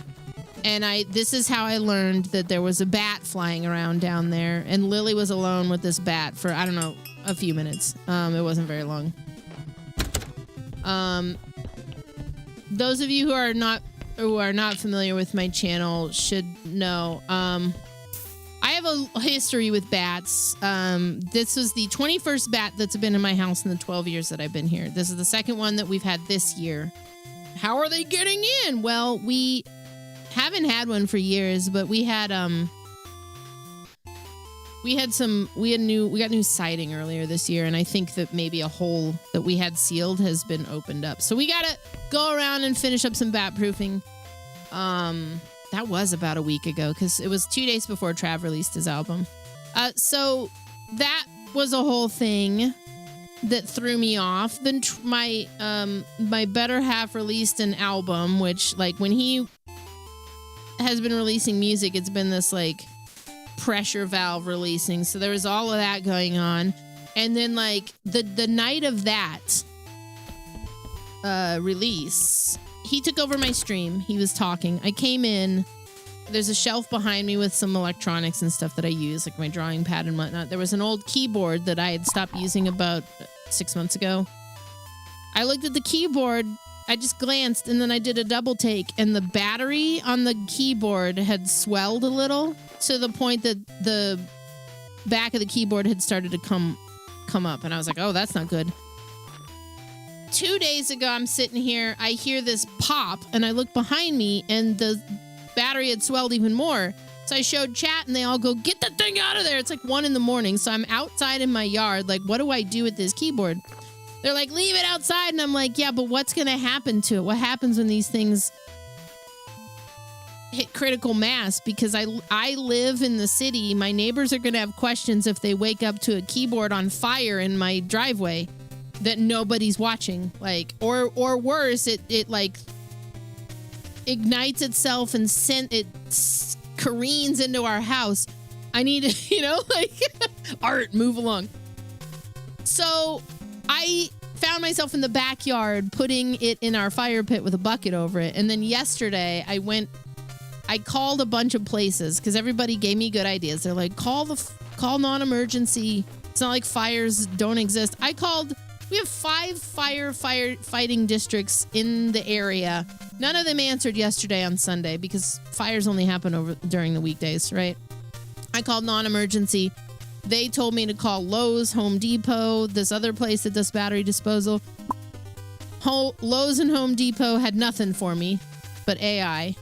And this is how I learned that there was a bat flying around down there. And Lily was alone with this bat for, I don't know, a few minutes. It wasn't very long. Those of you who are not familiar with my channel should know. I have a history with bats. This was the 21st bat that's been in my house in the 12 years that I've been here. This is the second one that we've had this year. How are they getting in? Well, we haven't had one for years, but we got new siding earlier this year, and I think that maybe a hole that we had sealed has been opened up. So we gotta go around and finish up some bat proofing. That was about a week ago because it was 2 days before Trav released his album. So that was a whole thing that threw me off. Then my better half released an album, which like when he has been releasing music, it's been this like pressure valve releasing. So there was all of that going on. And then like the night of that release, he took over my stream. He was talking. I came in. There's a shelf behind me with some electronics and stuff that I use, like my drawing pad and whatnot. There was an old keyboard that I had stopped using about 6 months ago. I looked at the keyboard. I just glanced, and then I did a double take, and the battery on the keyboard had swelled a little to the point that the back of the keyboard had started to come up, and I was like, oh, that's not good. 2 days ago, I'm sitting here, I hear this pop, and I look behind me, and the battery had swelled even more. So I showed chat, and they all go, get the thing out of there. It's like 1 a.m, so I'm outside in my yard, like, what do I do with this keyboard? They're like, leave it outside. And I'm like, yeah, but what's going to happen to it? What happens when these things hit critical mass? Because I live in the city. My neighbors are going to have questions if they wake up to a keyboard on fire in my driveway that nobody's watching. Like, or worse, it like ignites itself and it careens into our house. I need to, like, Art, move along. So I found myself in the backyard putting it in our fire pit with a bucket over it. And then yesterday I called a bunch of places because everybody gave me good ideas. They're like, call non-emergency. It's not like fires don't exist. We have 5 firefighting districts in the area. None of them answered yesterday on Sunday because fires only happen during the weekdays, right? I called non-emergency. They told me to call Lowe's, Home Depot, this other place that does battery disposal. Lowe's and Home Depot had nothing for me but AI.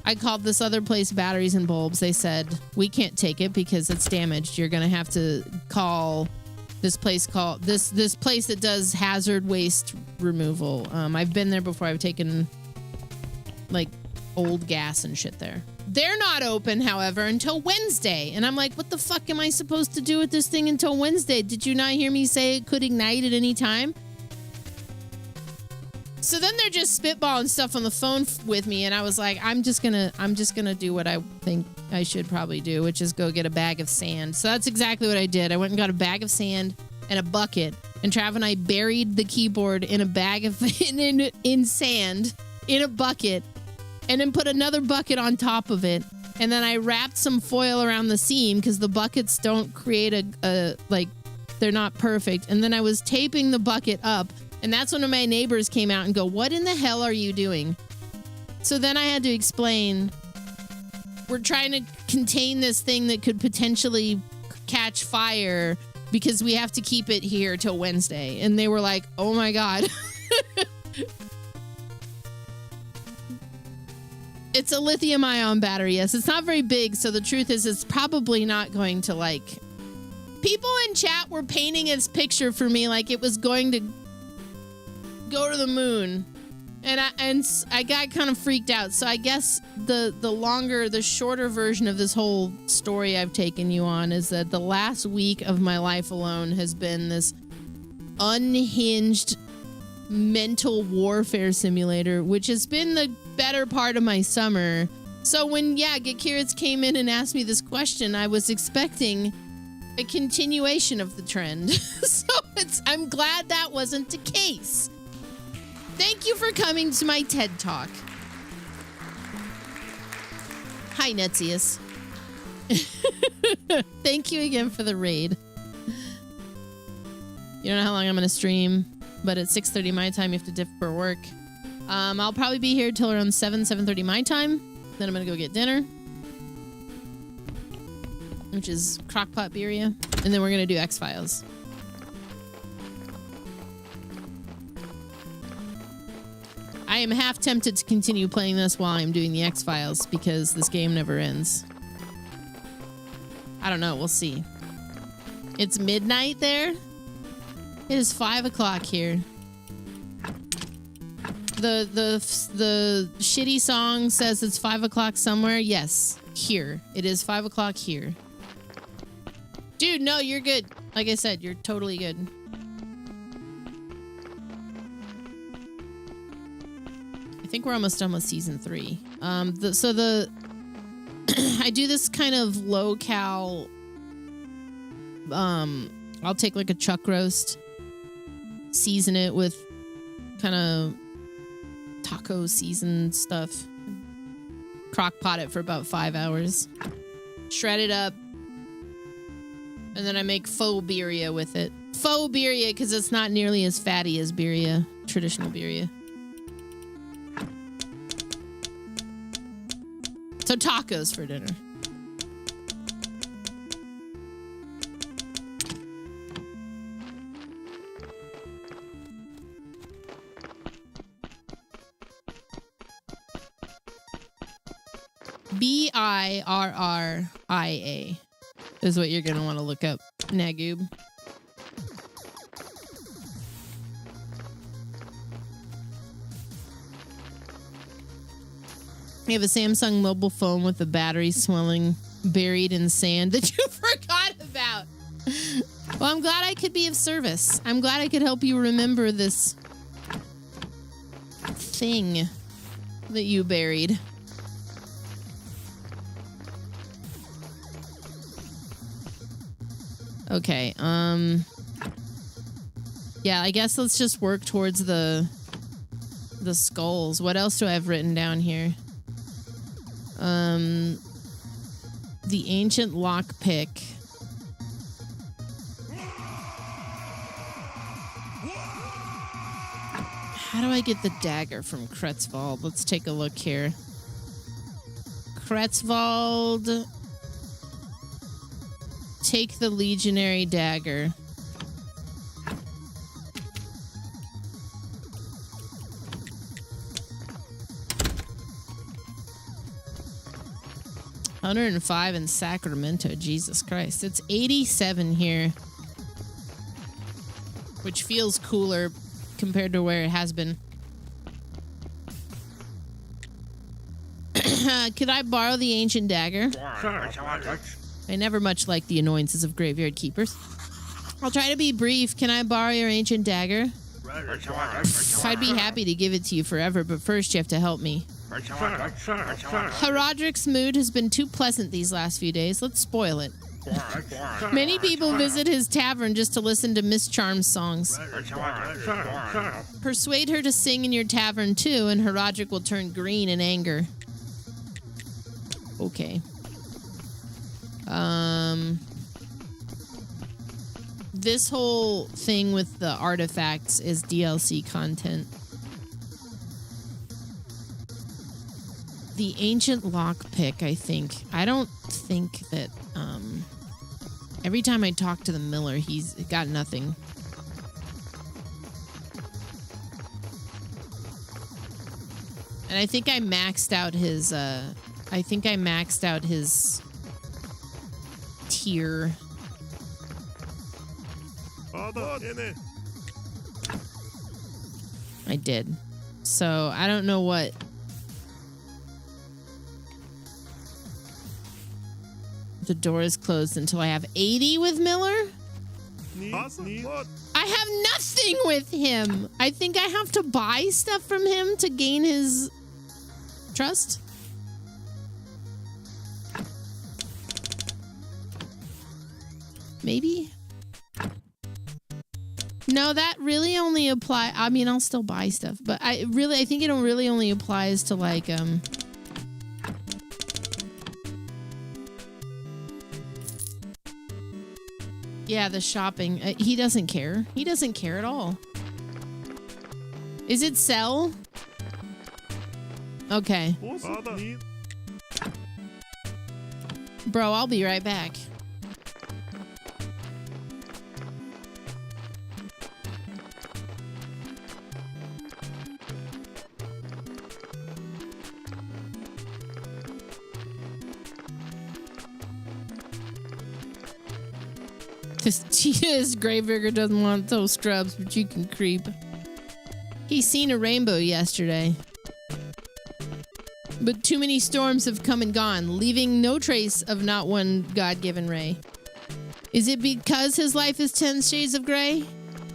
I called this other place, Batteries and Bulbs. They said, we can't take it because it's damaged. You're going to have to call this place this place that does hazard waste removal. I've been there before. I've taken like old gas and shit there. They're not open, however, until Wednesday. And I'm like, what the fuck am I supposed to do with this thing until Wednesday? Did you not hear me say it could ignite at any time? So then they're just spitballing stuff on the phone with me, and I was like, I'm just gonna do what I think I should probably do, which is go get a bag of sand. So that's exactly what I did. I went and got a bag of sand and a bucket, and Trav and I buried the keyboard in a bag of in sand in a bucket, and then put another bucket on top of it, and then I wrapped some foil around the seam because the buckets don't create a like, they're not perfect, and then I was taping the bucket up. And that's when my neighbors came out and go, what in the hell are you doing? So then I had to explain, we're trying to contain this thing that could potentially catch fire because we have to keep it here till Wednesday. And they were like, oh my God. It's a lithium ion battery. Yes, it's not very big. So the truth is it's probably not going to like... People in chat were painting this picture for me like it was going to go to the moon, and I got kind of freaked out. So I guess the shorter version of this whole story I've taken you on is that the last week of my life alone has been this unhinged mental warfare simulator, which has been the better part of my summer. So when Get Curious came in and asked me this question, I was expecting a continuation of the trend. So I'm glad that wasn't the case. Thank you for coming to my TED Talk. Hi, Netsius. Thank you again for the raid. You don't know how long I'm going to stream, but at 6:30 my time, you have to dip for work. I'll probably be here till around 7:30 my time. Then I'm going to go get dinner, which is Crockpot Birria. And then we're going to do X-Files. I am half tempted to continue playing this while I'm doing the X-Files because this game never ends. I don't know. We'll see. It's midnight there. It is 5 o'clock here. The shitty song says it's 5 o'clock somewhere. Yes, here. It is 5 o'clock here. Dude, no, you're good. Like I said, you're totally good. I think we're almost done with season 3. I do this kind of low-cal. I'll take like a chuck roast, season it with kind of taco seasoned stuff, crock pot it for about 5 hours, shred it up, and then I make faux birria with it. Faux birria because it's not nearly as fatty as birria, traditional birria. So tacos for dinner. Birria is what you're going to want to look up. Nagoob. You have a Samsung mobile phone with the battery swelling buried in sand that you forgot about. Well, I'm glad I could be of service. I'm glad I could help you remember this thing that you buried. Okay, yeah, I guess let's just work towards the skulls. What else do I have written down here? The ancient lockpick. How do I get the dagger from Kretzvald? Let's take a look here. Kretzvald. Take the legionary dagger. $105 in Sacramento. Jesus Christ. It's 87 here, which feels cooler compared to where it has been. Could I borrow the ancient dagger? I never much like the annoyances of graveyard keepers. I'll try to be brief. Can I borrow your ancient dagger? I'd be happy to give it to you forever, but first you have to help me. Haradric's mood has been too pleasant these last few days. Let's spoil it. Many people visit his tavern just to listen to Miss Charm's songs. Persuade her to sing in your tavern too, and Haradric will turn green in anger. Okay. This whole thing with the artifacts is DLC content. The ancient lockpick, I think. I don't think that, every time I talk to the miller, he's got nothing. And I think I maxed out his, tier. I did. So, I don't know what... The door is closed until I have 80 with Miller? I have nothing with him! I think I have to buy stuff from him to gain his trust? Maybe? No, that really only apply. I mean, I'll still buy stuff, but I think it really only applies to like yeah, the shopping. He doesn't care. He doesn't care at all. Is it sell? Okay. Bro, I'll be right back. This gravedigger doesn't want those scrubs, but you can creep. He's seen a rainbow yesterday. But too many storms have come and gone, leaving no trace of not one God-given ray. Is it because his life is 10 shades of gray?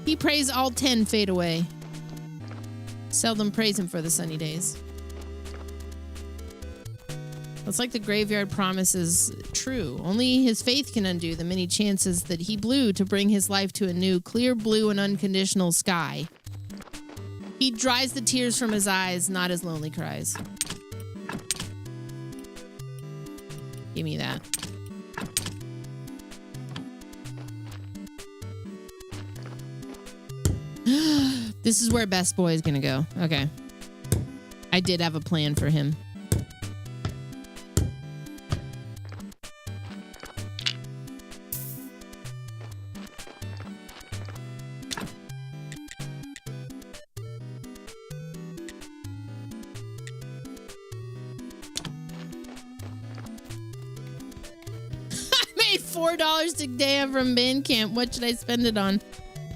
He prays all 10 fade away. Seldom praise him for the sunny days. It's like the graveyard promise is true. Only his faith can undo the many chances that he blew to bring his life to a new, clear blue and unconditional sky. He dries the tears from his eyes, not his lonely cries. Give me that. This is where Best Boy is gonna go. Okay. I did have a plan for him. $4 today from Bandcamp. What should I spend it on?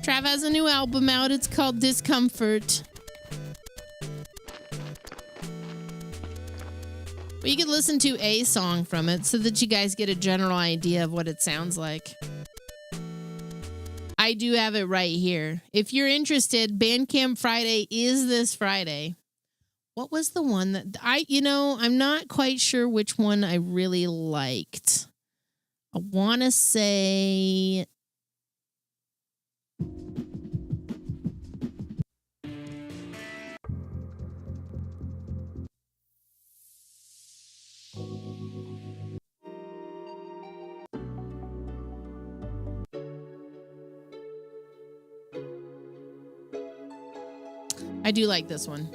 Trav has a new album out. It's called Discomfort. Well, you could listen to a song from it so that you guys get a general idea of what it sounds like. I do have it right here. If you're interested, Bandcamp Friday is this Friday. What was the one that I'm not quite sure which one I really liked. I want to say... I do like this one.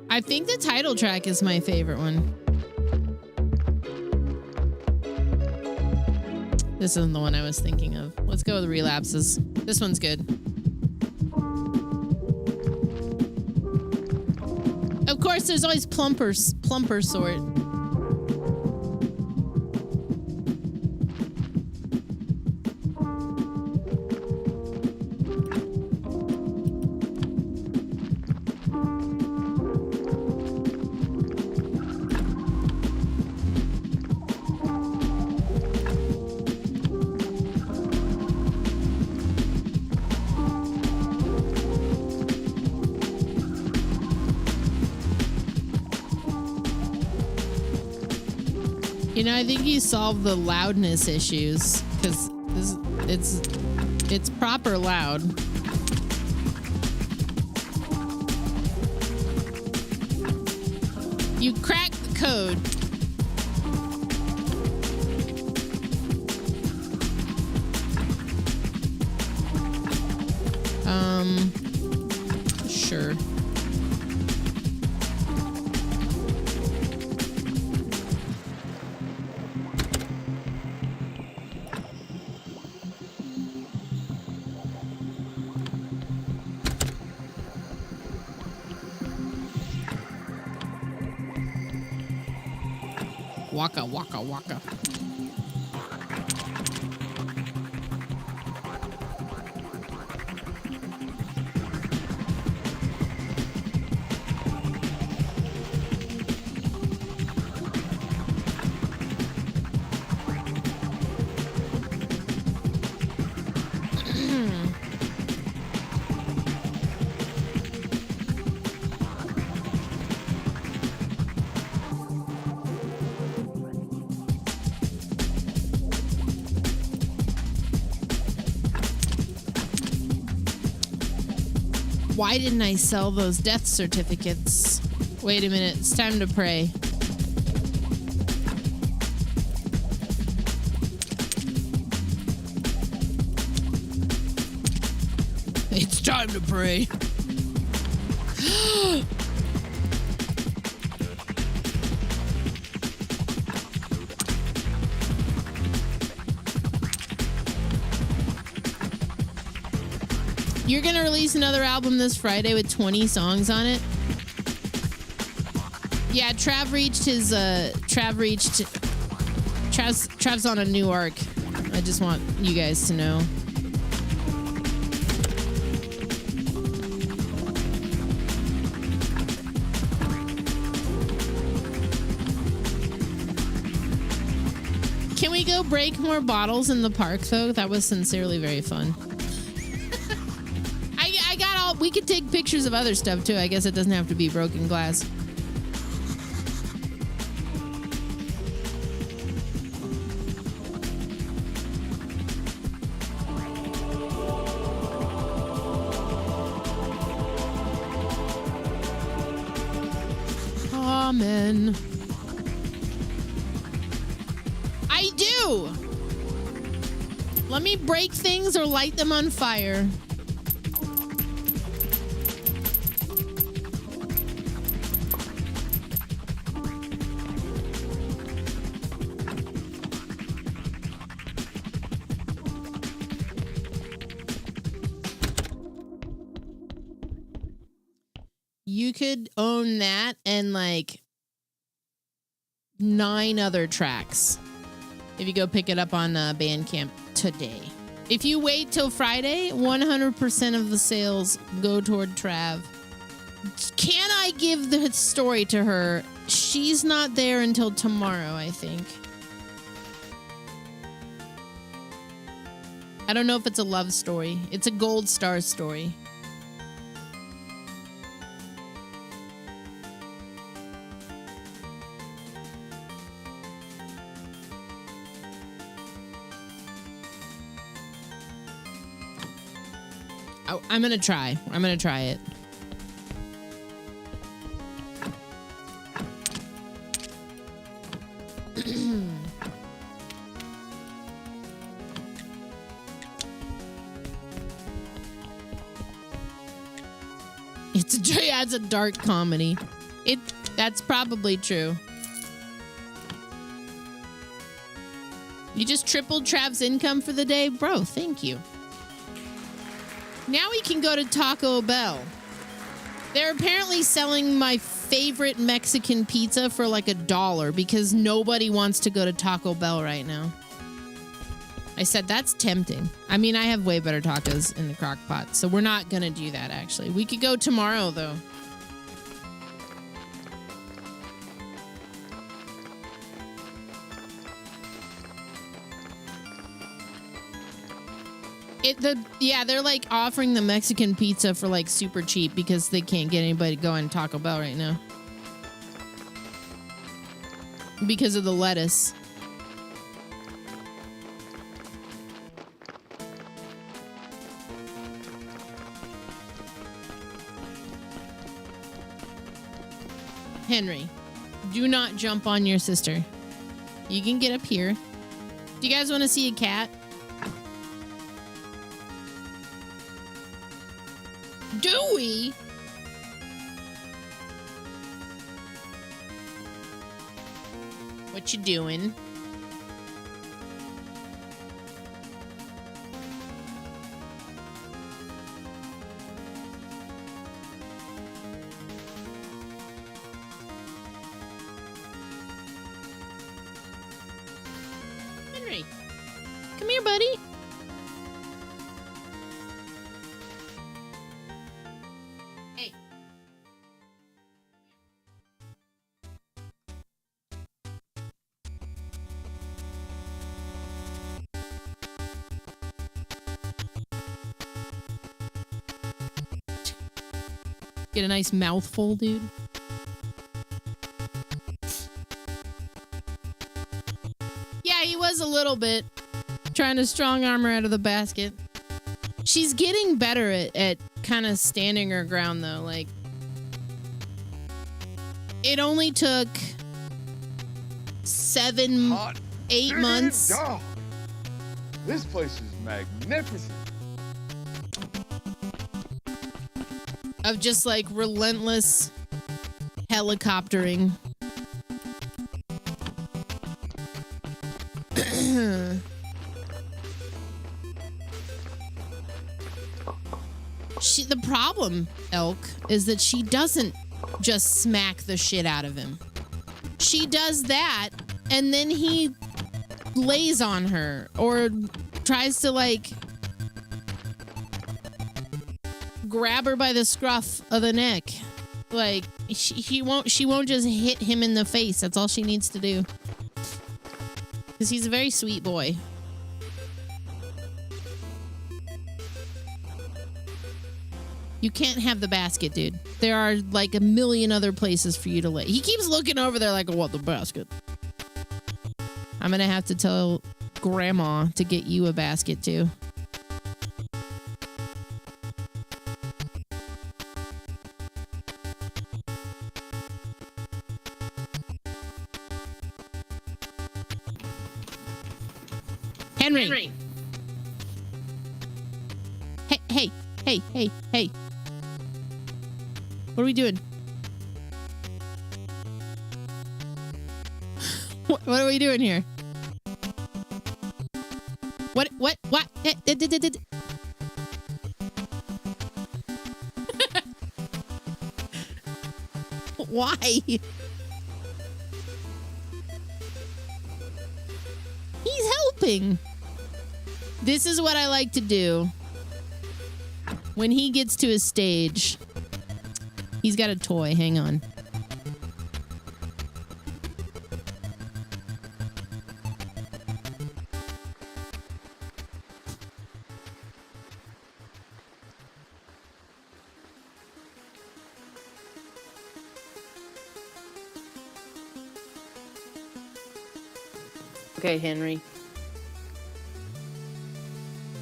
I think the title track is my favorite one. This isn't the one I was thinking of. Let's go with Relapses. This one's good. Of course, there's always plumper sort. You know, I think he solved the loudness issues because it's proper loud. You cracked the code. Sure. Waka, waka, waka. Why didn't I sell those death certificates? Wait a minute, it's time to pray. It's time to pray. You're gonna release another album this Friday with 20 songs on it? Yeah, Trav's on a new arc. I just want you guys to know. Can we go break more bottles in the park though? That was sincerely very fun. We could take pictures of other stuff too. I guess it doesn't have to be broken glass. Amen. I do. Let me break things or light them on fire. You could own that and like 9 other tracks if you go pick it up on Bandcamp today. If you wait till Friday, 100% of the sales go toward Trav. Can I give the story to her? She's not there until tomorrow, I think. I don't know if it's a love story. It's a Gold Star story. I'm gonna try. I'm gonna try it. It's a dark comedy. That's probably true. You just tripled Trav's income for the day? Bro, thank you. Now we can go to Taco Bell. They're apparently selling my favorite Mexican pizza for like $1 because nobody wants to go to Taco Bell right now. I said, that's tempting. I mean, I have way better tacos in the crock pot, so we're not going to do that, actually. We could go tomorrow, though. They're like offering the Mexican pizza for like super cheap because they can't get anybody going to Taco Bell right now. Because of the lettuce. Henry, do not jump on your sister. You can get up here. Do you guys want to see a cat? Do we? What you doing? Henry, come here, buddy. Hey. Get a nice mouthful, dude. Yeah, he was a little bit trying to strong arm her out of the basket. She's getting better at kind of standing her ground, though. Like, it only took 7, 8 months.
Dog. This place is magnificent.
Of just like relentless helicoptering. The problem, Elk, is that she doesn't just smack the shit out of him. She does that, and then he lays on her or tries to like grab her by the scruff of the neck. Like she won't just hit him in the face. That's all she needs to do. Because he's a very sweet boy. You can't have the basket, dude. There are like a million other places for you to lay. He keeps looking over there like, what, the basket? I'm gonna have to tell Grandma to get you a basket too. Henry. Hey. What are we doing? What are we doing here? What? Why? He's helping. This is what I like to do. When he gets to his stage, he's got a toy. Hang on. Okay, Henry.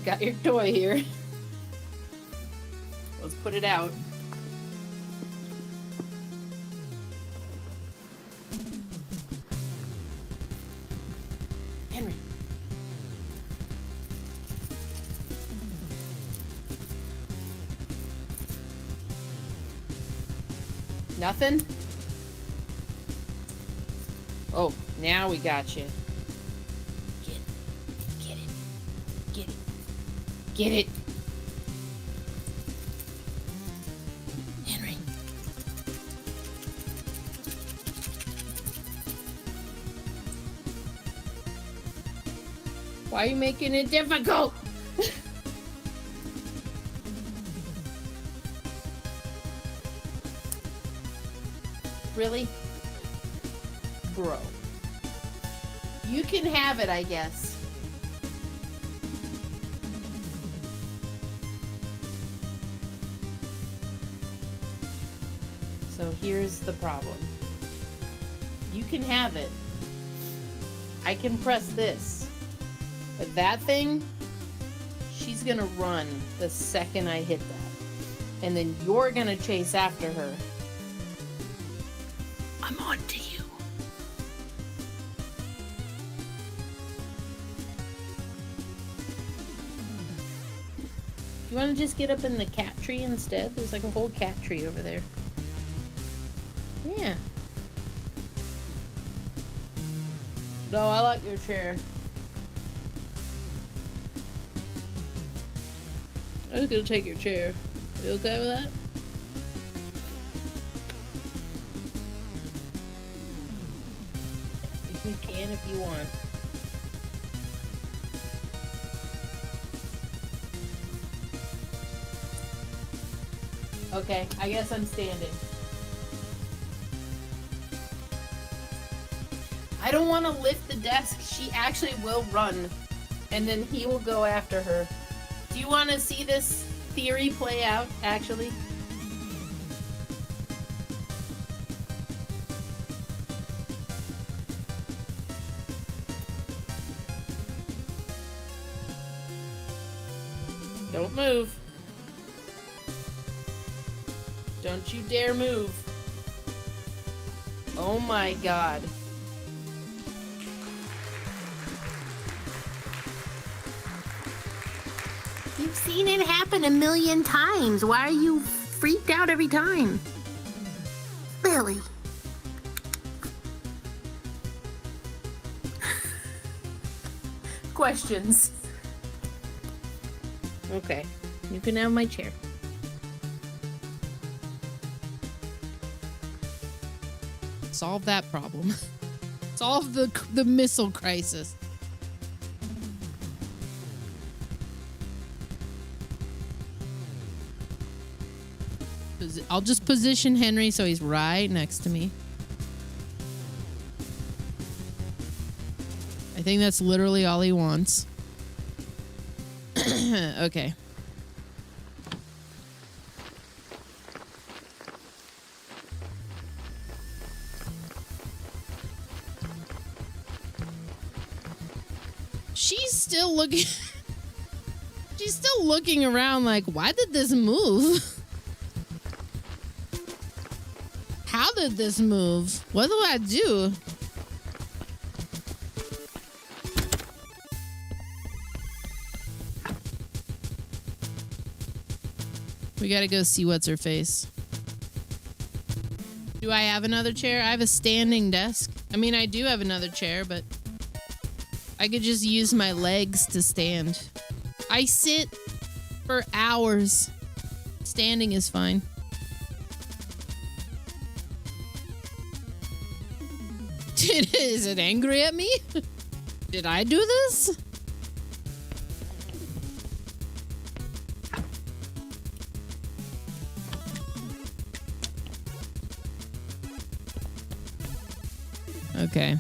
Got your toy here. Let's put it out. Henry. Nothing? Oh, now we got you. Get it. Henry. Why are you making it difficult? Really? Bro. You can have it, I guess. So here's the problem. You can have it. I can press this. But that thing, she's gonna run the second I hit that. And then you're gonna chase after her. I'm on to you. You want to just get up in the cat tree instead? There's like a whole cat tree over there. Yeah. No, I like your chair. I was gonna take your chair. You okay with that? You can if you want. Okay, I guess I'm standing. I don't want to lift the desk. She actually will run, and then he will go after her. Do you want to see this theory play out, actually? Don't move. Don't you dare move. Oh my god. You've seen it happen a million times. Why are you freaked out every time? Lily. Questions. Okay, you can have my chair. Solve that problem. Solve the missile crisis. I'll just position Henry so he's right next to me. I think that's literally all he wants. Okay. She's still looking. She's still looking around like, why did this move? How did this move? What do I do? We gotta go see what's her face. Do I have another chair? I have a standing desk. I mean, I do have another chair, but I could just use my legs to stand. I sit for hours. Standing is fine. Is it angry at me? Did I do this? Okay.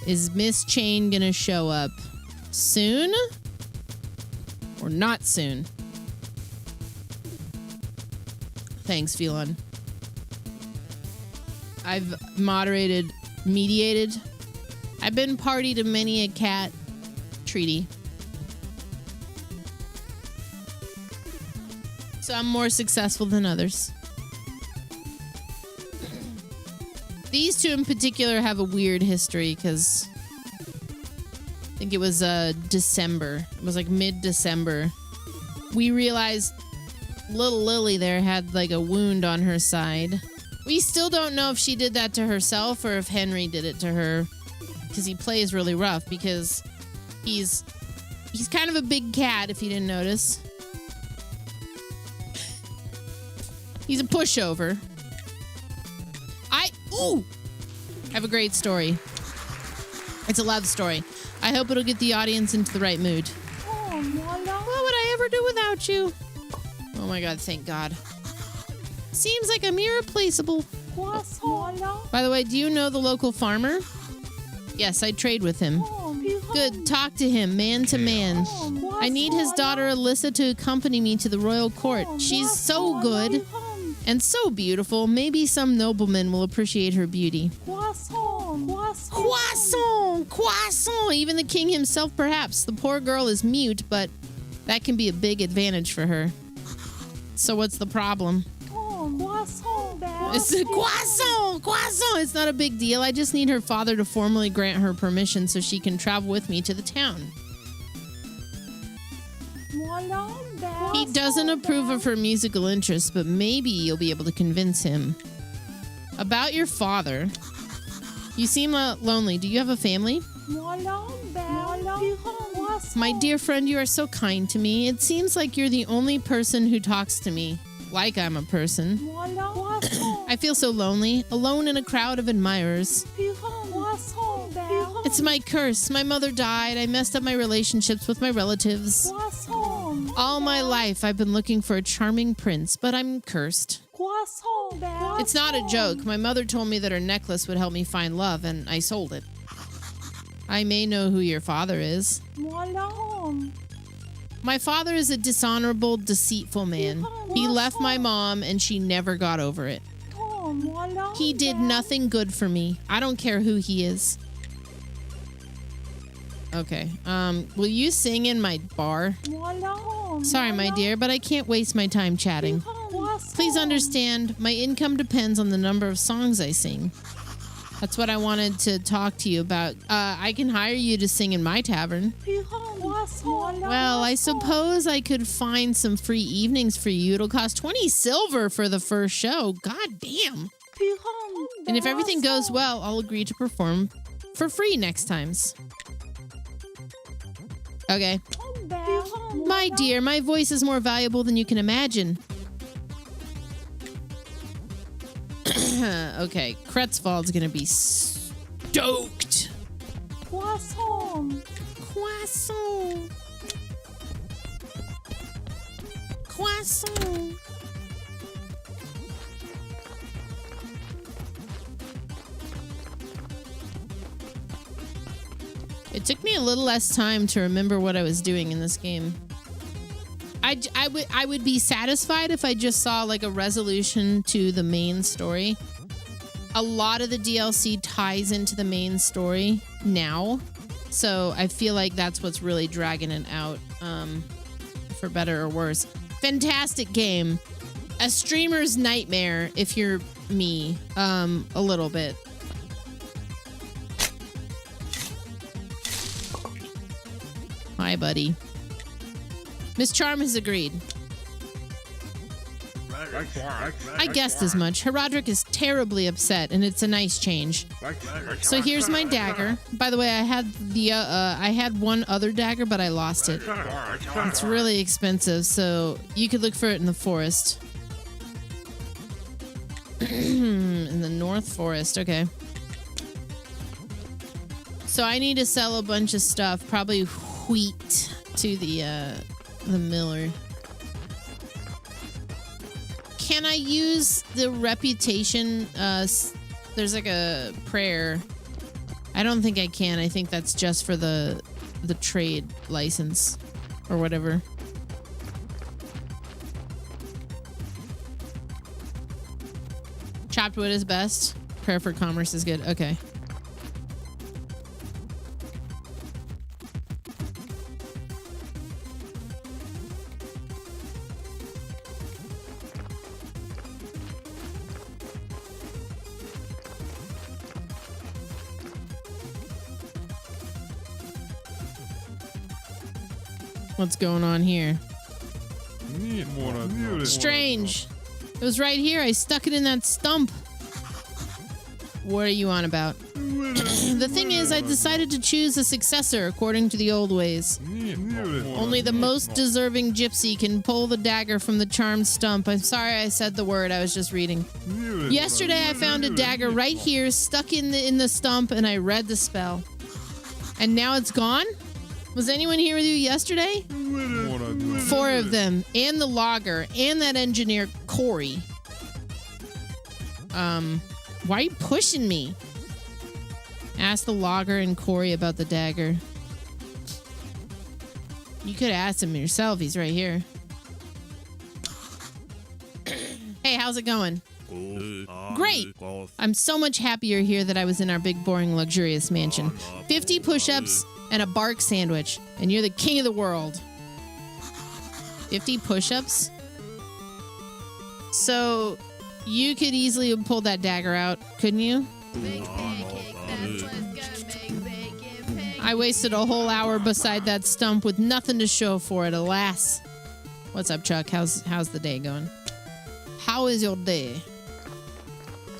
Is Miss Chain gonna show up soon? Or not soon? Thanks, Phelon. I've mediated. I've been party to many a cat treaty. So I'm more successful than others. These two in particular have a weird history because I think it was December. It was like mid-December. We realized little Lily there had like a wound on her side. We still don't know if she did that to herself or if Henry did it to her, because he plays really rough because he's kind of a big cat, if you didn't notice. He's a pushover. I have a great story. It's a love story. I hope it'll get the audience into the right mood. What would I ever do without you? Oh my god, thank God. Seems like I'm irreplaceable. By the way, do you know the local farmer? Yes, I trade with him. Good, talk to him, man to man. I need his daughter Alyssa to accompany me to the royal court. She's so good and so beautiful. Maybe some nobleman will appreciate her beauty. Croissant! Croissant! Even the king himself, perhaps. The poor girl is mute, but that can be a big advantage for her. So what's the problem? It's a croissant. It's not a big deal. I just need her father to formally grant her permission so she can travel with me to the town. He doesn't approve of her musical interests, but maybe you'll be able to convince him. About your father. You seem lonely. Do you have a family? My dear friend, you are so kind to me. It seems like you're the only person who talks to me. Like I'm a person. I feel so lonely, alone in a crowd of admirers. It's my curse. My mother died. I messed up my relationships with my relatives. All my life I've been looking for a charming prince, but I'm cursed. It's not a joke. My mother told me that her necklace would help me find love, and I sold it. I may know who your father is. My father is a dishonorable, deceitful man. He left my mom, and she never got over it. He did nothing good for me. I don't care who he is. Okay. Will you sing in my bar? Sorry, my dear, but I can't waste my time chatting. Please understand, my income depends on the number of songs I sing. That's what I wanted to talk to you about. I can hire you to sing in my tavern. Well, I suppose I could find some free evenings for you. It'll cost 20 silver for the first show. God damn. And if everything goes well, I'll agree to perform for free next times. Okay. My dear, my voice is more valuable than you can imagine. Okay, Kretzvald's gonna be stoked. Croissant. It took me a little less time to remember what I was doing in this game. I would be satisfied if I just saw like a resolution to the main story. A lot of the DLC ties into the main story now, so I feel like that's what's really dragging it out, for better or worse. Fantastic game. A streamer's nightmare if you're me, a little bit. Hi, buddy. Miss Charm has agreed. I guessed as much. Herodric is terribly upset, and it's a nice change. So here's my dagger. By the way, I had one other dagger, but I lost it. It's really expensive, so you could look for it in the forest. In the North Forest, okay. So I need to sell a bunch of stuff, probably wheat, to the miller. Can I use the reputation? There's like a prayer. I don't think I can. I think that's just for the trade license or whatever. Chopped wood is best. Prayer for commerce is good. Okay. What's going on here? Strange. It was right here. I stuck it in that stump. What are you on about? The thing is, I decided to choose a successor according to the old ways. Only the most deserving gypsy can pull the dagger from the charmed stump. I'm sorry I said the word. I was just reading. Yesterday, I found a dagger right here, stuck in the stump, and I read the spell. And now it's gone? Was anyone here with you yesterday? 4 of them, and the logger, and that engineer, Corey. Why are you pushing me? Ask the logger and Corey about the dagger. You could ask him yourself. He's right here. Hey, how's it going? Great! I'm so much happier here that I was in our big, boring, luxurious mansion. 50 push-ups and a bark sandwich, and you're the king of the world. 50 push-ups? So, You could easily have pulled that dagger out, couldn't you? I wasted a whole hour beside that stump with nothing to show for it, alas. What's up, Chuck? How's the day going? How is your day?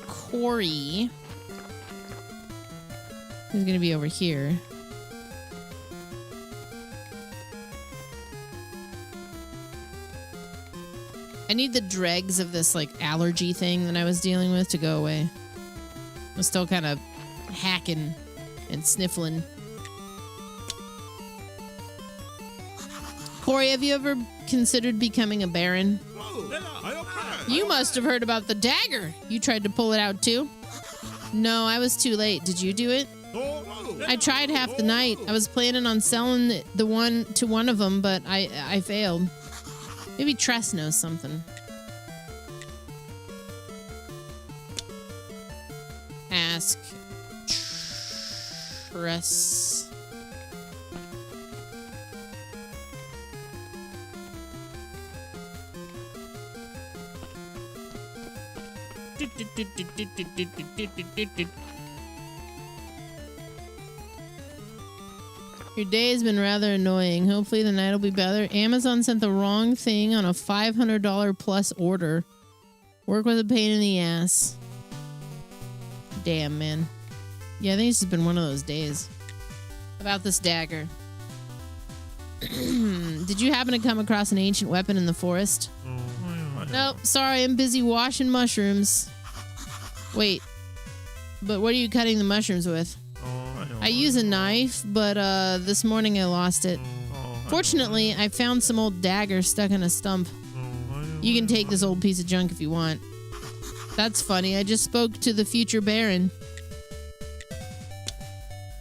Corey. He's gonna be over here. I need the dregs of this like allergy thing that I was dealing with to go away. I'm still kind of hacking and sniffling. Corey, have you ever considered becoming a baron? You must have heard about the dagger. You tried to pull it out too? No, I was too late. Did you do it? I tried half the night. I was planning on selling the one to one of them, but I failed. Maybe Tress knows something. Ask Tress. Your day has been rather annoying. Hopefully the night will be better. Amazon sent the wrong thing on a $500 plus order. Work was a pain in the ass. Damn, man. Yeah, I think it's just been one of those days. About this dagger. Did you happen to come across an ancient weapon in the forest? Nope, sorry, I'm busy washing mushrooms. Wait, but what are you cutting the mushrooms with? I use a knife, but this morning I lost it. Fortunately, I found some old dagger stuck in a stump. You can take this old piece of junk if you want. That's funny, I just spoke to the future Baron.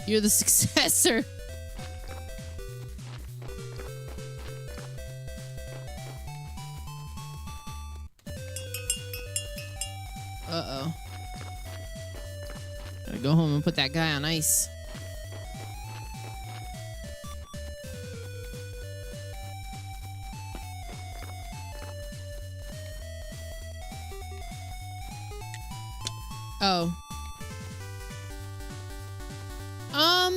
You're the successor. Uh-oh. Gotta go home and put that guy on ice. Oh.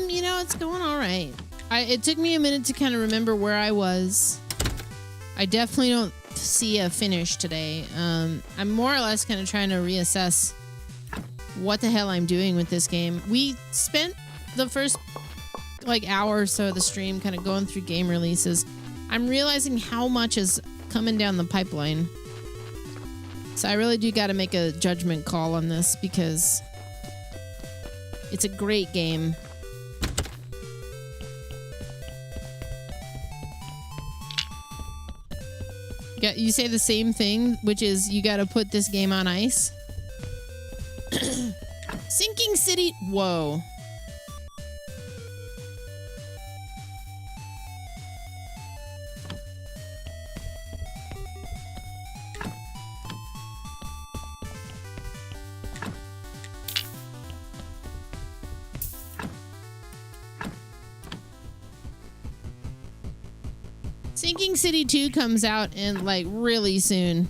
You know, it's going all right. It took me a minute to kind of remember where I was. I definitely don't see a finish today. I'm more or less kind of trying to reassess what the hell I'm doing with this game. We spent the first like hour or so of the stream kind of going through game releases. I'm realizing how much is coming down the pipeline. So I really do got to make a judgment call on this because it's a great game. You say the same thing, which is you got to put this game on ice. Sinking City. Whoa. Sinking City 2 comes out in like really soon.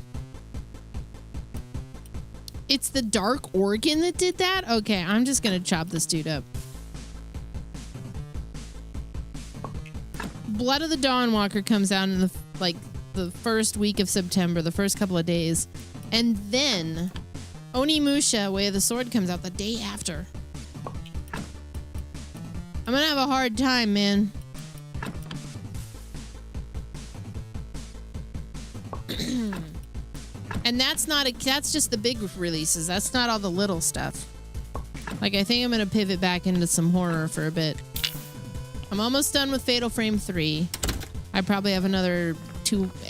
It's the Dark Organ that did that? Okay, I'm just gonna chop this dude up. Blood of the Dawnwalker comes out in the first week of September, the first couple of days. And then Onimusha, Way of the Sword, comes out the day after. I'm gonna have a hard time, man. And that's just the big releases. That's not all the little stuff. Like, I think I'm gonna pivot back into some horror for a bit. I'm almost done with Fatal Frame 3. I probably have another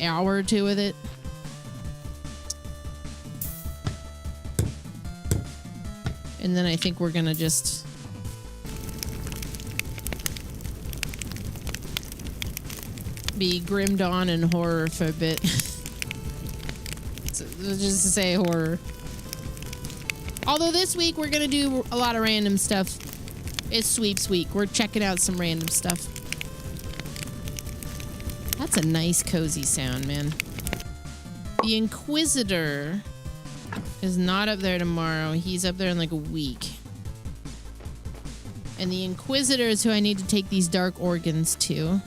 hour or two with it. And then I think we're gonna just be Grim Dawn and horror for a bit. Just to say horror. Although this week we're gonna do a lot of random stuff. It's sweeps week. We're checking out some random stuff. That's a nice cozy sound, man. The Inquisitor is not up there tomorrow. He's up there in like a week. And the Inquisitor is who I need to take these dark organs to.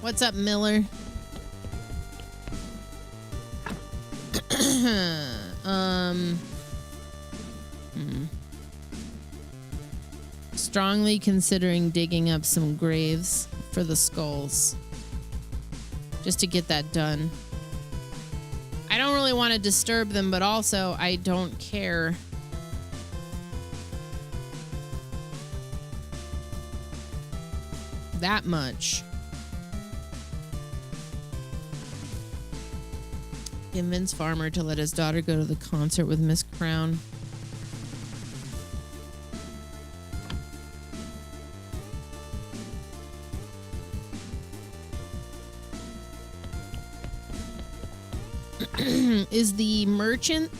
What's up, Miller? Strongly considering digging up some graves for the skulls. Just to get that done. I don't really want to disturb them, but also I don't care. That much. Convince Farmer to let his daughter go to the concert with Miss Crown. Is the merchant...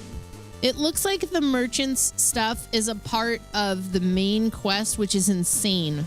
It looks like the merchant's stuff is a part of the main quest, which is insane.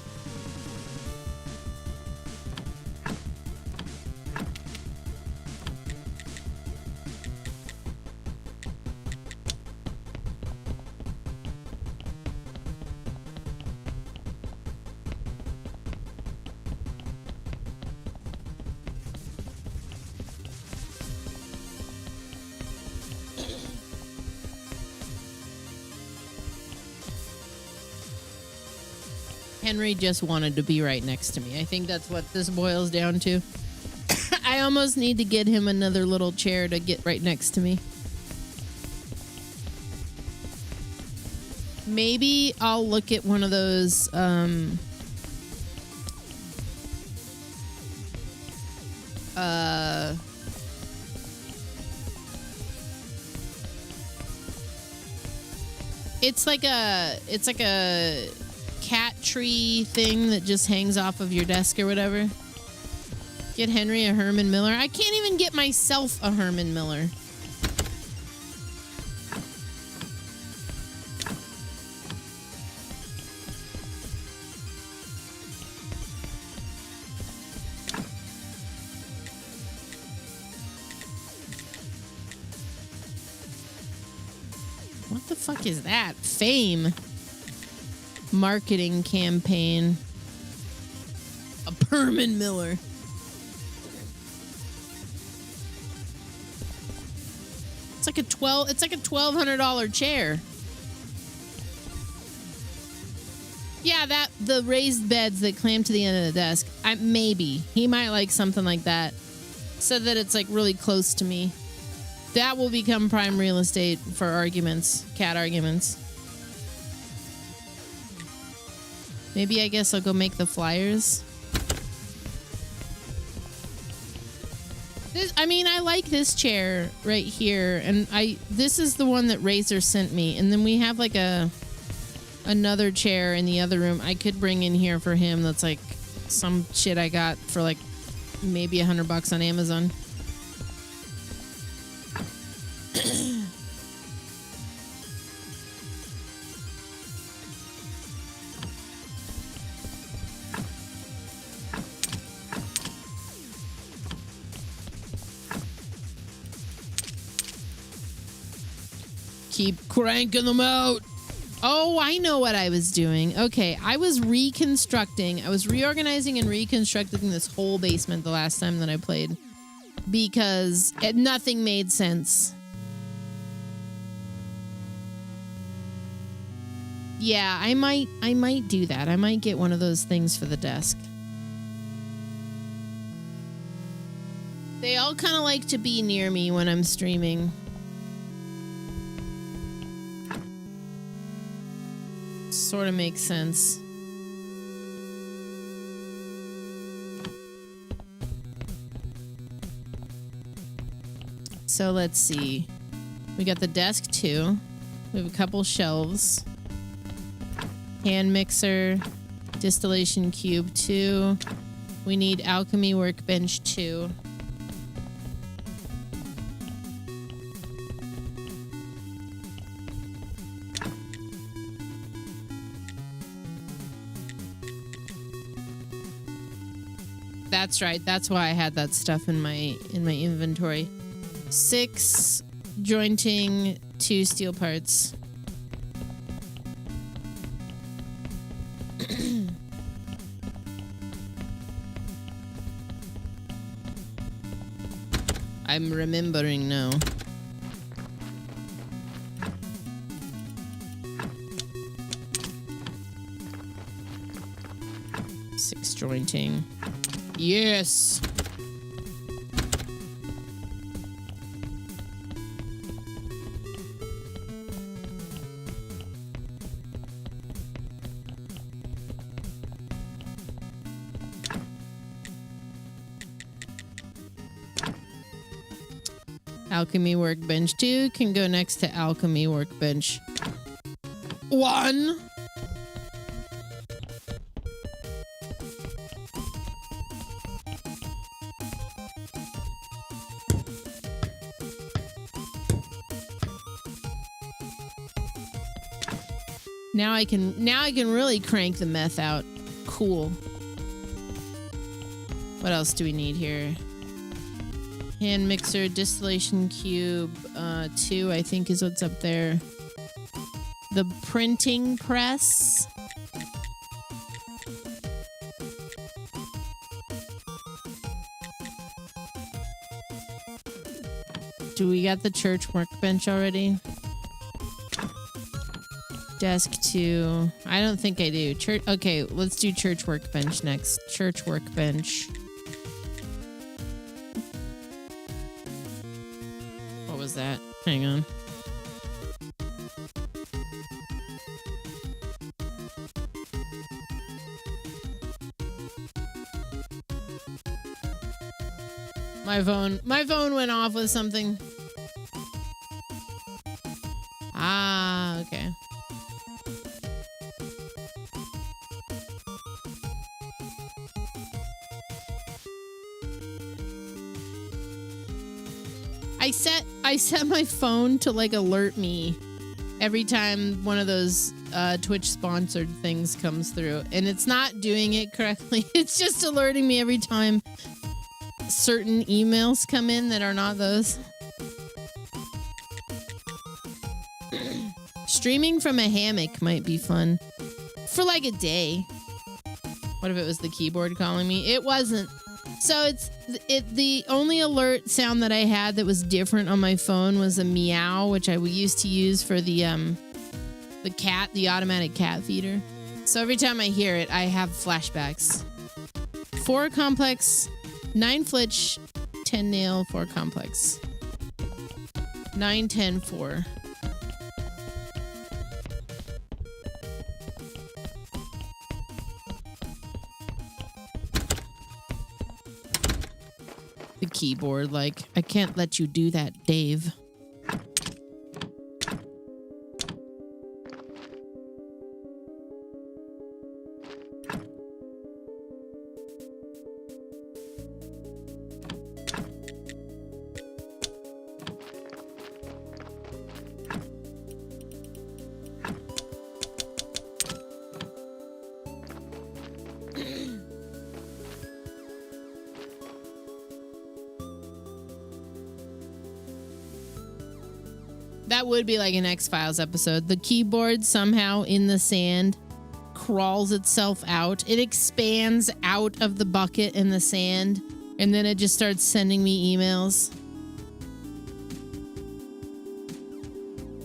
Henry just wanted to be right next to me. I think that's what this boils down to. I almost need to get him another little chair to get right next to me. Maybe I'll look at one of those it's like a cat tree thing that just hangs off of your desk or whatever. Get Henry a Herman Miller. I can't even get myself a Herman Miller. What the fuck is that? Fame. Marketing campaign. A Herman Miller. It's like a $1,200 chair. Yeah, the raised beds that clamp to the end of the desk. Maybe he might like something like that, so that it's like really close to me. That will become prime real estate for arguments, cat arguments. Maybe I guess I'll go make the flyers. I like this chair right here, and this is the one that Razer sent me, and then we have like another chair in the other room I could bring in here for him. That's like some shit I got for like maybe $100 on Amazon. Keep cranking them out. Oh, I know what I was doing. Okay, I was reconstructing. I was reorganizing and reconstructing this whole basement the last time that I played. Because nothing made sense. Yeah, I might do that. I might get one of those things for the desk. They all kind of like to be near me when I'm streaming. Sort of makes sense. So let's see. We got the desk too. We have a couple shelves. Hand mixer. Distillation cube 2. We need alchemy workbench 2. That's right. That's why I had that stuff in my inventory. 6 jointing, 2 steel parts. I'm remembering now. Six jointing. Yes. Alchemy workbench 2 can go next to alchemy workbench 1. Now I can really crank the meth out. Cool. What else do we need here? Hand mixer, distillation cube, 2 I think is what's up there. The printing press. Do we got the church workbench already? Desk 2. I don't think I do. Church. Okay, let's do church workbench next. Church workbench. What was that? Hang on. My phone went off with something. Ah, okay. I set my phone to like alert me every time one of those Twitch sponsored things comes through, and it's not doing it correctly. It's just alerting me every time certain emails come in that are not those. Streaming from a hammock might be fun for like a day. What if it was the keyboard calling me? It wasn't. So the only alert sound that I had that was different on my phone was a meow, which I used to use for the automatic cat feeder. So every time I hear it, I have flashbacks. 4 complex, 9 flitch, 10 nail, 4 complex. 9, 10, 4. The keyboard, like, I can't let you do that, Dave. That would be like an X-Files episode. The keyboard somehow in the sand crawls itself out. It expands out of the bucket in the sand, and then it just starts sending me emails.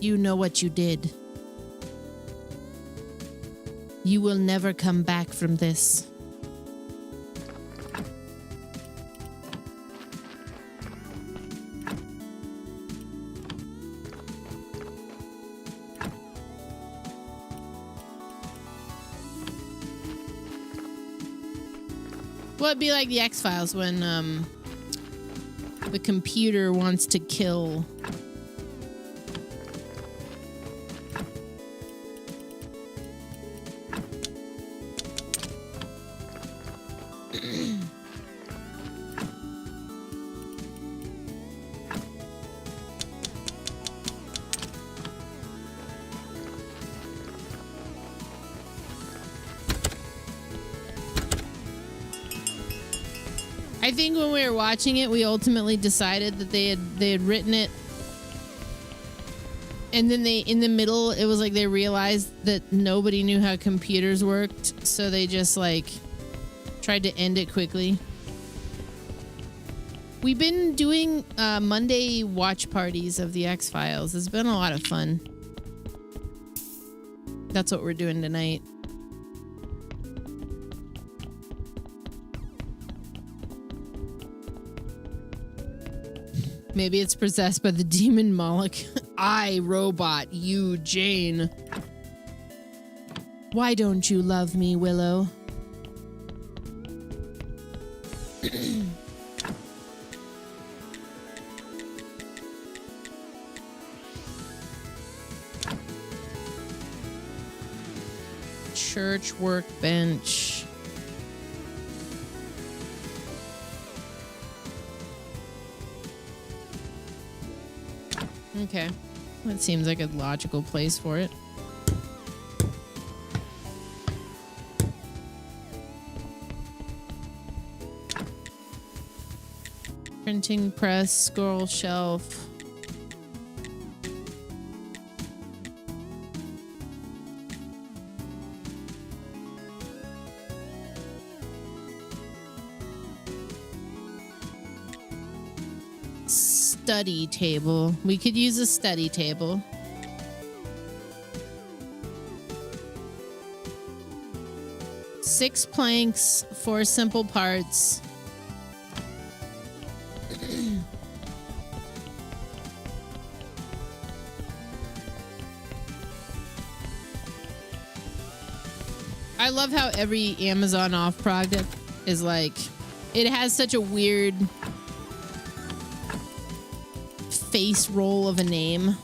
You know what you did. You will never come back from this. Well, it'd be like the X-Files when the computer wants to kill. I think when we were watching it, we ultimately decided that they had written it, and then in the middle, it was like they realized that nobody knew how computers worked, so they just like tried to end it quickly. We've been doing Monday watch parties of the X-Files. It's been a lot of fun. That's what we're doing tonight. Maybe it's possessed by the demon Moloch. I, Robot, you, Jane. Why don't you love me, Willow? Church workbench. Okay. That seems like a logical place for it. Printing press, scroll shelf. Study table. We could use a study table. Six planks, 4 simple parts. I love how every Amazon off product is like, it has such a weird face roll of a name.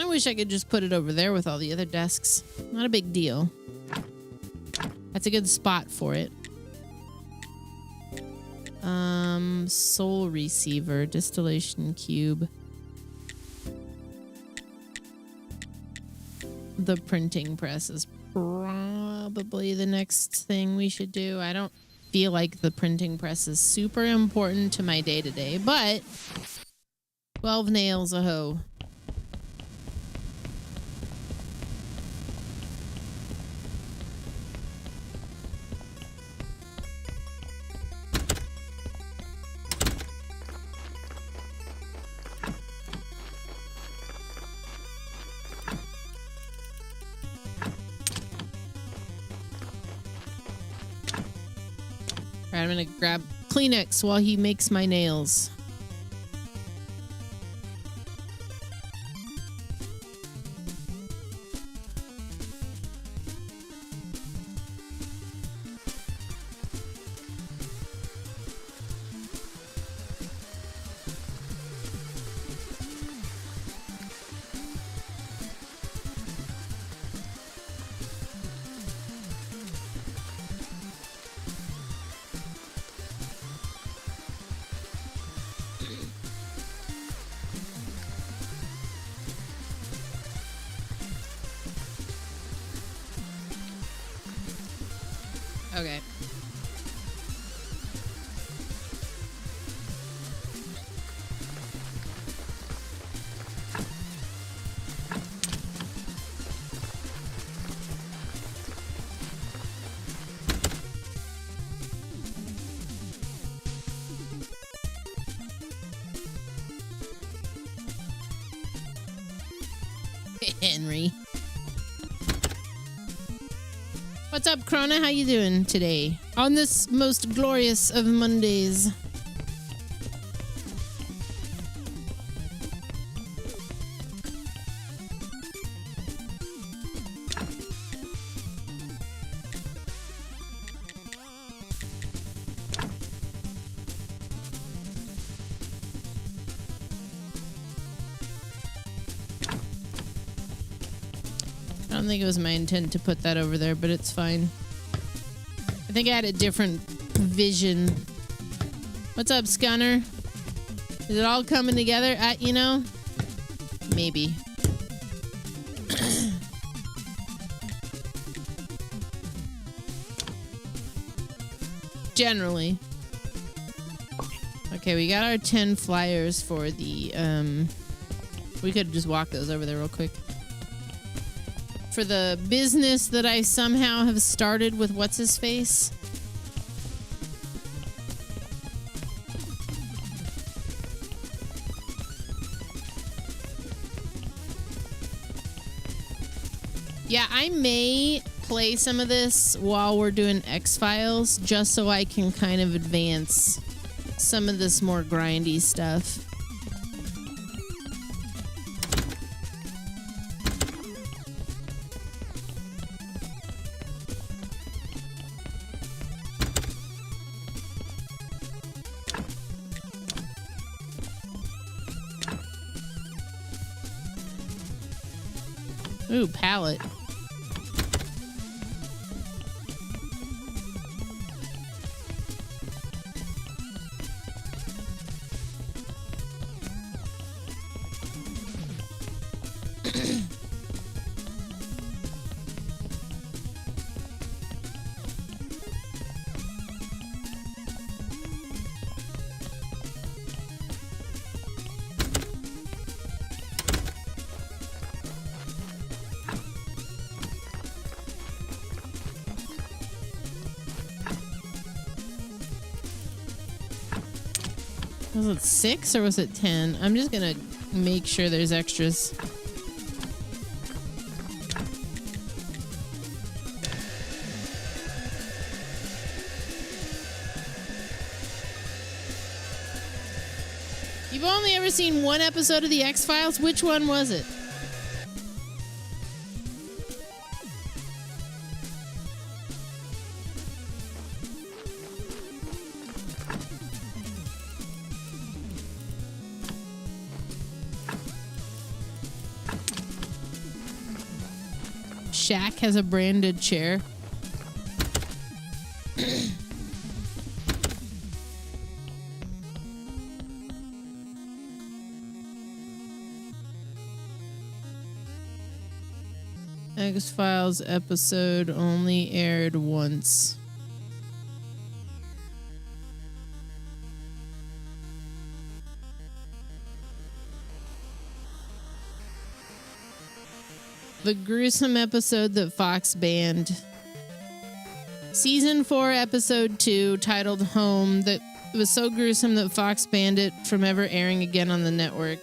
Wish I could just put it over there with all the other desks. Not a big deal. That's a good spot for it. Soul receiver, distillation cube. The printing press is probably the next thing we should do. I don't feel like the printing press is super important to my day-to-day, but 12 nails a hoe. I'm gonna grab Kleenex while he makes my nails. Okay. Henry. What's up, Krona? How you doing today? On this most glorious of Mondays. don't think it was my intent to put that over there, but it's fine. I think I had a different vision. What's up, Scunner? Is it all coming together? You know? Maybe. Generally. Okay, we got our 10 flyers for the, we could just walk those over there real quick. For the business that I somehow have started with what's-his-face. Yeah, I may play some of this while we're doing X-Files, just so I can kind of advance some of this more grindy stuff. Ooh, pallet. Was it 6 or was it 10? I'm just gonna make sure there's extras. You've only ever seen one episode of the X-Files? Which one was it? Shaq has a branded chair. X-Files episode only aired once. The gruesome episode that Fox banned. Season 4, episode 2, titled Home, that it was so gruesome that Fox banned it from ever airing again on the network.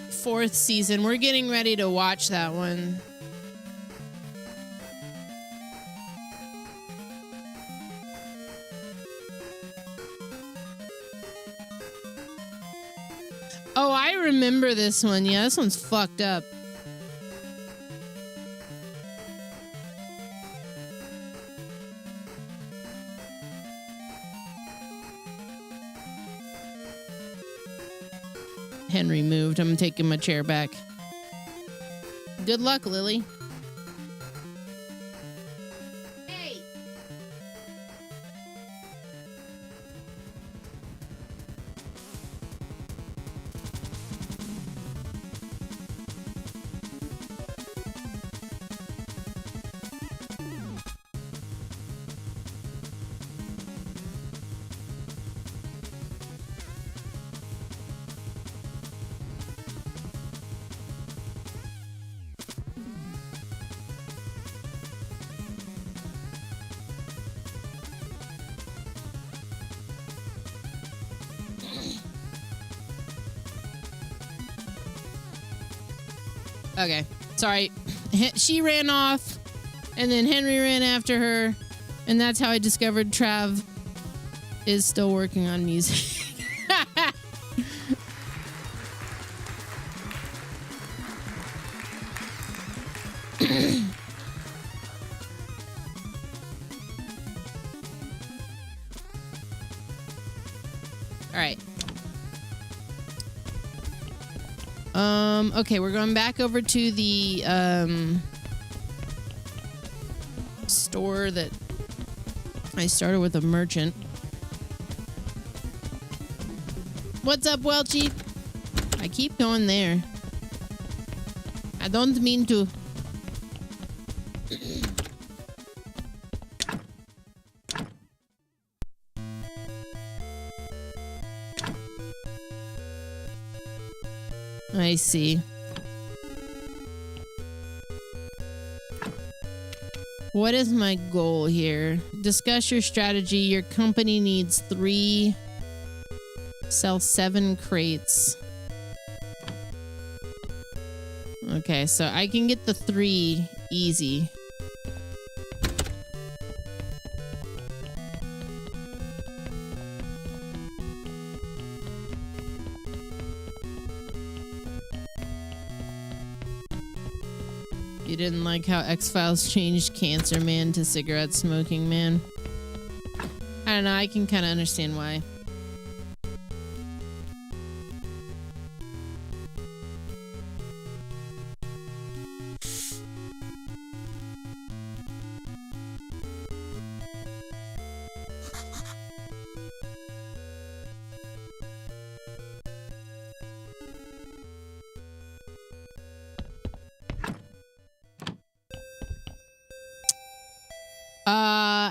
Fourth season. We're getting ready to watch that one. Oh, I remember this one. Yeah, this one's fucked up. Henry moved. I'm taking my chair back. Good luck, Lily. Hey. Okay, sorry. She ran off, and then Henry ran after her, and that's how I discovered Trav is still working on music. Okay, we're going back over to the store that I started with a merchant. What's up, Welchie? I keep going there. I don't mean to. I see. What is my goal here? Discuss your strategy. Your company needs 3. Sell 7 crates. Okay, so I can get the 3 easy. You didn't like how X-Files changed Cancer Man to Cigarette Smoking Man? I don't know, I can kind of understand why.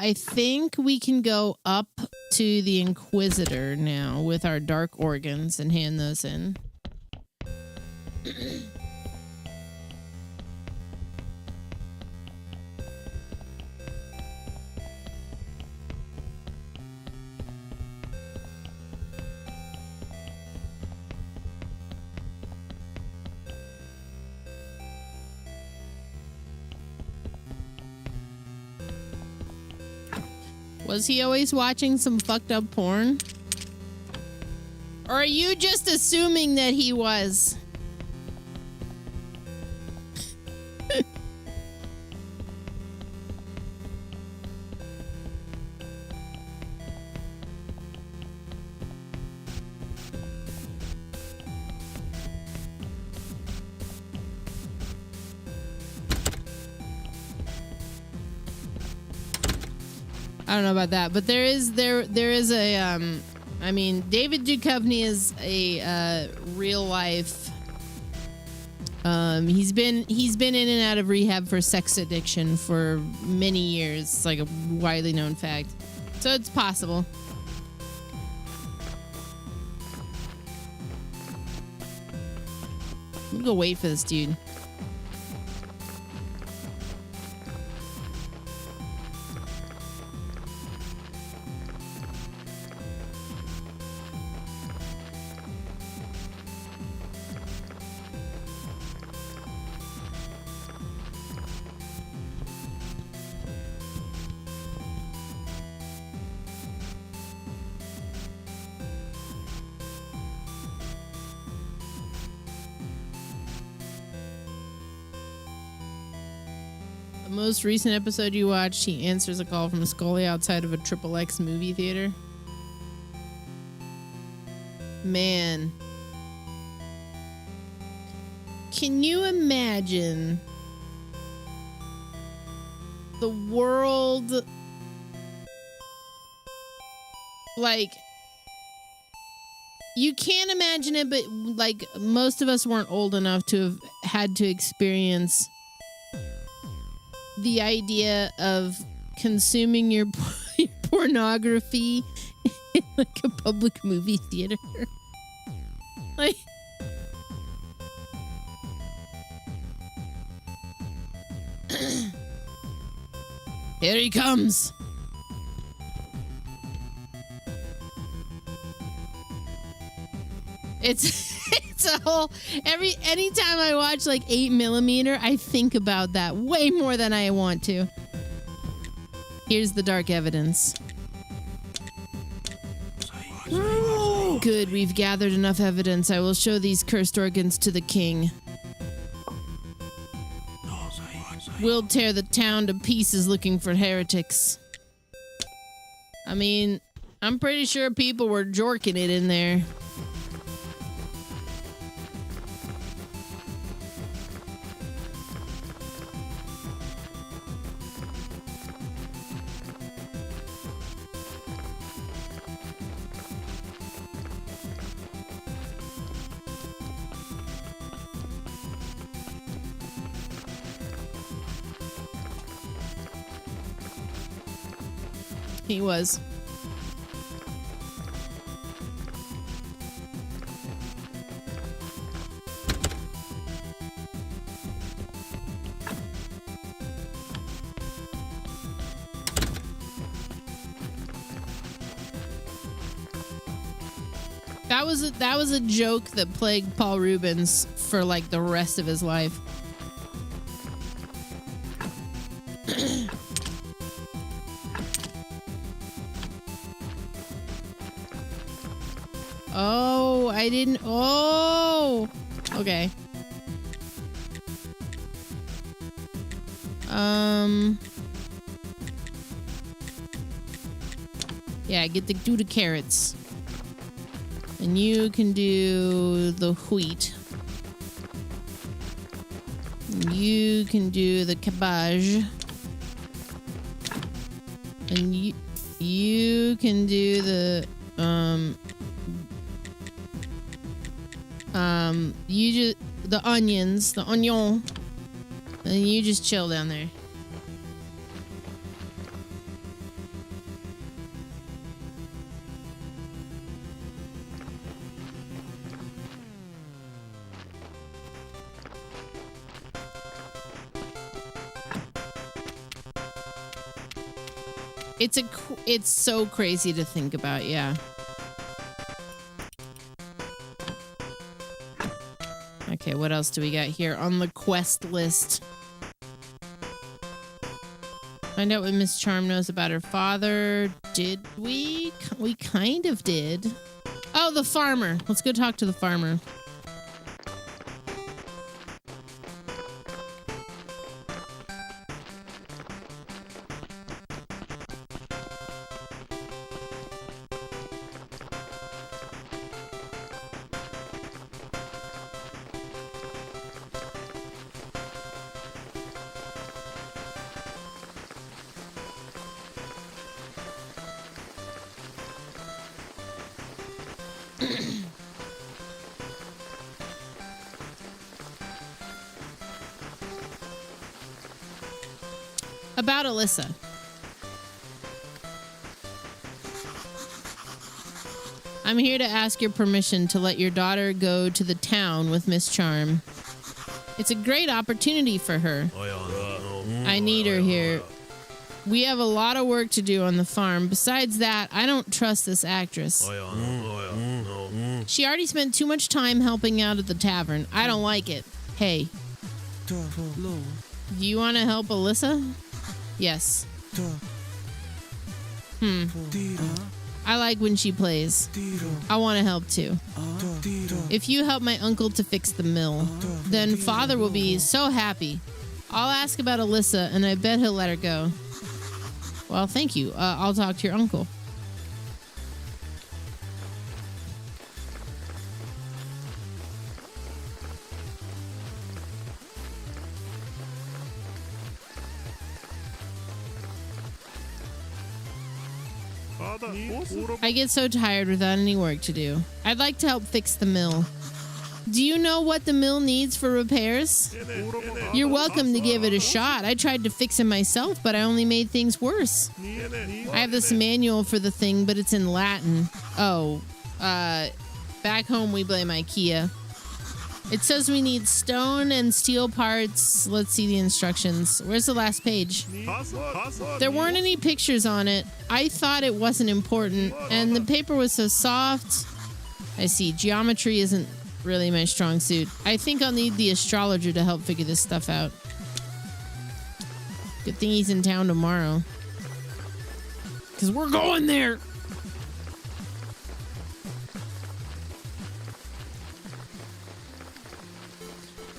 I think we can go up to the Inquisitor now with our dark organs and hand those in. Was he always watching some fucked up porn? Or are you just assuming that he was? I don't know about that, but there is a I mean, David Duchovny is a real life. He's been in and out of rehab for sex addiction for many years. It's like a widely known fact, so it's possible. I'm gonna go wait for this dude. Most recent episode you watched, he answers a call from Scully outside of a XXX movie theater. Man. Can you imagine the world, like, you can't imagine it, but like most of us weren't old enough to have had to experience the idea of consuming your pornography in like a public movie theater. Like, here he comes. It's a whole anytime I watch like 8mm, I think about that way more than I want to. Here's the dark evidence. Good, we've gathered enough evidence. I will show these cursed organs to the king. We'll tear the town to pieces looking for heretics. I mean, I'm pretty sure people were jorking it in there. He was. That was a joke that plagued Paul Rubens for like the rest of his life. Oh, I didn't. Oh, okay. Yeah, do the carrots. And you can do the wheat. And you can do the cabbage. And you can do the the onions, the onion. And you just chill down there. It's so crazy to think about, yeah. Okay, what else do we got here on the quest list? Find out what Miss Charm knows about her father. Did we? We kind of did. Oh, the farmer. Let's go talk to the farmer. About Alyssa. I'm here to ask your permission to let your daughter go to the town with Miss Charm. It's a great opportunity for her. I need her here. We have a lot of work to do on the farm. Besides that, I don't trust this actress. She already spent too much time helping out at the tavern. I don't like it. Hey. Do you want to help Alyssa? Yes. I like when she plays. I want to help too. If you help my uncle to fix the mill, then father will be so happy. I'll ask about Alyssa, and I bet he'll let her go. Well, thank you. I'll talk to your uncle. I get so tired without any work to do. I'd like to help fix the mill. Do you know what the mill needs for repairs? You're welcome to give it a shot. I tried to fix it myself, but I only made things worse. I have this manual for the thing, but it's in Latin. Oh, back home we blame IKEA. It says we need stone and steel parts. Let's see the instructions. Where's the last page? There weren't any pictures on it. I thought it wasn't important, and the paper was so soft. I see. Geometry isn't really my strong suit. I think I'll need the astrologer to help figure this stuff out. Good thing he's in town tomorrow. 'Cause we're going there!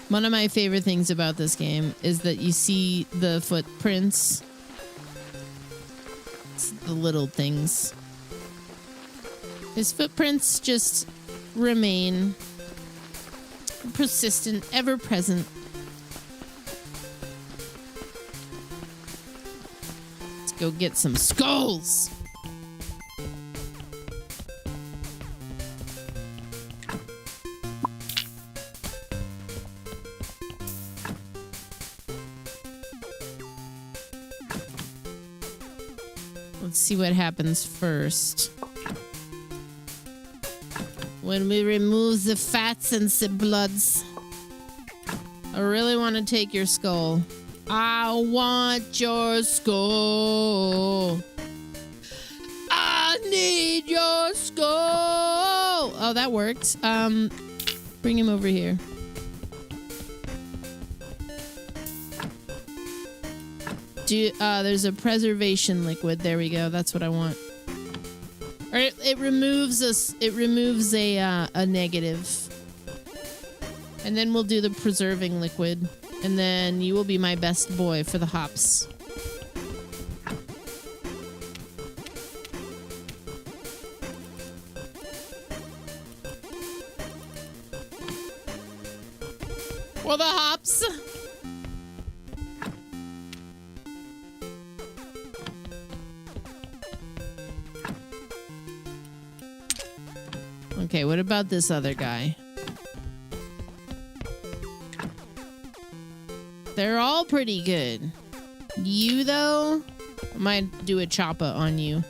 One of my favorite things about this game is that you see the footprints. It's the little things. His footprints just remain persistent, ever present. Let's go get some skulls. Let's see what happens first. When we remove the fats and the bloods. I really want to take your skull. I want your skull. I need your skull. Oh, that worked. Bring him over here. There's a preservation liquid. There we go. That's what I want. Or it removes a negative. And then we'll do the preserving liquid. And then you will be my best boy for the hops. For the hops. Okay, what about this other guy? They're all pretty good. You, though? I might do a choppa on you.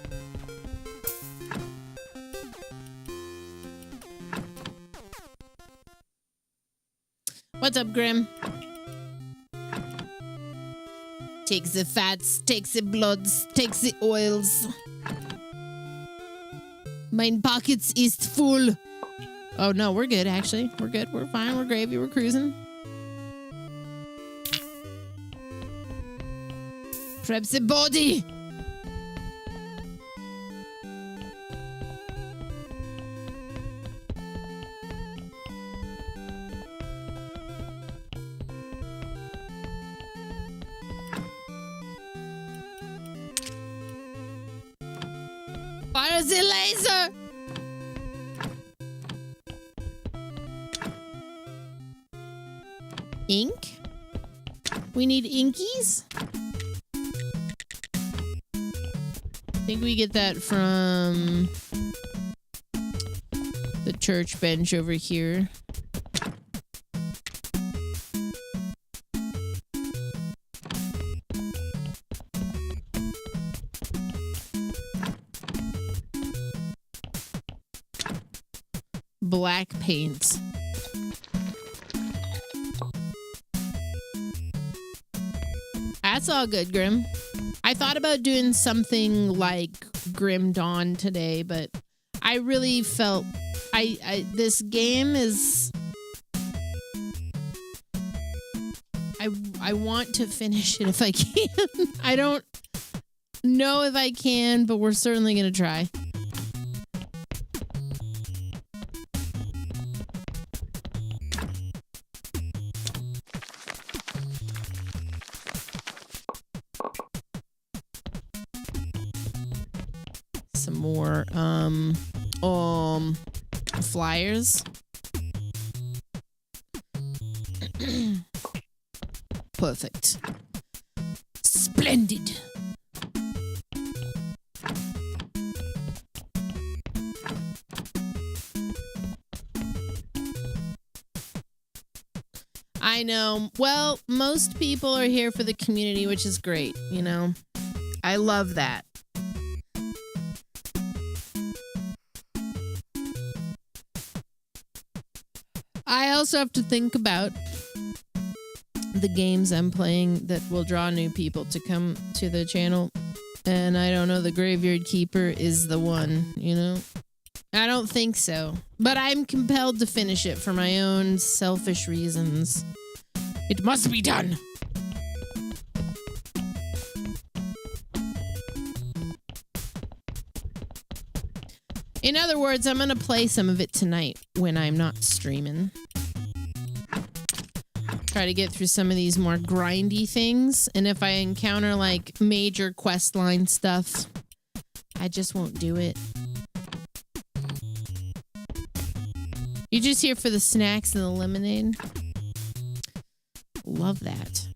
What's up, Grim? Takes the fats, takes the bloods, takes the oils. Mine pockets is full. Oh, no, we're good, actually. We're good. We're fine. We're gravy. We're cruising. Prep the body. Fire the laser. Ink? We need inkies? I think we get that from the church bench over here. Black paint. That's all good, Grim. I thought about doing something like Grim Dawn today, but I really felt this game is I want to finish it if I can. I don't know if I can, but we're certainly going to try. Some more flyers. Perfect. Splendid. I know. Well, most people are here for the community, which is great, you know. I love that. I also have to think about the games I'm playing that will draw new people to come to the channel. And I don't know, the Graveyard Keeper is the one, you know? I don't think so. But I'm compelled to finish it for my own selfish reasons. It must be done! In other words, I'm gonna play some of it tonight when I'm not streaming. Try to get through some of these more grindy things. And if I encounter like major questline stuff, I just won't do it. You're just here for the snacks and the lemonade? Love that.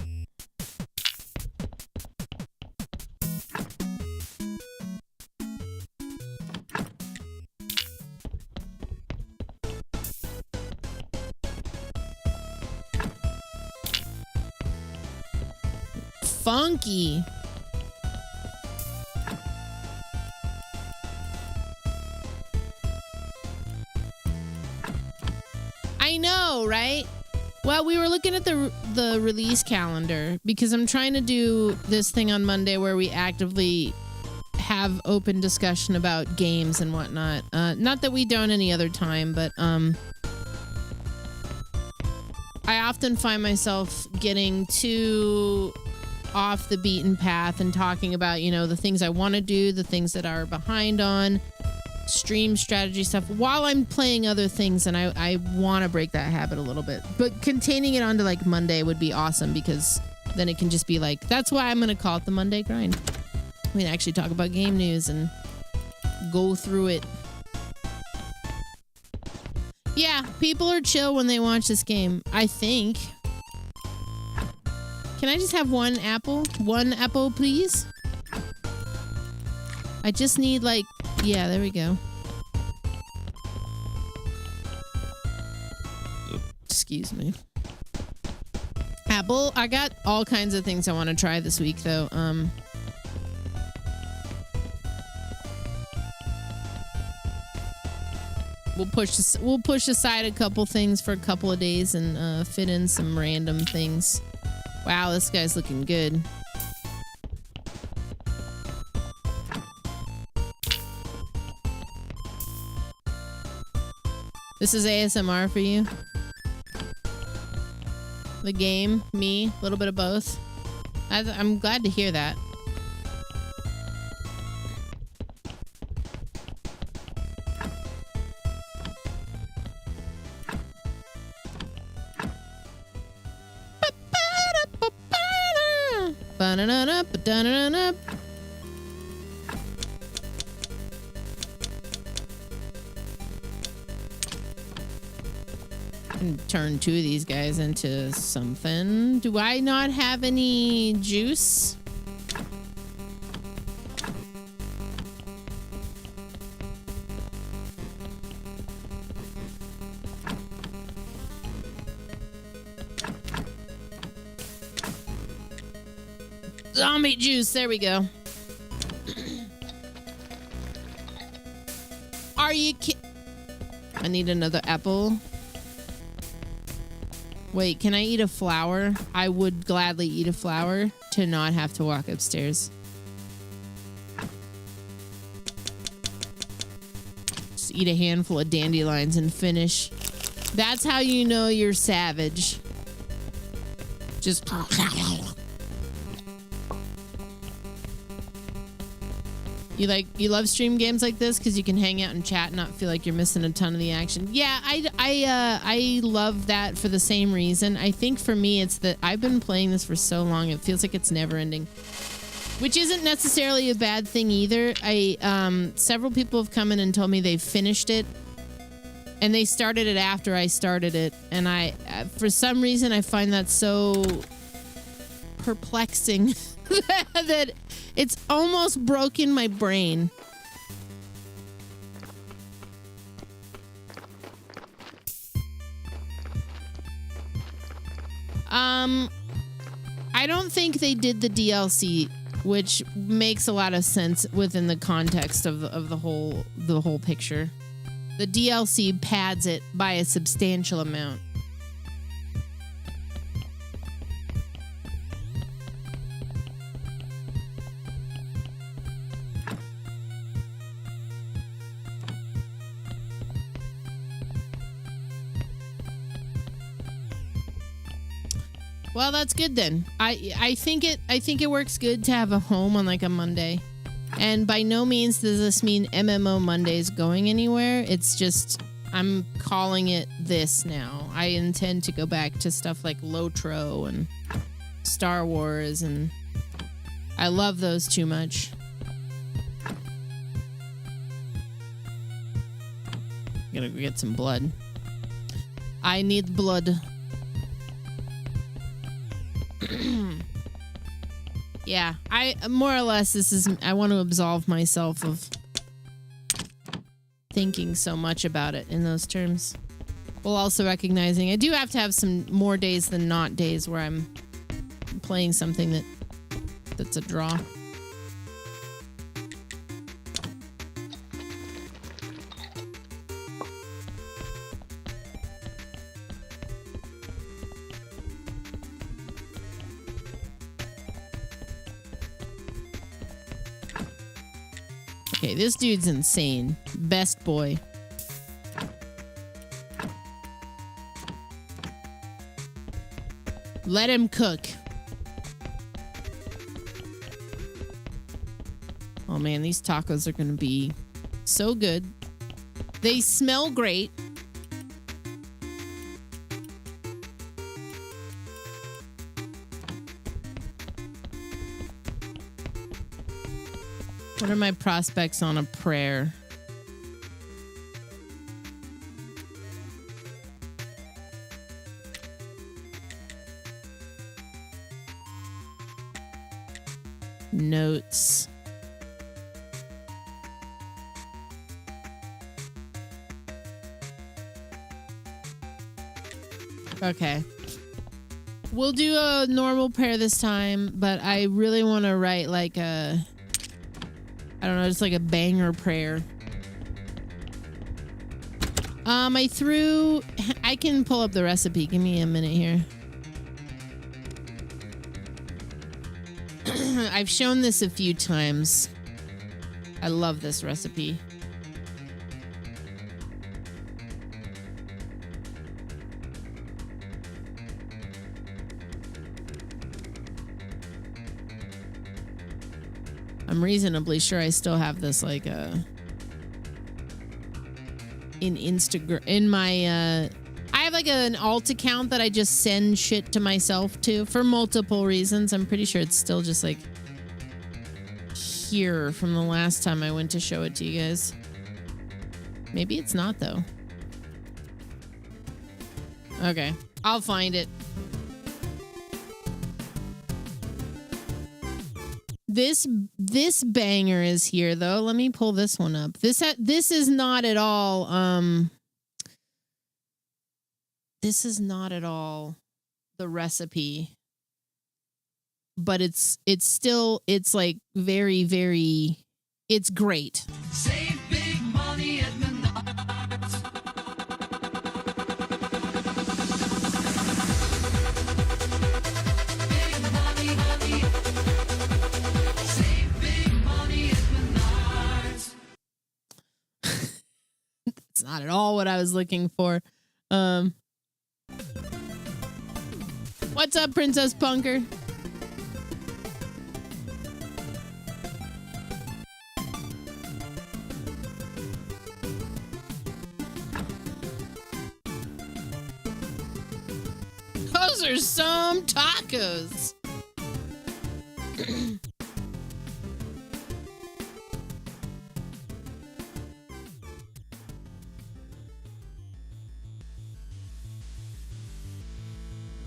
Funky. I know, right? Well, we were looking at the release calendar because I'm trying to do this thing on Monday where we actively have open discussion about games and whatnot. Not that we don't any other time, but I often find myself getting too off the beaten path and talking about, you know, the things I want to do, the things that are behind on, stream strategy stuff while I'm playing other things, and I want to break that habit a little bit. But containing it onto like Monday would be awesome because then it can just be like, that's why I'm going to call it the Monday grind. We can actually talk about game news and go through it. Yeah, people are chill when they watch this game, I think. Can I just have one apple? One apple, please? I just need like, yeah, there we go. Excuse me. Apple, I got all kinds of things I want to try this week though. We'll push aside a couple things for a couple of days and fit in some random things. Wow, this guy's looking good. This is ASMR for you. The game, me, a little bit of both. I'm glad to hear that. Turn two of these guys into something. Do I not have any juice? Zombie juice, there we go. Are you I need another apple. Wait, can I eat a flower? I would gladly eat a flower to not have to walk upstairs. Just eat a handful of dandelions and finish. That's how you know you're savage. Just... You love stream games like this because you can hang out and chat and not feel like you're missing a ton of the action. Yeah, I love that for the same reason. I think for me it's that I've been playing this for so long it feels like it's never ending, which isn't necessarily a bad thing either. Several people have come in and told me they've finished it and they started it after I started it, and I for some reason I find that so perplexing that it's almost broken my brain. I don't think they did the DLC, which makes a lot of sense within the context of the whole picture. The DLC pads it by a substantial amount. Well, that's good then. I think it works good to have a home on like a Monday. And by no means does this mean MMO Monday is going anywhere. It's just I'm calling it this now. I intend to go back to stuff like Lotro and Star Wars, and I love those too much. Gotta go get some blood. I need blood. Yeah, I more or less this is I want to absolve myself of thinking so much about it in those terms, while also recognizing I do have to have some more days than not days where I'm playing something that's a draw. Okay, this dude's insane. Best boy. Let him cook. Oh man, these tacos are gonna be so good. They smell great. What are my prospects on a prayer? Notes. Okay. We'll do a normal prayer this time, but I really want to write like a, I don't know, just like a banger prayer. I can pull up the recipe. Give me a minute here. I've shown this a few times. I love this recipe. I'm reasonably sure I still have this like in Instagram in my I have like an alt account that I just send shit to myself to for multiple reasons. I'm pretty sure it's still just like here from the last time I went to show it to you guys. Maybe it's not though. Okay, I'll find it. This banger is here though. Let me pull this one up. This is not at all this is not at all the recipe, but it's still, it's like very, very, it's great.
Save big money at Menards. Big money, money. Save big money at Menards.
It's not at all what I was looking for. What's up, Princess Punker? Those are some tacos.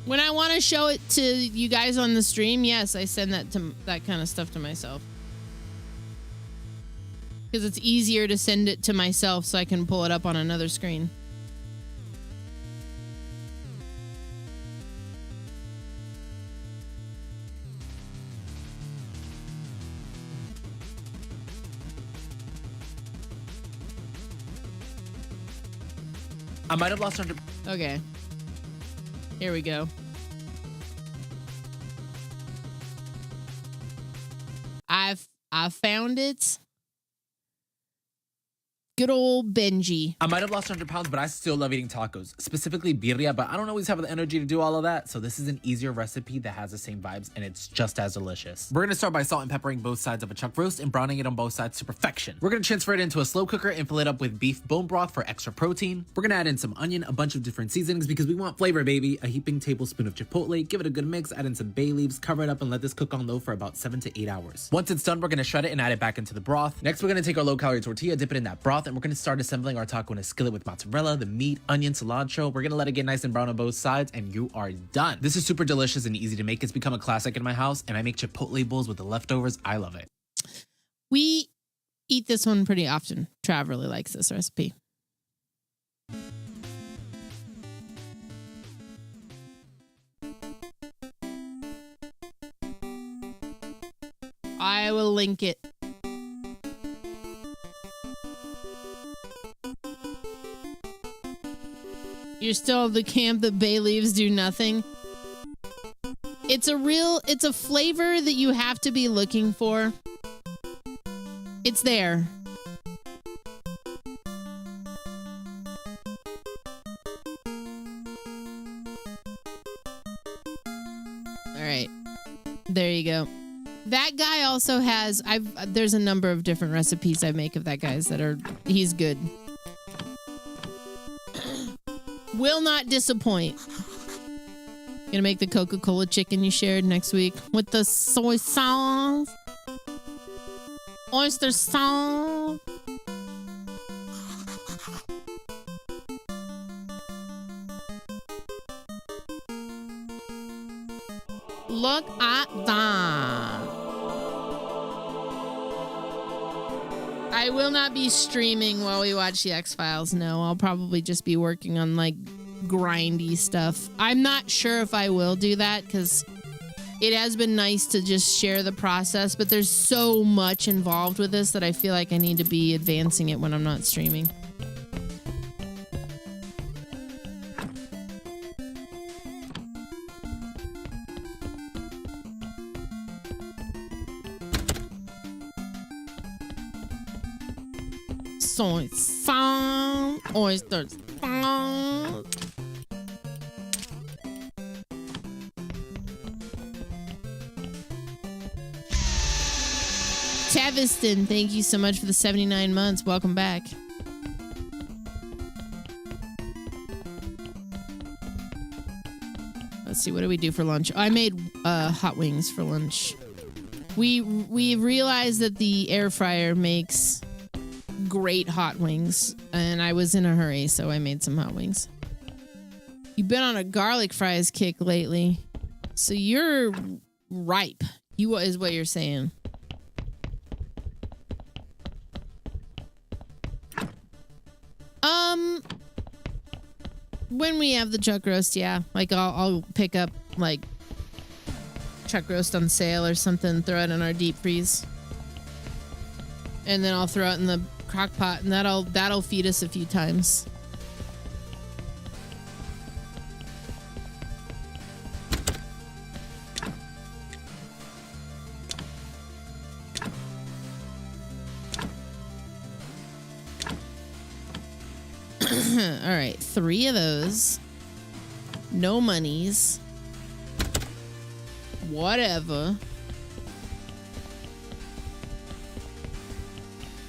When I want to show it to you guys on the stream, yes, I send that kind of stuff to myself. Because it's easier to send it to myself so I can pull it up on another screen.
I might have lost 100.
Okay. Here we go. I found it. Good old Benji.
I might have lost 100 pounds, but I still love eating tacos, specifically birria, but I don't always have the energy to do all of that. So this is an easier recipe that has the same vibes and it's just as delicious. We're gonna start by salt and peppering both sides of a chuck roast and browning it on both sides to perfection. We're gonna transfer it into a slow cooker and fill it up with beef bone broth for extra protein. We're gonna add in some onion, a bunch of different seasonings because we want flavor, baby. A heaping tablespoon of chipotle, give it a good mix, add in some bay leaves, cover it up and let this cook on low for about 7 to 8 hours. Once it's done, we're gonna shred it and add it back into the broth. Next, we're gonna take our low calorie tortilla, dip it in that broth, and we're gonna start assembling our taco in a skillet with mozzarella, the meat, onion, cilantro. We're gonna let it get nice and brown on both sides and you are done. This is super delicious and easy to make. It's become a classic in my house and I make chipotle bowls with the leftovers. I love it.
We eat this one pretty often. Trav really likes this recipe. I will link it. You're still of the camp that bay leaves do nothing. It's a flavor that you have to be looking for. It's there. All right. There you go. That guy also has, there's a number of different recipes I make of that guy's he's good. Will not disappoint. Gonna make the Coca-Cola chicken you shared next week with the soy sauce. Oyster sauce. Look at that. I will not be streaming while we watch the X-Files. No, I'll probably just be working on like grindy stuff. I'm not sure if I will do that because it has been nice to just share the process, but there's so much involved with this that I feel like I need to be advancing it when I'm not streaming. Soy sauce, oyster sauce. Taviston, thank you so much for the 79 months. Welcome back. Let's see, what do we do for lunch? I made hot wings for lunch. We realized that the air fryer makes great hot wings, and I was in a hurry, so I made some hot wings. You've been on a garlic fries kick lately, so you're ripe. You is what you're saying. When we have the chuck roast, yeah, like I'll pick up like chuck roast on sale or something, throw it in our deep freeze, and then I'll throw it in the crock pot, and that'll feed us a few times. All right, 3 of those. No monies. Whatever.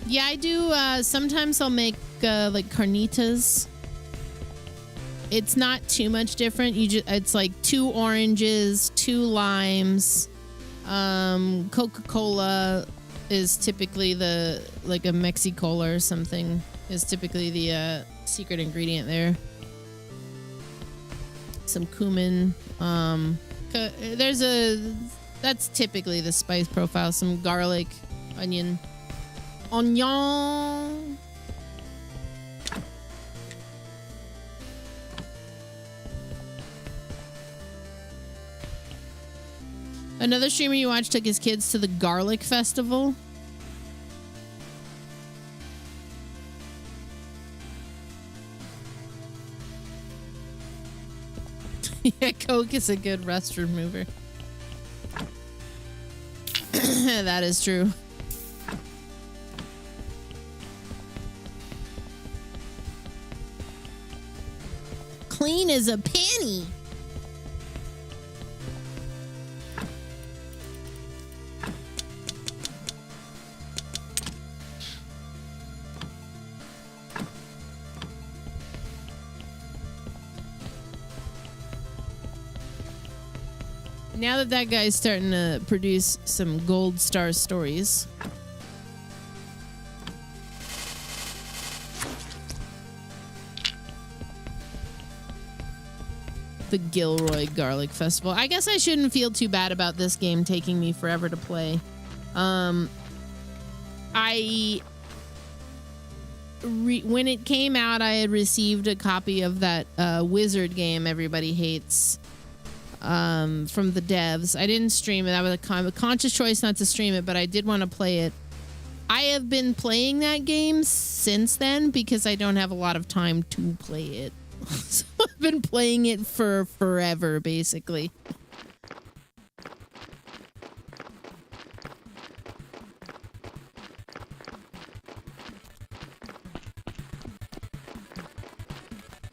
Yeah, I do. Sometimes I'll make like carnitas. It's not too much different. It's like 2 oranges, 2 limes. Coca-Cola is typically like a Mexi-Cola or something is typically the secret ingredient there. Some cumin. That's typically the spice profile. Some garlic, onion. Another streamer you watched took his kids to the garlic festival. Yeah, Coke is a good restroom mover. That is true. Clean as a penny. Now that guy's starting to produce some gold star stories. The Gilroy Garlic Festival. I guess I shouldn't feel too bad about this game taking me forever to play. When it came out, I had received a copy of that Wizard game everybody hates. From the devs. I didn't stream it. That was a conscious choice not to stream it, but I did want to play it. I have been playing that game since then because I don't have a lot of time to play it. So I've been playing it for forever, basically.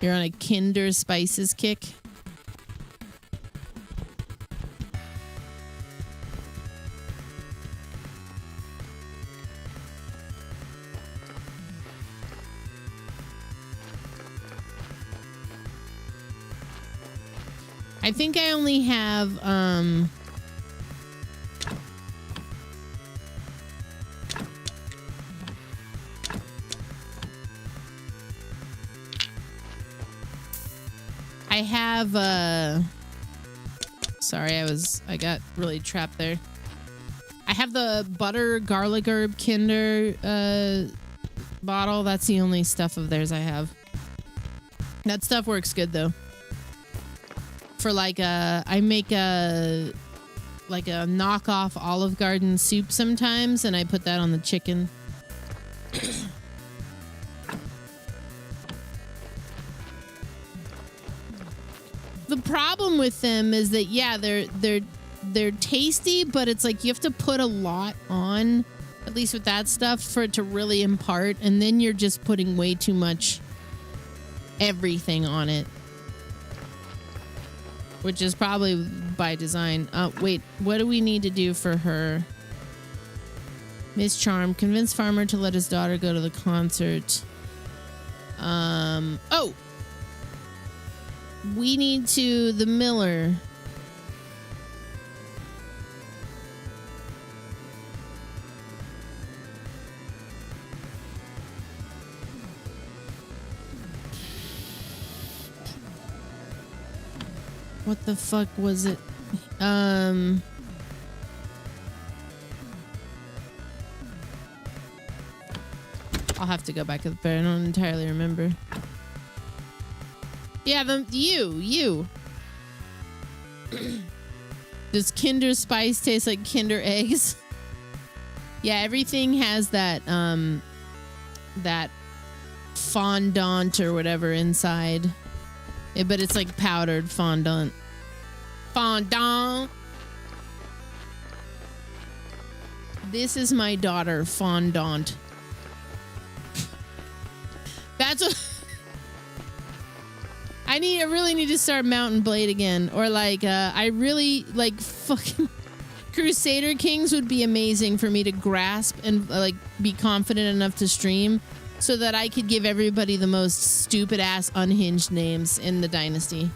You're on a Kinder Spices kick. I think I only have I have sorry, I got really trapped there. I have the butter garlic herb Kinder bottle. That's the only stuff of theirs I have. That stuff works good though. For like I make a knockoff Olive Garden soup sometimes, and I put that on the chicken. The problem with them is that yeah, they're tasty, but it's like you have to put a lot on, at least with that stuff, for it to really impart, and then you're just putting way too much everything on it. Which is probably by design. Wait, what do we need to do for her? Miss Charm, convince Farmer to let his daughter go to the concert. Oh! We need to, the Miller. What the fuck was it? I'll have to go back at the bear. I don't entirely remember. Yeah, you. Does Kinder Spice taste like Kinder Eggs? Yeah, everything has that that fondant or whatever inside. But it's like powdered fondant. Fondant. This is my daughter, fondant. That's what I really need to start Mountain Blade again, or like I really like fucking Crusader Kings would be amazing for me to grasp and like be confident enough to stream, so that I could give everybody the most stupid ass unhinged names in the dynasty.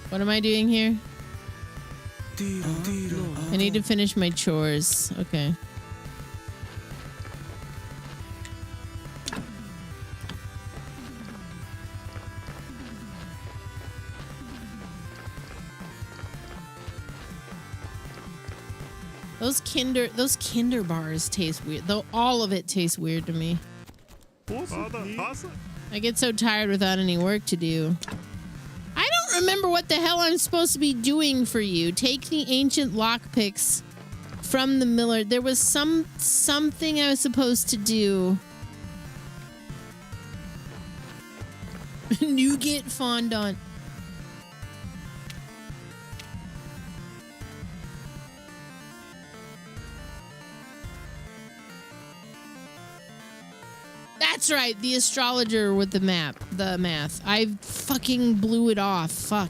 What am I doing here? I need to finish my chores. Okay. Those Kinder bars taste weird. Though all of it tastes weird to me. I get so tired without any work to do. I don't remember what the hell I'm supposed to be doing for you. Take the ancient lockpicks from the Miller. There was something I was supposed to do. Nougat fondant. That's right, the astrologer with the math. I fucking blew it off. Fuck.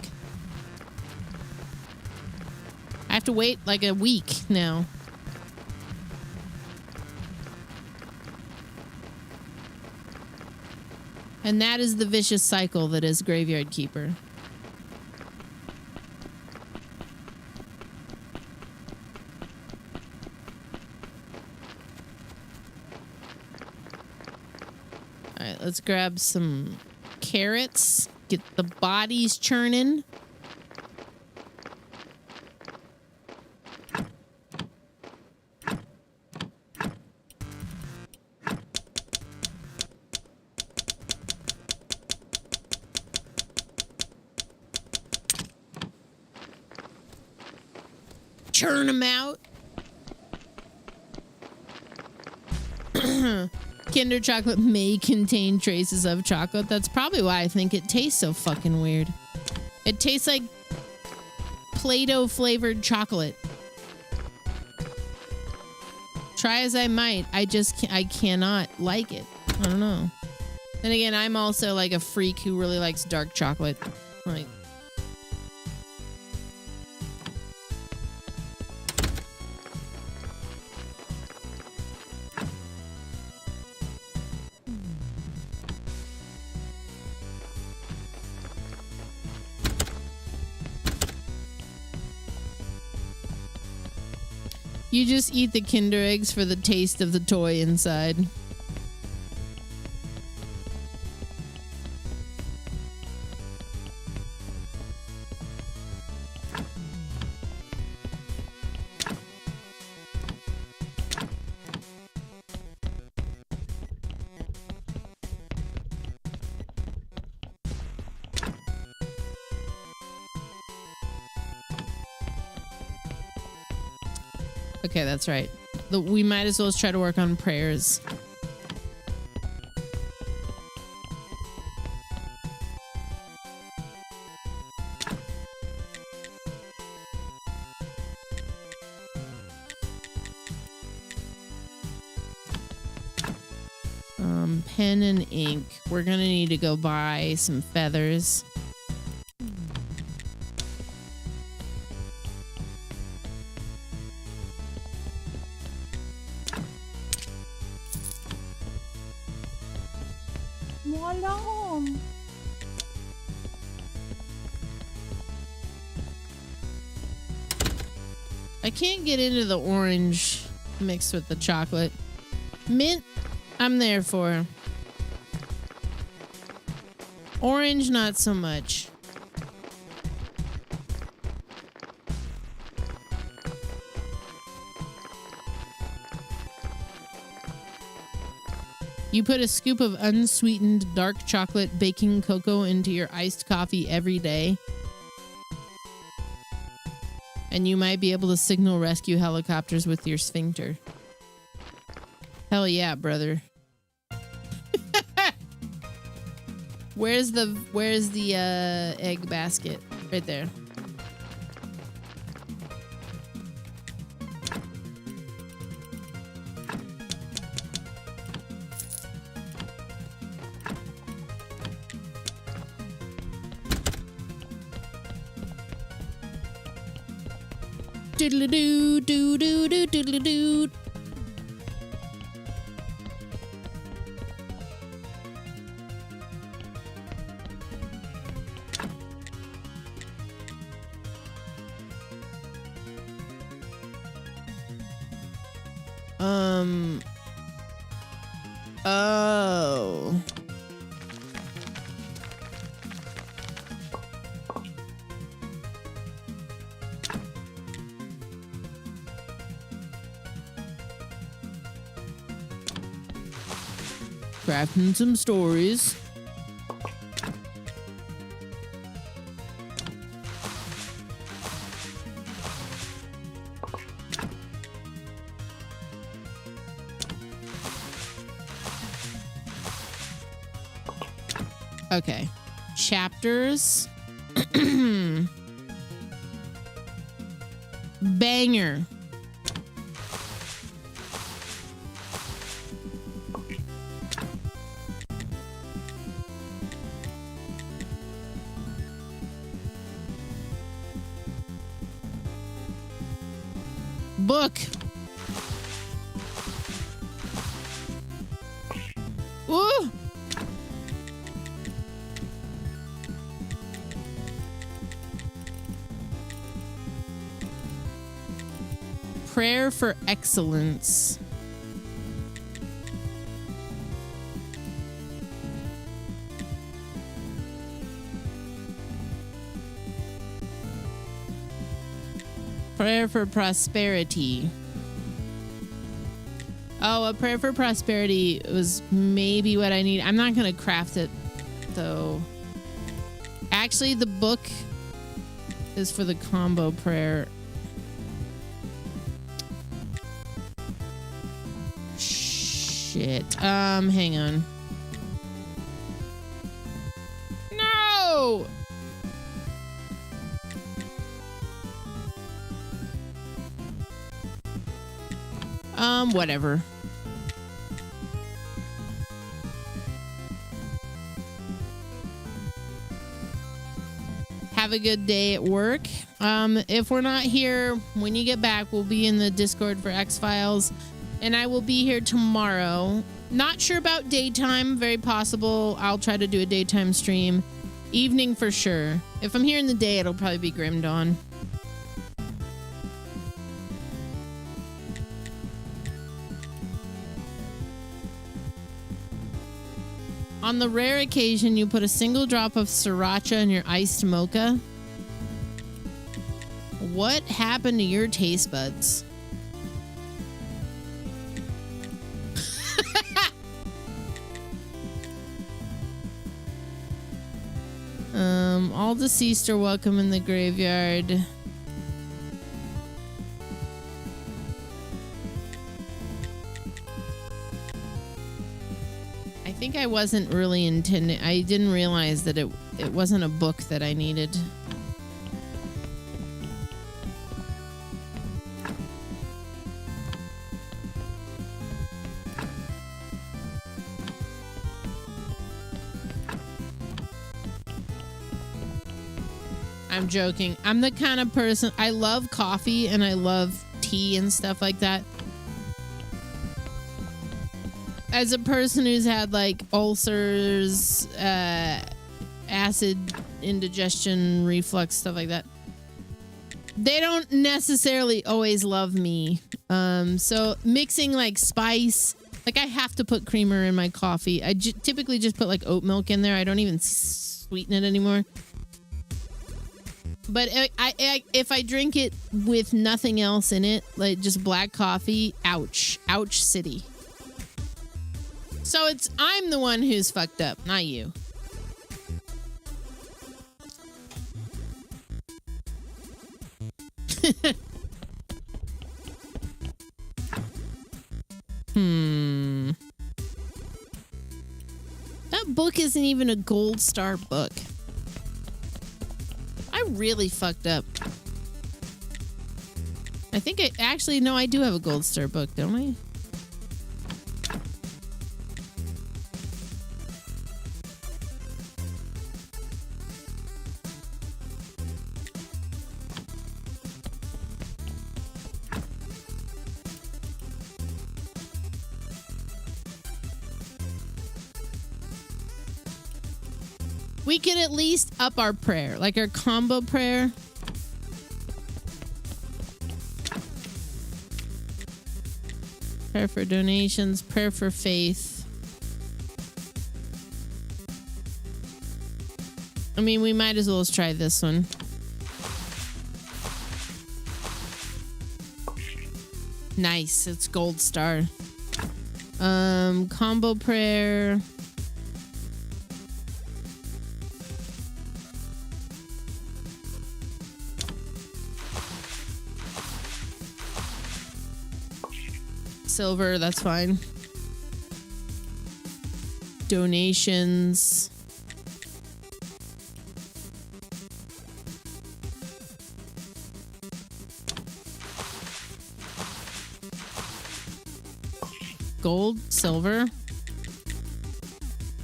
I have to wait like a week now. And that is the vicious cycle that is Graveyard Keeper. Alright, let's grab some carrots. Get the bodies churning. Churn them out. Kinder chocolate may contain traces of chocolate. That's probably why I think it tastes so fucking weird. It tastes like Play-Doh flavored chocolate. Try as I might, I cannot like it. I don't know. Then again, I'm also like a freak who really likes dark chocolate. Like, You just eat the Kinder Eggs for the taste of the toy inside. Okay, that's right. We might as well try to work on prayers. Pen and ink. We're gonna need to go buy some feathers. I can't get into the orange mixed with the chocolate. Mint, I'm there for. Orange, not so much. You put a scoop of unsweetened dark chocolate baking cocoa into your iced coffee every day, and you might be able to signal rescue helicopters with your sphincter. Hell yeah, brother. Where's the egg basket? Right there. Doodle-doo, doo-doo-doo, doodle-doo. Oh. Crafting some stories. Okay. Chapters. Banger. Book. Ooh. Prayer for excellence. Prayer for prosperity. Oh, a prayer for prosperity was maybe what I need. I'm not going to craft it, though. Actually, the book is for the combo prayer. Shit. Hang on. No! Whatever. Have a good day at work. If we're not here, when you get back, we'll be in the Discord for X-Files, and I will be here tomorrow. Not sure about daytime, very possible. I'll try to do a daytime stream. Evening for sure. If I'm here in the day, it'll probably be Grim Dawn. On the rare occasion you put a single drop of sriracha in your iced mocha, what happened to your taste buds? All deceased are welcome in the graveyard. I think I wasn't really intending. I didn't realize that it wasn't a book that I needed. I'm joking. I'm the kind of person, I love coffee and I love tea and stuff like that. As a person who's had like ulcers, acid indigestion, reflux, stuff like that, they don't necessarily always love me. So mixing like spice, like I have to put creamer in my coffee. I typically just put like oat milk in there. I don't even sweeten it anymore. But if I drink it with nothing else in it, like just black coffee, ouch city. So I'm the one who's fucked up, not you. That book isn't even a gold star book. I really fucked up. I think I do have a gold star book, don't I? We could at least up our prayer, like our combo prayer. Prayer for donations, prayer for faith. I mean, we might as well try this one. Nice, it's gold star. Combo prayer. Silver, that's fine. Donations. Gold, silver.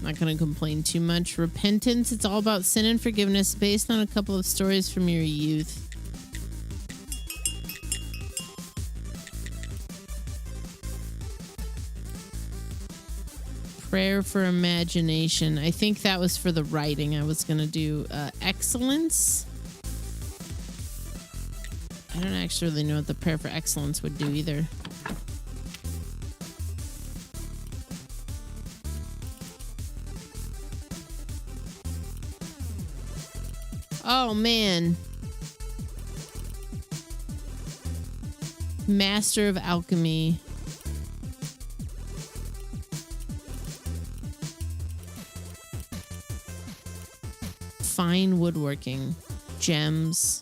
Not gonna complain too much. Repentance, it's all about sin and forgiveness based on a couple of stories from your youth. Prayer for imagination. I think that was for the writing. I was going to do excellence. I don't actually really know what the prayer for excellence would do either. Oh, man. Master of Alchemy. Fine woodworking, gems,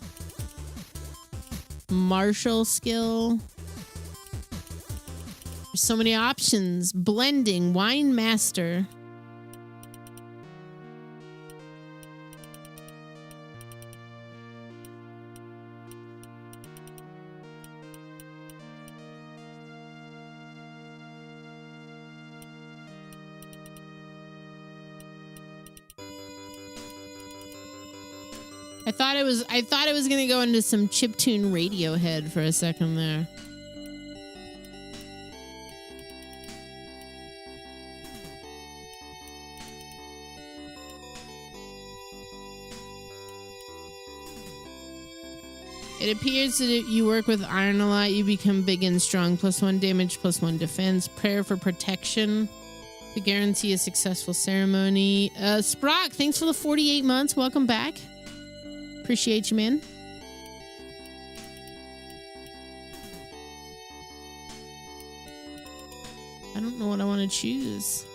martial skill. There's so many options. Blending, wine master. I thought it was gonna go into some chiptune Radiohead for a second there. It appears that if you work with iron a lot, you become big and strong. +1 damage, +1 defense. Prayer for protection. To guarantee a successful ceremony. Sprock, thanks for the 48 months. Welcome back. Appreciate you, man. I don't know what I want to choose.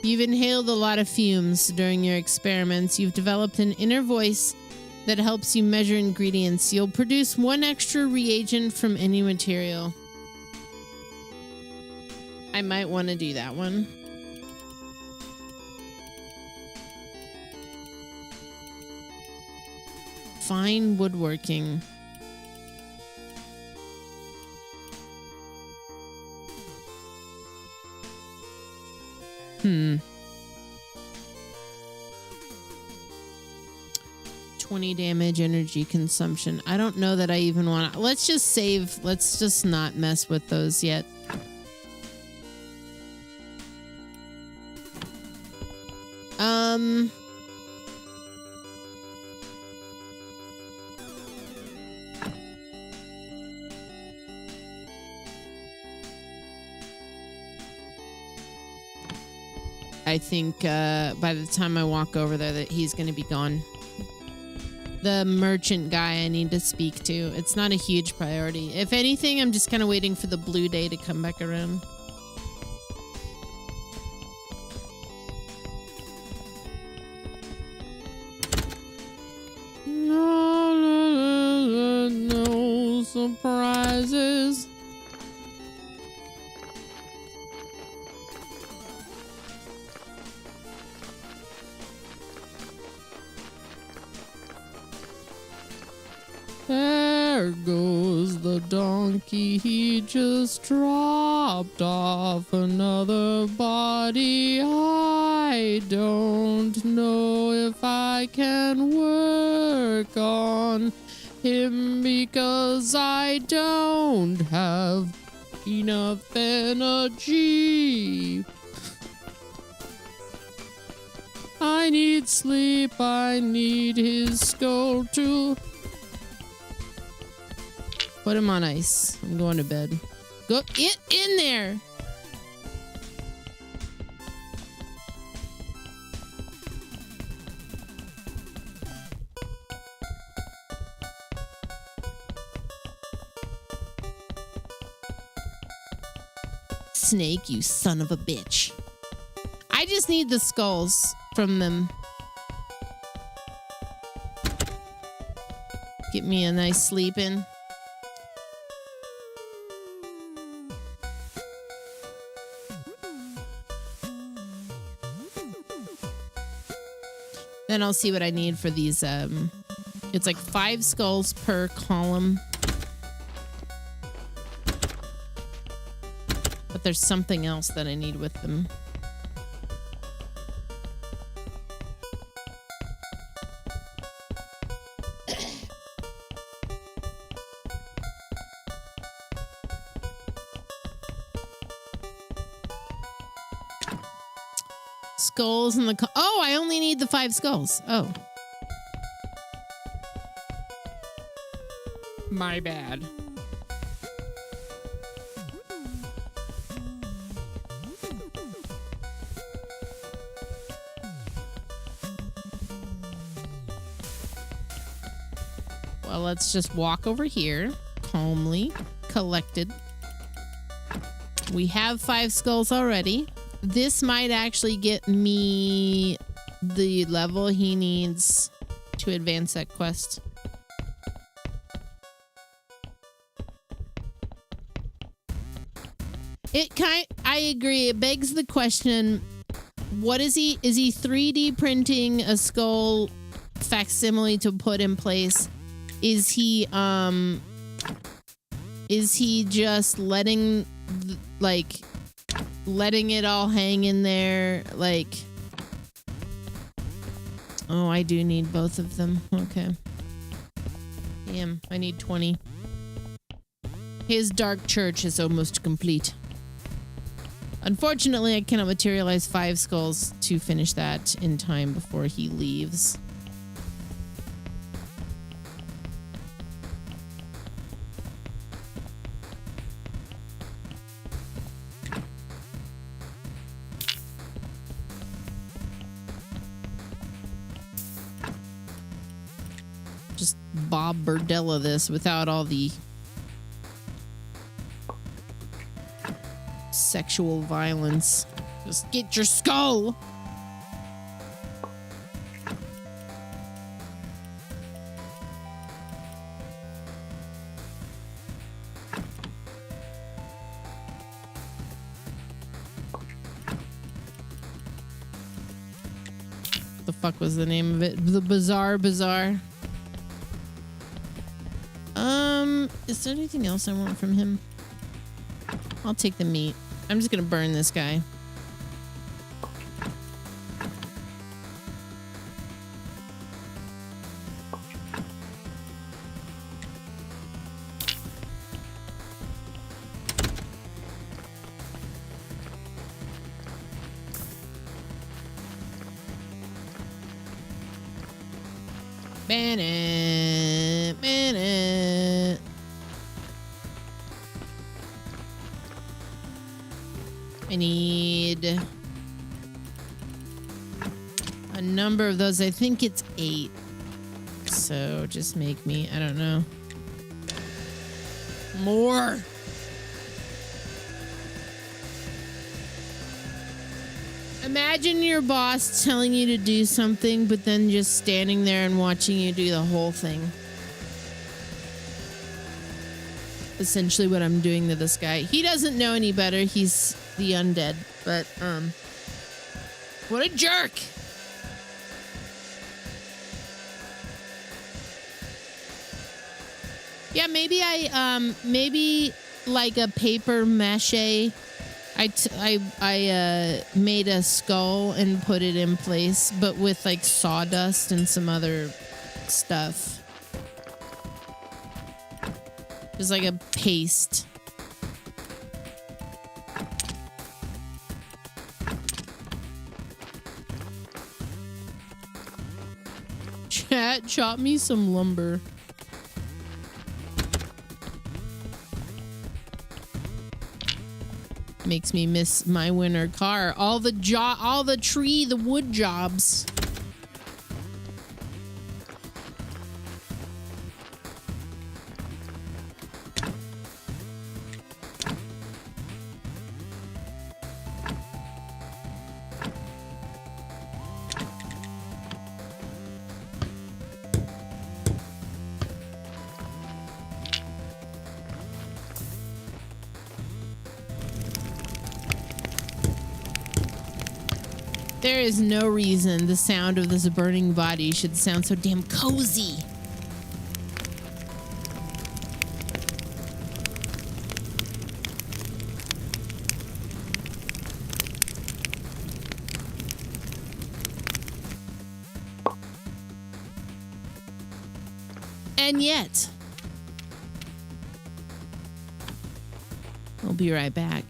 You've inhaled a lot of fumes during your experiments. You've developed an inner voice that helps you measure ingredients. You'll produce one extra reagent from any material. I might want to do that one. Fine woodworking. Hmm. 20 damage, energy consumption. I don't know that I even want to. Let's just save. Let's just not mess with those yet. I think by the time I walk over there that he's going to be gone. The merchant guy I need to speak to. It's not a huge priority. If anything, I'm just kind of waiting for the blue day to come back around. No surprises. There goes the donkey, he just dropped off another body. I don't know if I can work on him because I don't have enough energy. I need sleep, I need his skull to... Put him on ice. I'm going to bed. Go in there. Snake, you son of a bitch. I just need the skulls from them. Get me a nice sleep in. Then I'll see what I need for these. It's like 5 skulls per column. But there's something else that I need with them. Skulls in the... Oh, I only need the 5 skulls. Oh. My bad. Well, let's just walk over here. Calmly. Collected. We have 5 skulls already. This might actually get me the level he needs to advance that quest. I agree. It begs the question, what is he? Is he 3D printing a skull facsimile to put in place? Is he just letting it all hang in there, like... Oh, I do need both of them. Okay. Damn, I need 20. His dark church is almost complete. Unfortunately, I cannot materialize 5 skulls to finish that in time before he leaves. Bob Burdella this without all the sexual violence. Just get your skull. The fuck was the name of it? The Bazaar. Is there anything else I want from him? I'll take the meat. I'm just gonna burn this guy. Ban it, ban it. I need a number of those. I think it's 8. So just make me, I don't know, more. Imagine your boss telling you to do something, but then just standing there and watching you do the whole thing. Essentially what I'm doing to this guy. He doesn't know any better. He's the undead, but what a jerk. Yeah, maybe like a paper mache. I made a skull and put it in place, but with like sawdust and some other stuff. Just like a paste. Chat, chop me some lumber. Makes me miss my winter car. All the wood jobs. There is no reason the sound of this burning body should sound so damn cozy. And yet, I'll be right back.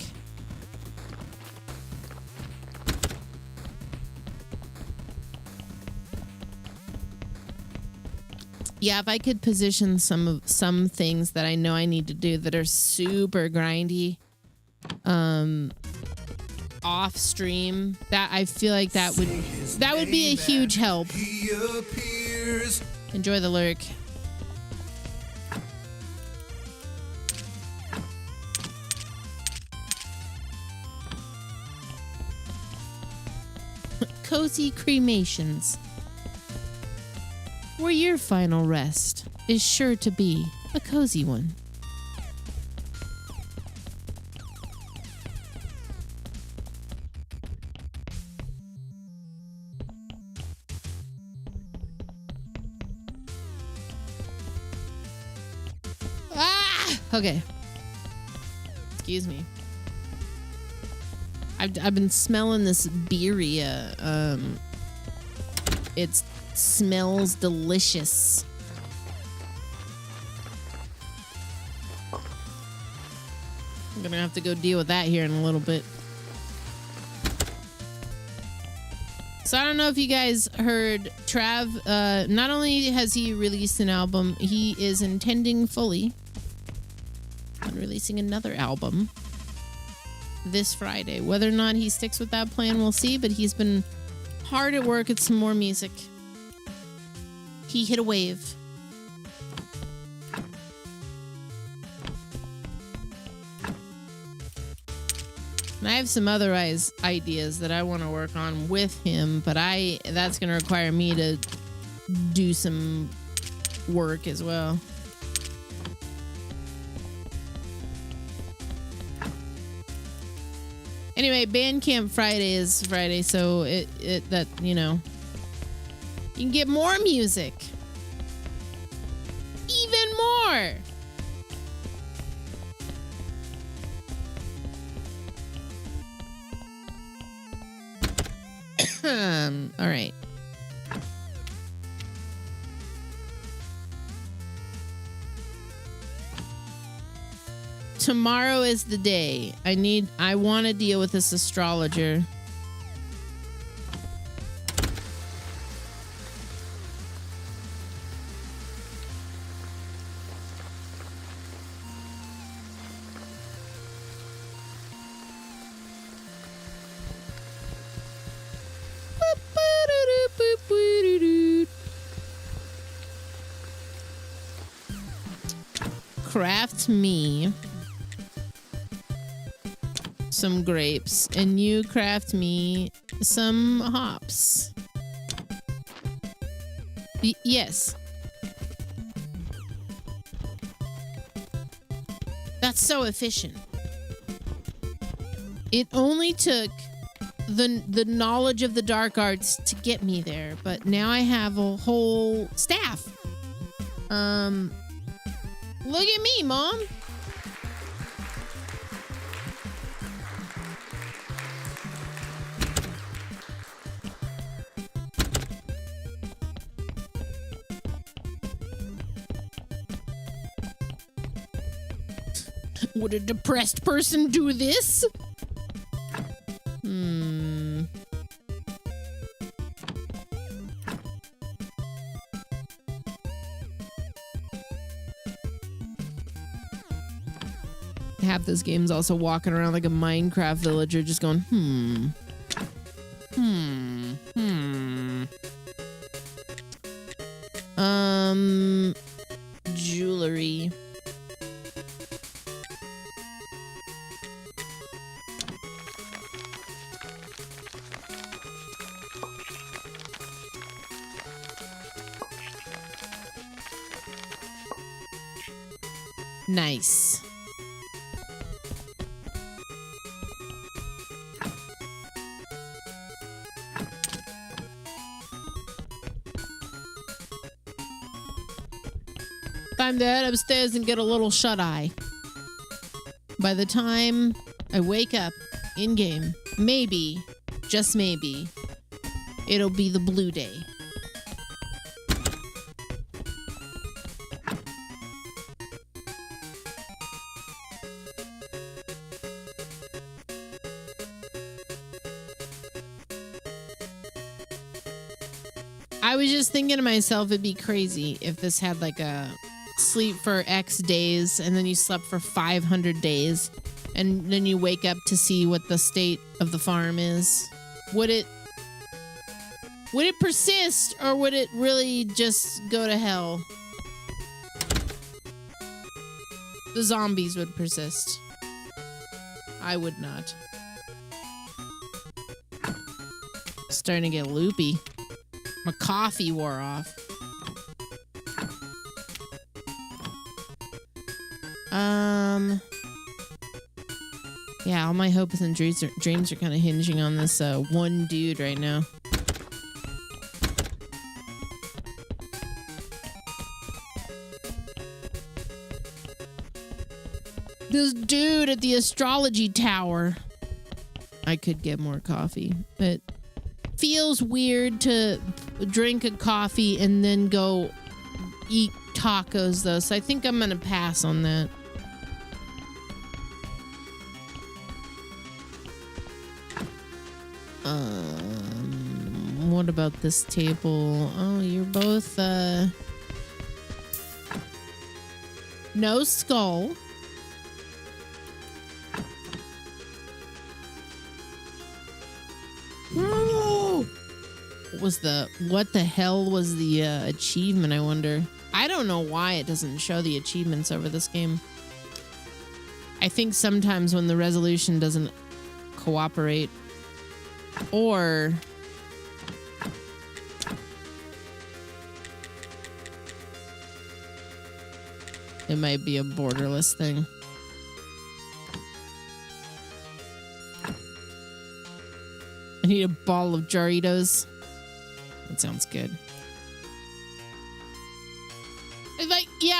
Yeah, if I could position some things that I know I need to do that are super grindy, off stream, that I feel like that would be a huge help. Enjoy the lurk. Cozy cremations, where your final rest is sure to be a cozy one. Ah! Okay. Excuse me. I've been smelling this birria. It smells delicious. I'm gonna have to go deal with that here in a little bit. So I don't know if you guys heard Trav. Not only has he released an album, he is intending fully on releasing another album this Friday. Whether or not he sticks with that plan, we'll see, but he's been hard at work at some more music. He hit a wave. And I have some other ideas that I want to work on with him, but that's going to require me to do some work as well. Anyway, Bandcamp Friday is Friday, so that you know, you can get more music, even more. All right. Tomorrow is the day. I want to deal with this astrologer. Craft me some grapes, and you craft me some hops. Yes. That's so efficient. It only took the knowledge of the dark arts to get me there, but now I have a whole staff. Look at me, Mom. Would a depressed person do this? Half this game's also walking around like a Minecraft villager, just going, jewelry. Nice. Time to head upstairs and get a little shut-eye. By the time I wake up in-game, maybe, just maybe, it'll be the blue day. I was just thinking to myself, it'd be crazy if this had like a sleep for X days and then you slept for 500 days and then you wake up to see what the state of the farm is. Would it persist, or would it really just go to hell? The zombies would persist. I would not. Starting to get loopy. My coffee wore off. Yeah, all my hopes and dreams are kind of hinging on this one dude right now. This dude at the astrology tower. I could get more coffee. It feels weird to drink a coffee and then go eat tacos, though, so I think I'm gonna pass on that. What about this table? Oh, you're both no skull. What the hell was the achievement, I wonder? I don't know why it doesn't show the achievements over this game. I think sometimes when the resolution doesn't cooperate. Or it might be a borderless thing. I need a ball of Doritos. That sounds good.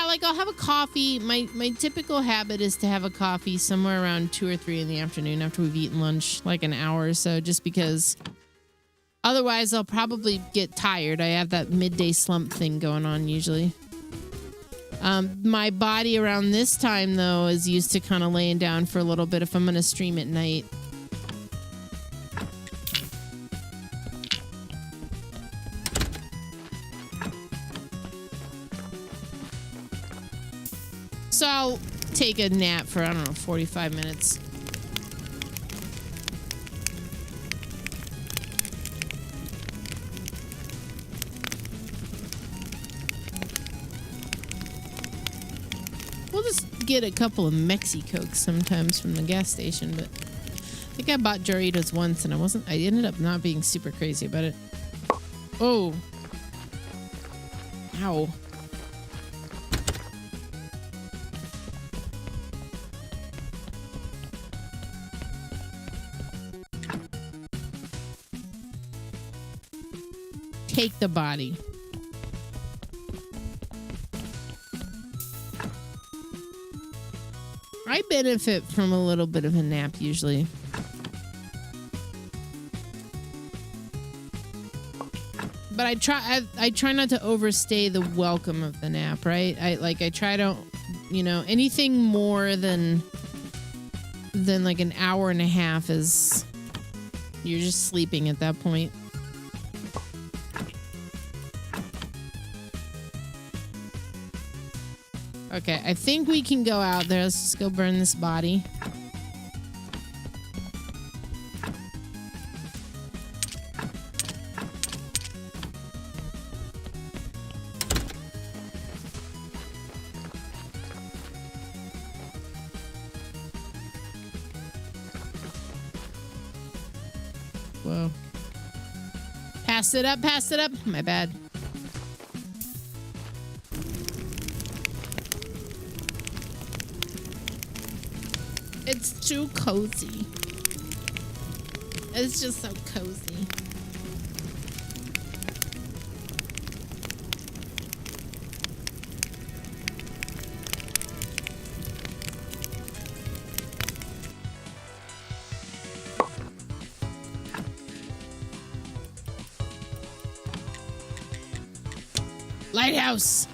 Like I'll have a coffee. My typical habit is to have a coffee somewhere around 2 or 3 in the afternoon after we've eaten lunch, like an hour or so, just because otherwise I'll probably get tired. I have that midday slump thing going on usually. My body around this time though is used to kind of laying down for a little bit if I'm going to stream at night. So I'll take a nap for, I don't know, 45 minutes. We'll just get a couple of Mexicokes sometimes from the gas station, but I think I bought Doritos once and I ended up not being super crazy about it. Oh. Ow. Take the body. I benefit from a little bit of a nap usually. But I try not to overstay the welcome of the nap, right? I try to, anything more than like an hour and a half is you're just sleeping at that point. Okay, I think we can go out there. Let's just go burn this body. Whoa. Pass it up, pass it up. My bad. It's too cozy. It's just so cozy. Lighthouse.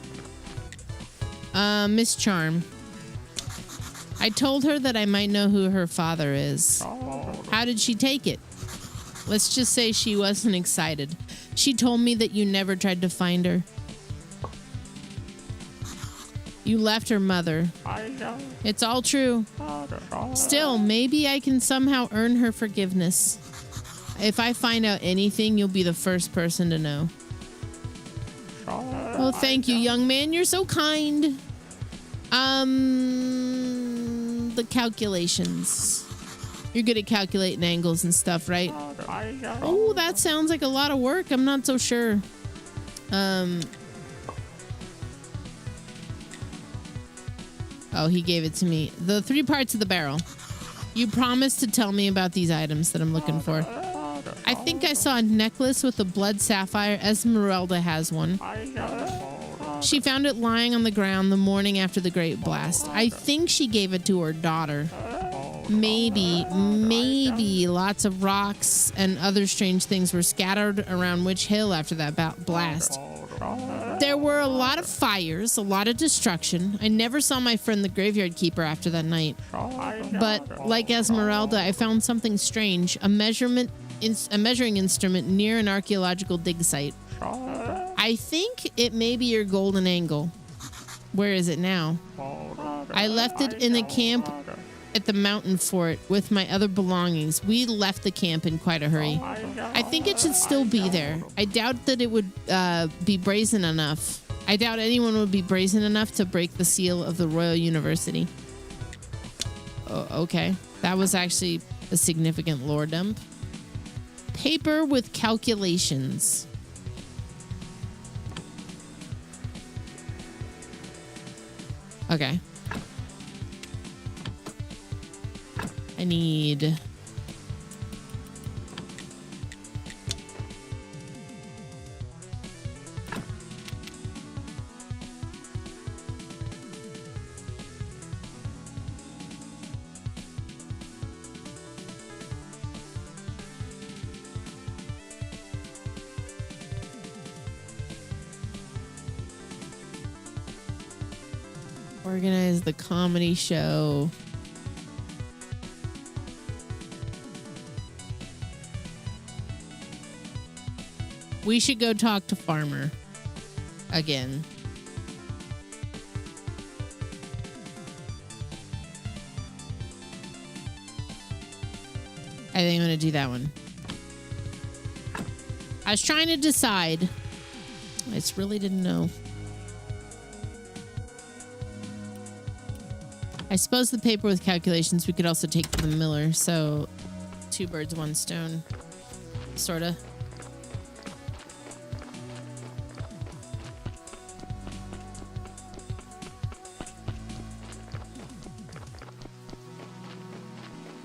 Miss Charm. I told her that I might know who her father is. How did she take it? Let's just say she wasn't excited. She told me that you never tried to find her. You left her mother. It's all true. Still, maybe I can somehow earn her forgiveness. If I find out anything, you'll be the first person to know. Oh, thank you, young man. You're so kind. The calculations. You're good at calculating angles and stuff, right? Oh, that sounds like a lot of work. I'm not so sure. Oh, he gave it to me. The 3 parts of the barrel. You promised to tell me about these items that I'm looking for. I think I saw a necklace with a blood sapphire. Esmeralda has one. She found it lying on the ground the morning after the Great Blast. I think she gave it to her daughter. Maybe lots of rocks and other strange things were scattered around Witch Hill after that blast. There were a lot of fires, a lot of destruction. I never saw my friend the Graveyard Keeper after that night. But like Esmeralda, I found something strange, a measuring instrument near an archaeological dig site. I think it may be your golden angle. Where is it now? I left it in the camp at the mountain fort with my other belongings. We left the camp in quite a hurry. I think it should still be there. I doubt that it would be brazen enough. I doubt anyone would be brazen enough to break the seal of the Royal University. Oh, okay. That was actually a significant lore dump. Paper with calculations. Okay. I need... Organize the comedy show. We should go talk to Farmer again. I think I'm going to do that one. I was trying to decide. I just really didn't know. I suppose the paper with calculations we could also take to the miller. So 2 birds, 1 stone. Sorta.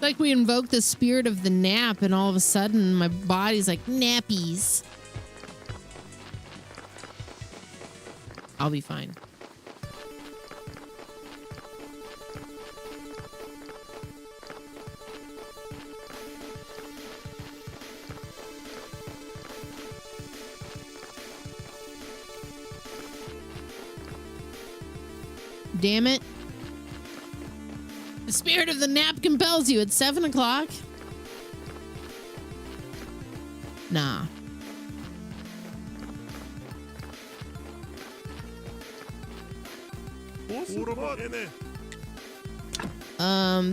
Like we invoke the spirit of the nap and all of a sudden my body's like, nappies. I'll be fine. Damn it. The spirit of the nap compels you at 7 o'clock. Nah.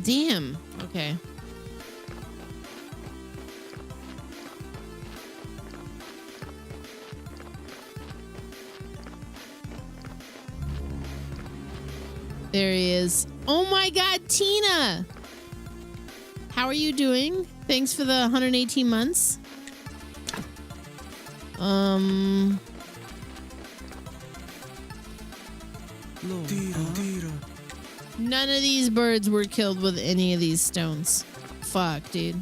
Damn. Okay. There he is. Oh my God, Tina! How are you doing? Thanks for the 118 months. None of these birds were killed with any of these stones. Fuck, dude.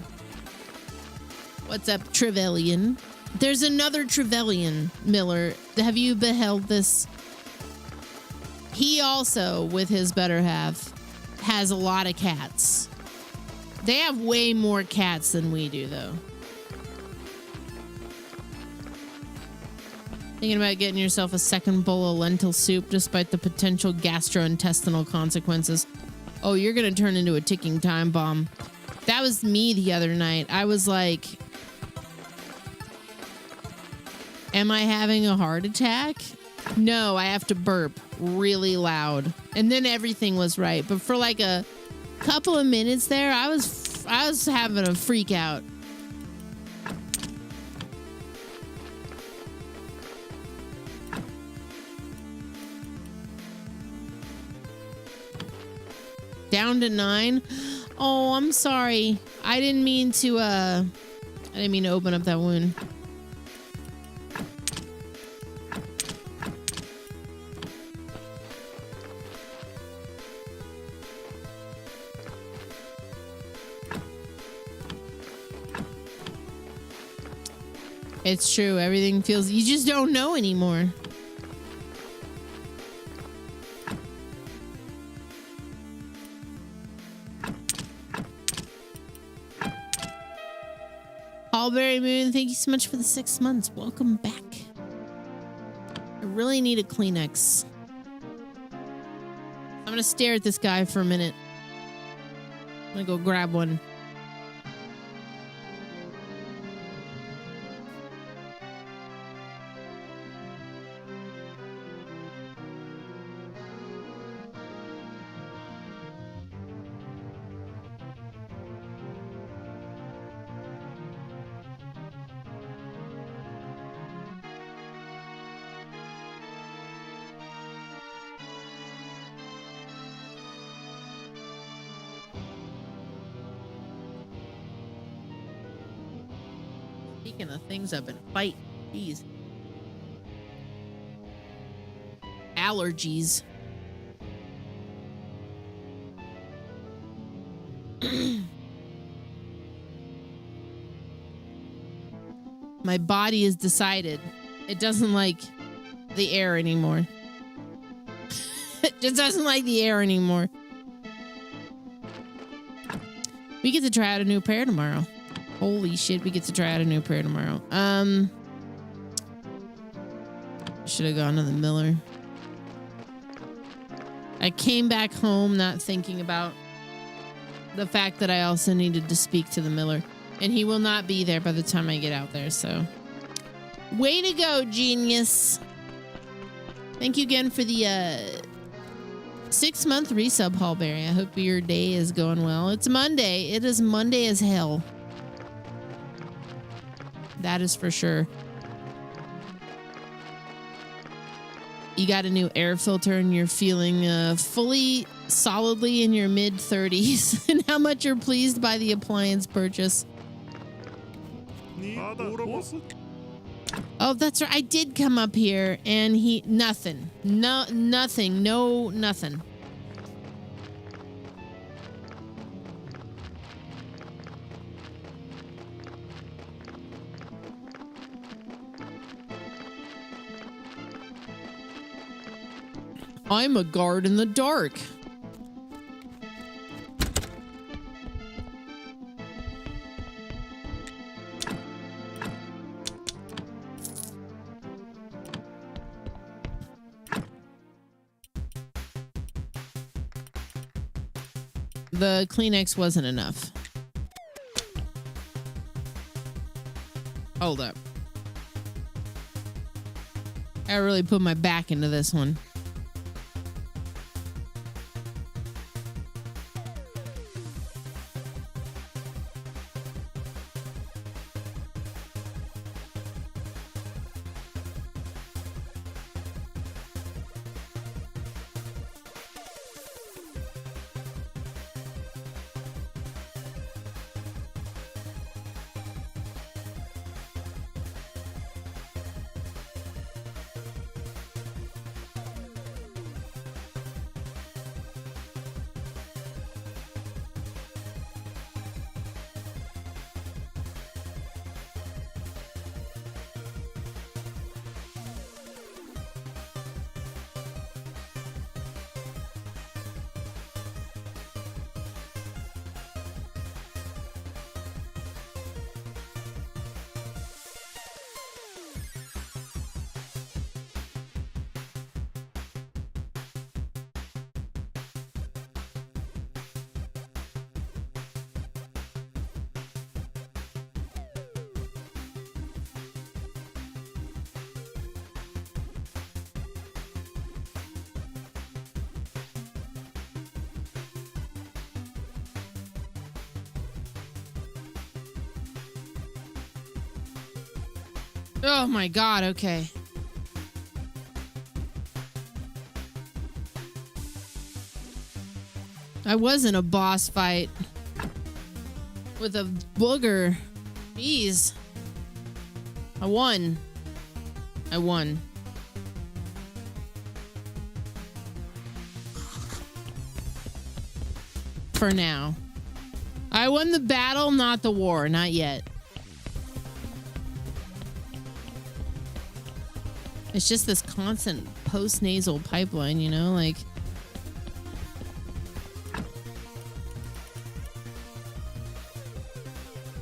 What's up, Trevelyan? There's another Trevelyan, Miller. Have you beheld this? He also, with his better half, has a lot of cats. They have way more cats than we do, though. Thinking about getting yourself a second bowl of lentil soup despite the potential gastrointestinal consequences. Oh, you're going to turn into a ticking time bomb. That was me the other night. I was like, am I having a heart attack? No, I have to burp really loud. And then everything was right. But for like a couple of minutes there, I was having a freak out. Down to 9. Oh, I'm sorry. I didn't mean to open up that wound. It's true. Everything feels... You just don't know anymore. Hallberry Moon, thank you so much for the 6 months. Welcome back. I really need a Kleenex. I'm going to stare at this guy for a minute. I'm going to go grab one. Speaking of things I've been fighting, jeez. Allergies. My body has decided it doesn't like the air anymore. It just doesn't like the air anymore. We get to try out a new pair tomorrow. Holy shit, we get to try out a new pair tomorrow. Should have gone to the Miller. I came back home not thinking about the fact that I also needed to speak to the Miller. And he will not be there by the time I get out there, so. Way to go, genius. Thank you again for the 6-month resub, Hallberry. I hope your day is going well. It's Monday. It is Monday as hell. That is for sure. You got a new air filter and you're feeling fully, solidly in your mid-30s. And how much you're pleased by the appliance purchase. Oh, that's right. I did come up here and nothing. Nothing. I'm a guard in the dark. The Kleenex wasn't enough. Hold up. I really put my back into this one. Oh my god, okay. I was in a boss fight with a booger. Jeez. I won. For now. I won the battle, not the war. Not yet. It's just this constant post-nasal pipeline, you know, like.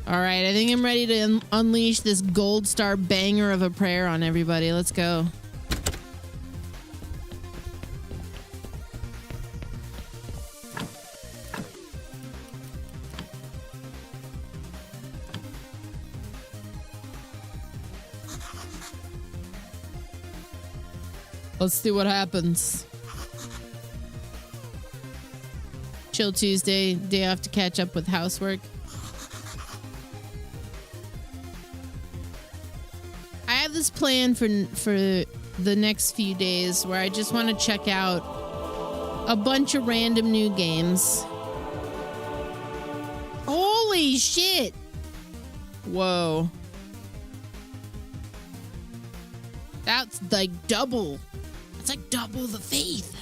All right, I think I'm ready to unleash this gold star banger of a prayer on everybody. Let's go. Let's see what happens. Chill Tuesday, day off to catch up with housework. I have this plan for the next few days where I just want to check out a bunch of random new games. Holy shit! Whoa. That's like double. It's like double the faith.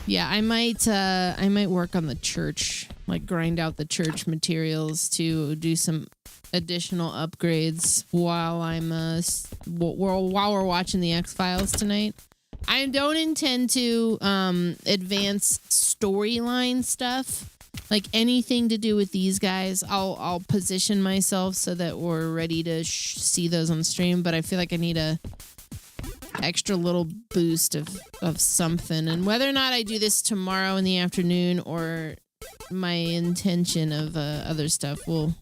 Yeah, I might work on the church, like grind out the church materials to do some additional upgrades while I'm while we're watching the X-Files tonight. I don't intend to advance storyline stuff, like anything to do with these guys. I'll position myself so that we're ready to see those on stream, but I feel like I need a extra little boost of something, and whether or not I do this tomorrow in the afternoon or my intention of other stuff, we'll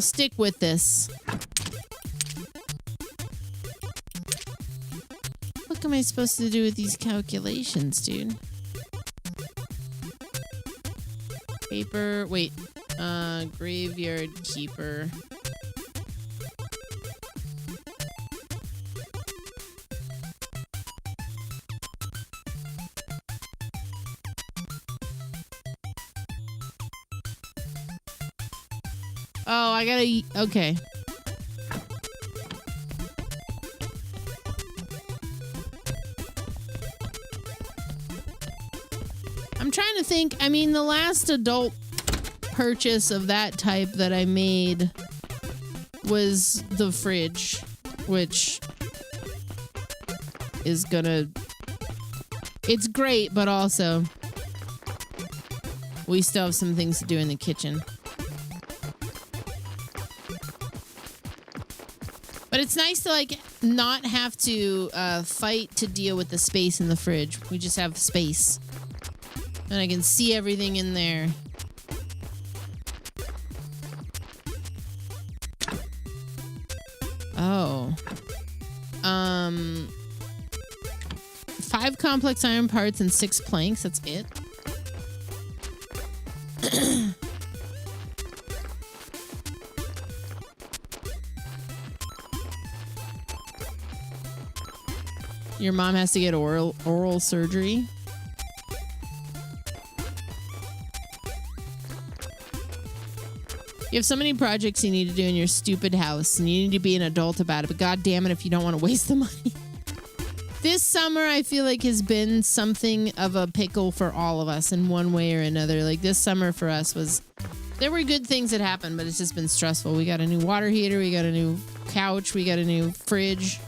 stick with this. What am I supposed to do with these calculations, dude? Paper, wait, graveyard keeper. Oh, I gotta... Okay. I'm trying to think. I mean, the last adult purchase of that type that I made was the fridge, which is gonna... It's great, but also we still have some things to do in the kitchen. But it's nice to like not have to fight to deal with the space in the fridge. We just have space. And I can see everything in there. Oh. 5 complex iron parts and 6 planks. That's it. Your mom has to get oral surgery. You have so many projects you need to do in your stupid house, and you need to be an adult about it, but god damn it if you don't want to waste the money. This summer, I feel like, has been something of a pickle for all of us in one way or another. Like, this summer for us was... There were good things that happened, but it's just been stressful. We got a new water heater, we got a new couch, we got a new fridge.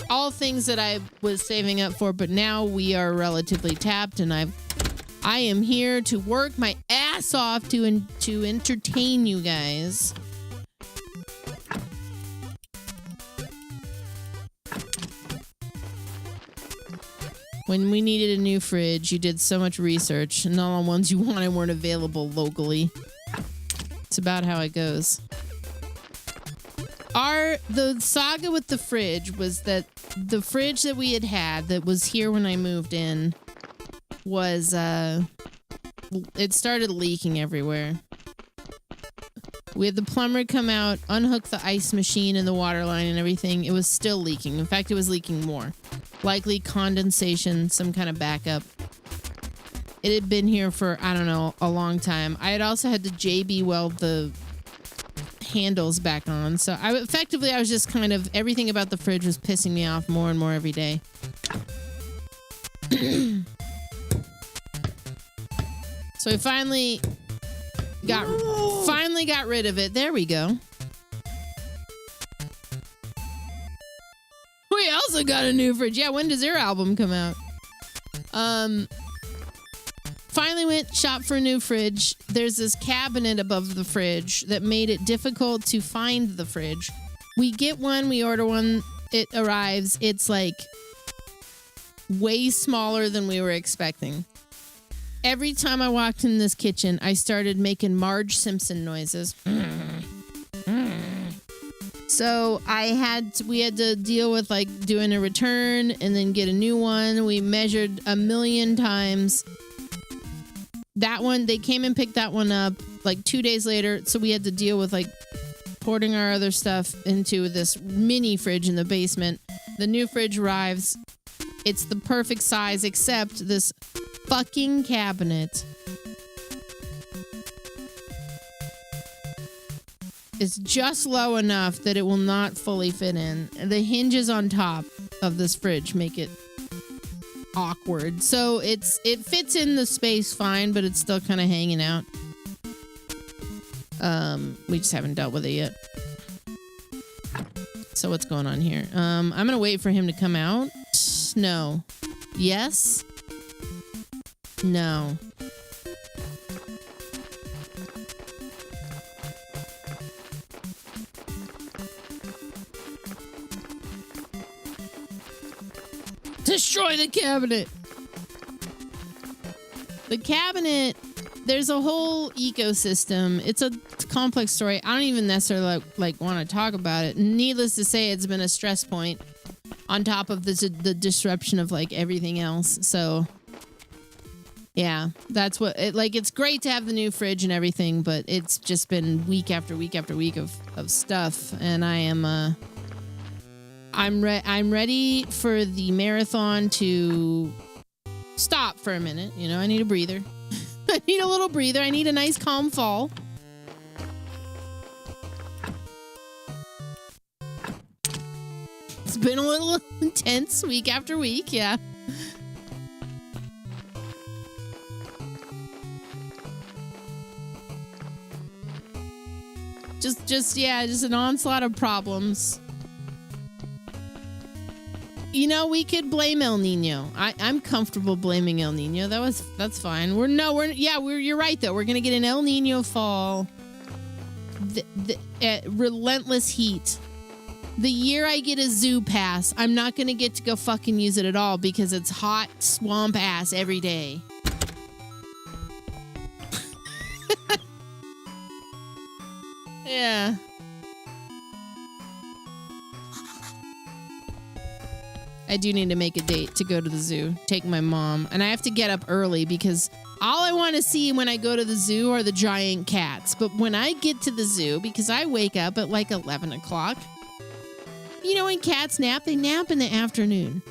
All things that I was saving up for, but now we are relatively tapped, and I am here to work my ass off to entertain you guys. When we needed a new fridge, you did so much research, and all the ones you wanted weren't available locally. It's about how it goes. The saga with the fridge was that the fridge that we had that was here when I moved in was, it started leaking everywhere. We had the plumber come out, unhook the ice machine and the water line and everything. It was still leaking. In fact, it was leaking more. Likely condensation, some kind of backup. It had been here for, I don't know, a long time. I had also had to JB weld the handles back on. So I was just kind of, everything about the fridge was pissing me off more and more every day. So we finally got rid of it. There we go. We also got a new fridge. Yeah, when does their album come out? Finally went shop for a new fridge. There's this cabinet above the fridge that made it difficult to find the fridge. We get one, we order one, it arrives. It's like way smaller than we were expecting. Every time I walked in this kitchen, I started making Marge Simpson noises. So we had to deal with like doing a return and then get a new one. We measured 1,000,000 times. That one, they came and picked that one up like 2 days later. So we had to deal with like porting our other stuff into this mini fridge in the basement. The new fridge arrives. It's the perfect size, except this fucking cabinet is just low enough that it will not fully fit in. The hinges on top of this fridge make it awkward. So it fits in the space fine, but it's still kind of hanging out. We just haven't dealt with it yet. So what's going on here? I'm gonna wait for him to come out. No. Yes? No. Destroy the cabinet. The cabinet, there's a whole ecosystem. It's a complex story. I don't even necessarily like want to talk about it. Needless to say, it's been a stress point on top of the disruption of like everything else. So yeah, that's what it like. It's great to have the new fridge and everything, but it's just been week after week after week of stuff, and I am I'm ready for the marathon to stop for a minute. You know, I need a breather. I need a little breather. I need a nice calm fall. It's been a little intense week after week, yeah. Just an onslaught of problems. You know, we could blame El Nino. I'm comfortable blaming El Nino. That's fine. You're right though. We're gonna get an El Nino fall. Relentless heat. The year I get a zoo pass, I'm not gonna get to go fucking use it at all because it's hot swamp ass every day. Yeah. I do need to make a date to go to the zoo, take my mom, and I have to get up early because all I want to see when I go to the zoo are the giant cats. But when I get to the zoo, because I wake up at like 11 o'clock, you know, when cats nap, they nap in the afternoon.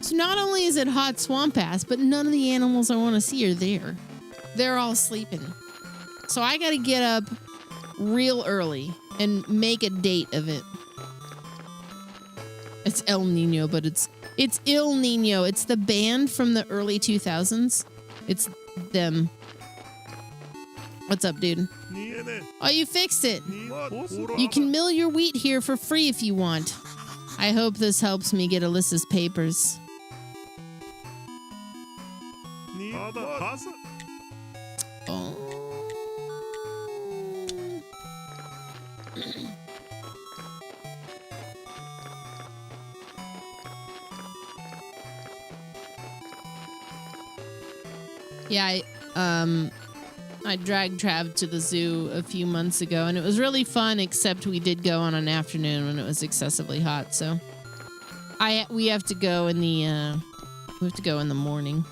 So not only is it hot swamp ass, but none of the animals I want to see are there. They're all sleeping. So I got to get up real early and make a date of it. It's El Nino, but it's Il Nino. It's the band from the early 2000s. It's them. What's up, dude? Oh, you fixed it. You can mill your wheat here for free if you want. I hope this helps me get Alyssa's papers. Oh. Yeah, I dragged Trav to the zoo a few months ago, and it was really fun, except we did go on an afternoon when it was excessively hot, so we have to go in the morning.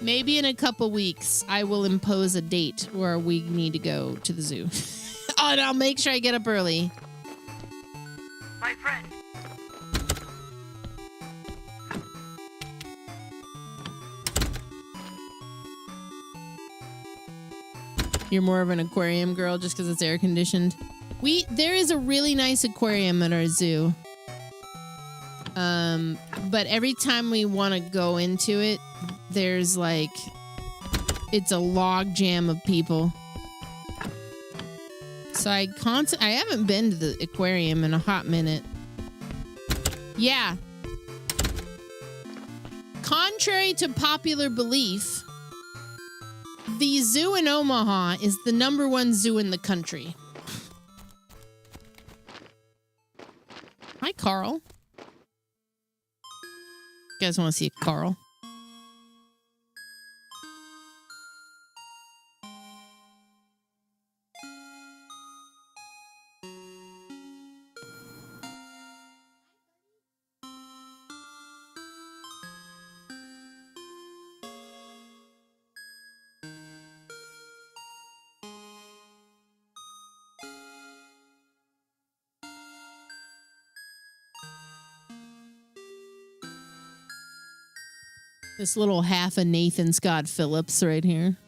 Maybe in a couple weeks, I will impose a date where we need to go to the zoo. Oh, and I'll make sure I get up early.
My friend.
You're more of an aquarium girl just because it's air conditioned. There is a really nice aquarium at our zoo. But every time we want to go into it, there's like, it's a log jam of people. So I haven't been to the aquarium in a hot minute. Yeah. Contrary to popular belief, the zoo in Omaha is the #1 zoo in the country. Hi, Carl. You guys want to see Carl? This little half a Nathan Scott Phillips right here.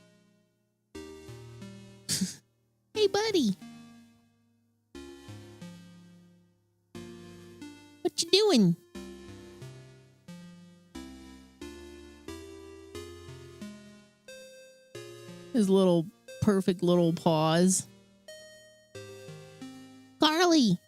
Hey, buddy. What you doing? His little perfect little paws. Carly.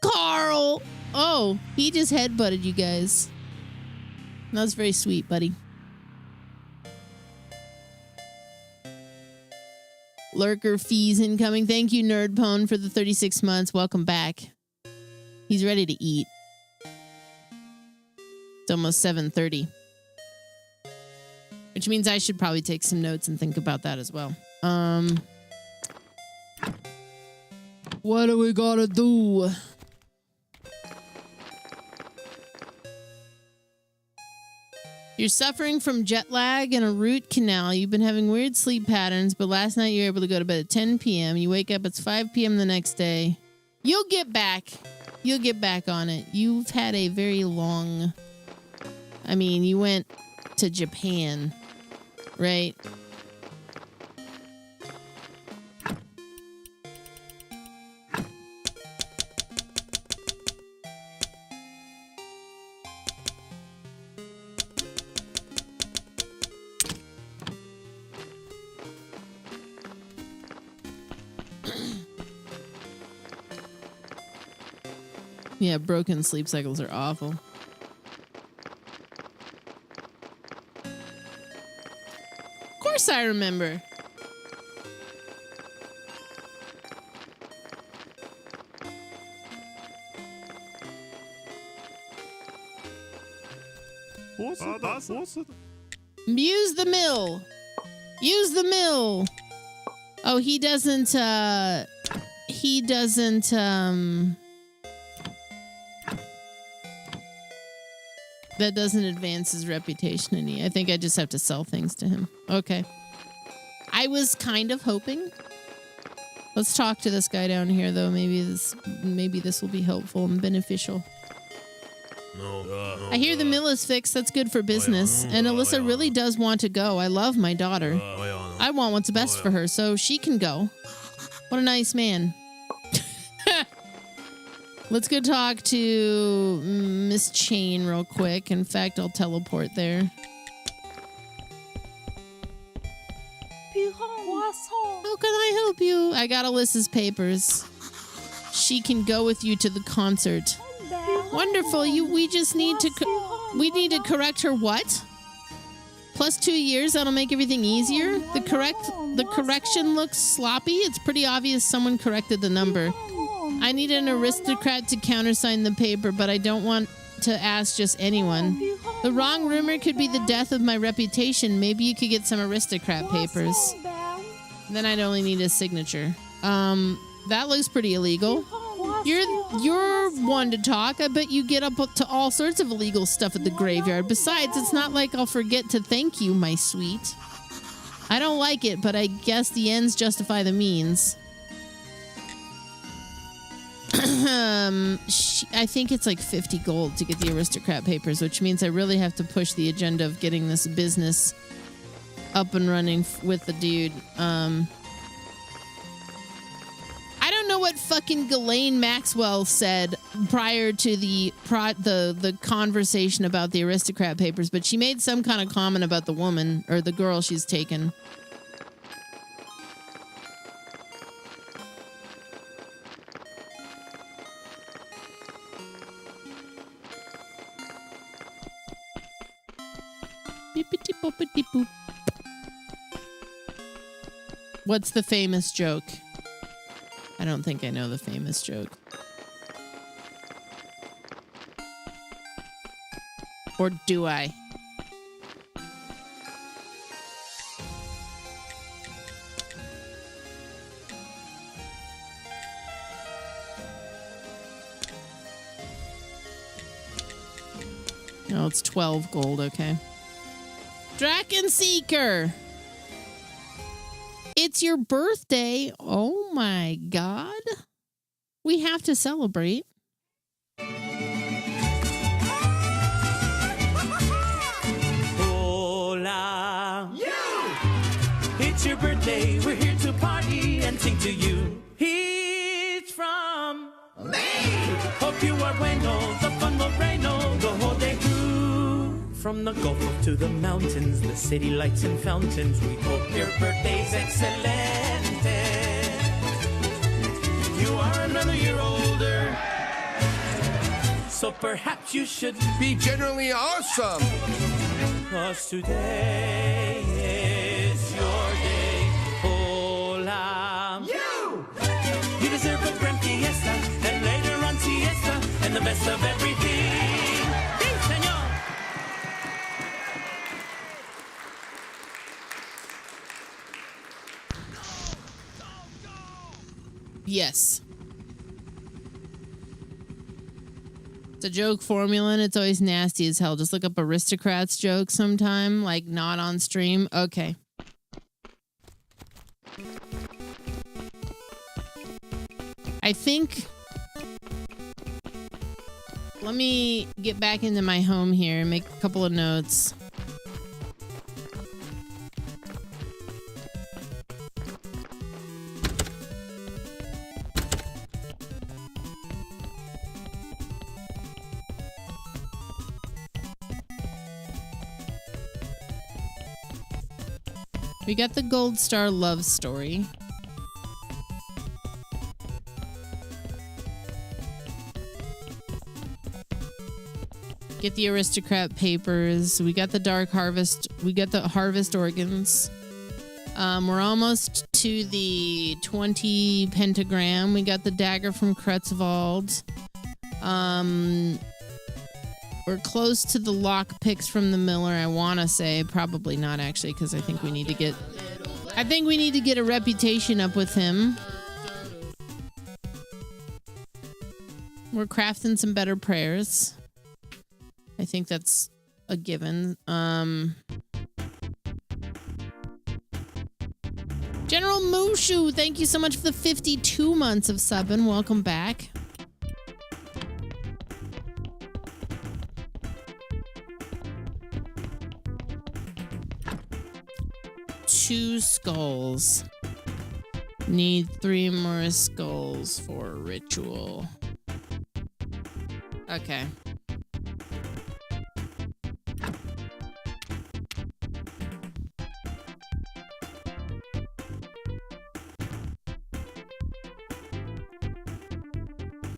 Carl. Oh, he just headbutted you guys. That was very sweet, buddy. Lurker fees incoming. Thank you, Nerdpone, for the 36 months. Welcome back. He's ready to eat. It's almost 7:30. Which means I should probably take some notes and think about that as well. What do we gotta do? You're suffering from jet lag and a root canal. You've been having weird sleep patterns, but last night you were able to go to bed at 10 p.m. You wake up, it's 5 p.m. the next day. You'll get back. You'll get back on it. You've had a very long... I mean, you went to Japan, right? Yeah, broken sleep cycles are awful. Of course I remember. Use the mill. Use the mill. Oh, he doesn't, that doesn't advance his reputation any. I think I just have to sell things to him. Okay. I was kind of hoping. Let's talk to this guy down here, though. Maybe this will be helpful and beneficial. I hear the mill is fixed. That's good for business. And Alyssa really does want to go. I love my daughter. I want what's best for her, so she can go. What a nice man. Let's go talk to Miss Chain real quick. In fact, I'll teleport there. How can I help you? I got Alyssa's papers. She can go with you to the concert. Wonderful. We just need to correct her what? Plus 2 years, that'll make everything easier. The correction looks sloppy. It's pretty obvious someone corrected the number. I need an aristocrat to countersign the paper, but I don't want to ask just anyone. The wrong rumor could be the death of my reputation. Maybe you could get some aristocrat papers. Then I'd only need a signature. That looks pretty illegal. You're one to talk. I bet you get up to all sorts of illegal stuff at the graveyard. Besides, it's not like I'll forget to thank you, my sweet. I don't like it, but I guess the ends justify the means. I think it's like 50 gold to get the aristocrat papers, which means I really have to push the agenda of getting this business up and running with the dude. I don't know what fucking Ghislaine Maxwell said prior to the conversation about the aristocrat papers, but she made some kind of comment about the woman or the girl she's taken. Beepity-boopity-boop. What's the famous joke? I don't think I know the famous joke. Or do I? No, it's 12 gold, okay. Drakenseeker! It's your birthday. Oh my God. We have to celebrate.
Hola. It's your birthday. We're here to party and sing to you. It's from me. Hope you are bueno. The fun will rain the whole day through. From the Gulf to the mountains, the city lights and fountains. We hope your birthday's excellent. You are another year older, so perhaps you should
be generally awesome.
'Cause today is your day. Hola. You deserve a grand fiesta, and later on siesta, and the best of everything. Sí, señor.
Yes. It's a joke formula and it's always nasty as hell. Just look up Aristocrats joke sometime, like not on stream. Okay. I think... Let me get back into my home here and make a couple of notes. We got the Gold Star love story. Get the Aristocrat papers. We got the Dark Harvest. We got the Harvest organs. We're almost to the 20 pentagram. We got the dagger from Kretzwald. We're close to the lock picks from the Miller, I want to say. Probably not, actually, because I think we need to get... I think we need to get a reputation up with him. We're crafting some better prayers. I think that's a given. General Mushu, thank you so much for the 52 months of subbing. Welcome back. Two skulls. Need 3 more skulls for a ritual. Okay.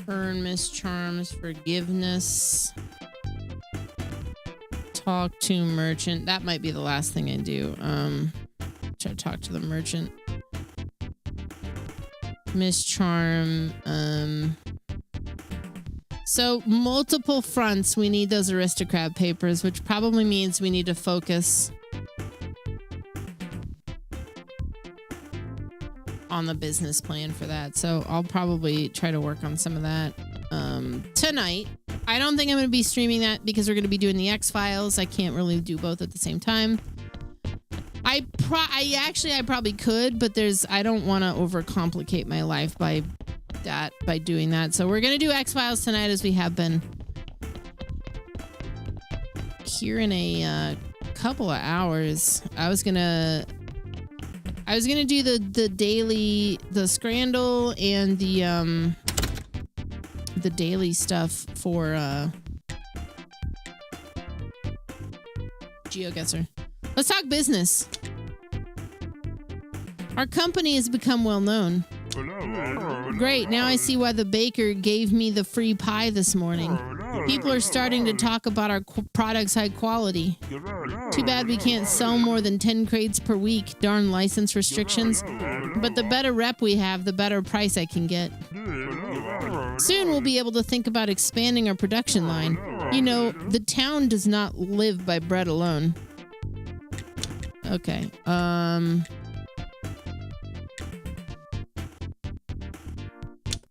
Earn mischarms, forgiveness. Talk to merchant. That might be the last thing I do. Try to talk to the merchant. Mischarm. So multiple fronts. We need those Aristocrat papers, which probably means we need to focus on the business plan for that. So I'll probably try to work on some of that tonight. I don't think I'm going to be streaming that because we're going to be doing the X-Files. I can't really do both at the same time. I probably could, but I don't want to overcomplicate my life by doing that. So we're going to do X-Files tonight as we have been. Here in a couple of hours, I was going to do the daily, the Scrandal and the daily stuff for GeoGuessr. Let's talk business. Our company has become well known. Great, now I see why the baker gave me the free pie this morning. People are starting to talk about our product's high quality. Too bad we can't sell more than 10 crates per week. Darn license restrictions. But the better rep we have, the better price I can get. Soon we'll be able to think about expanding our production line. You know, the town does not live by bread alone. Okay,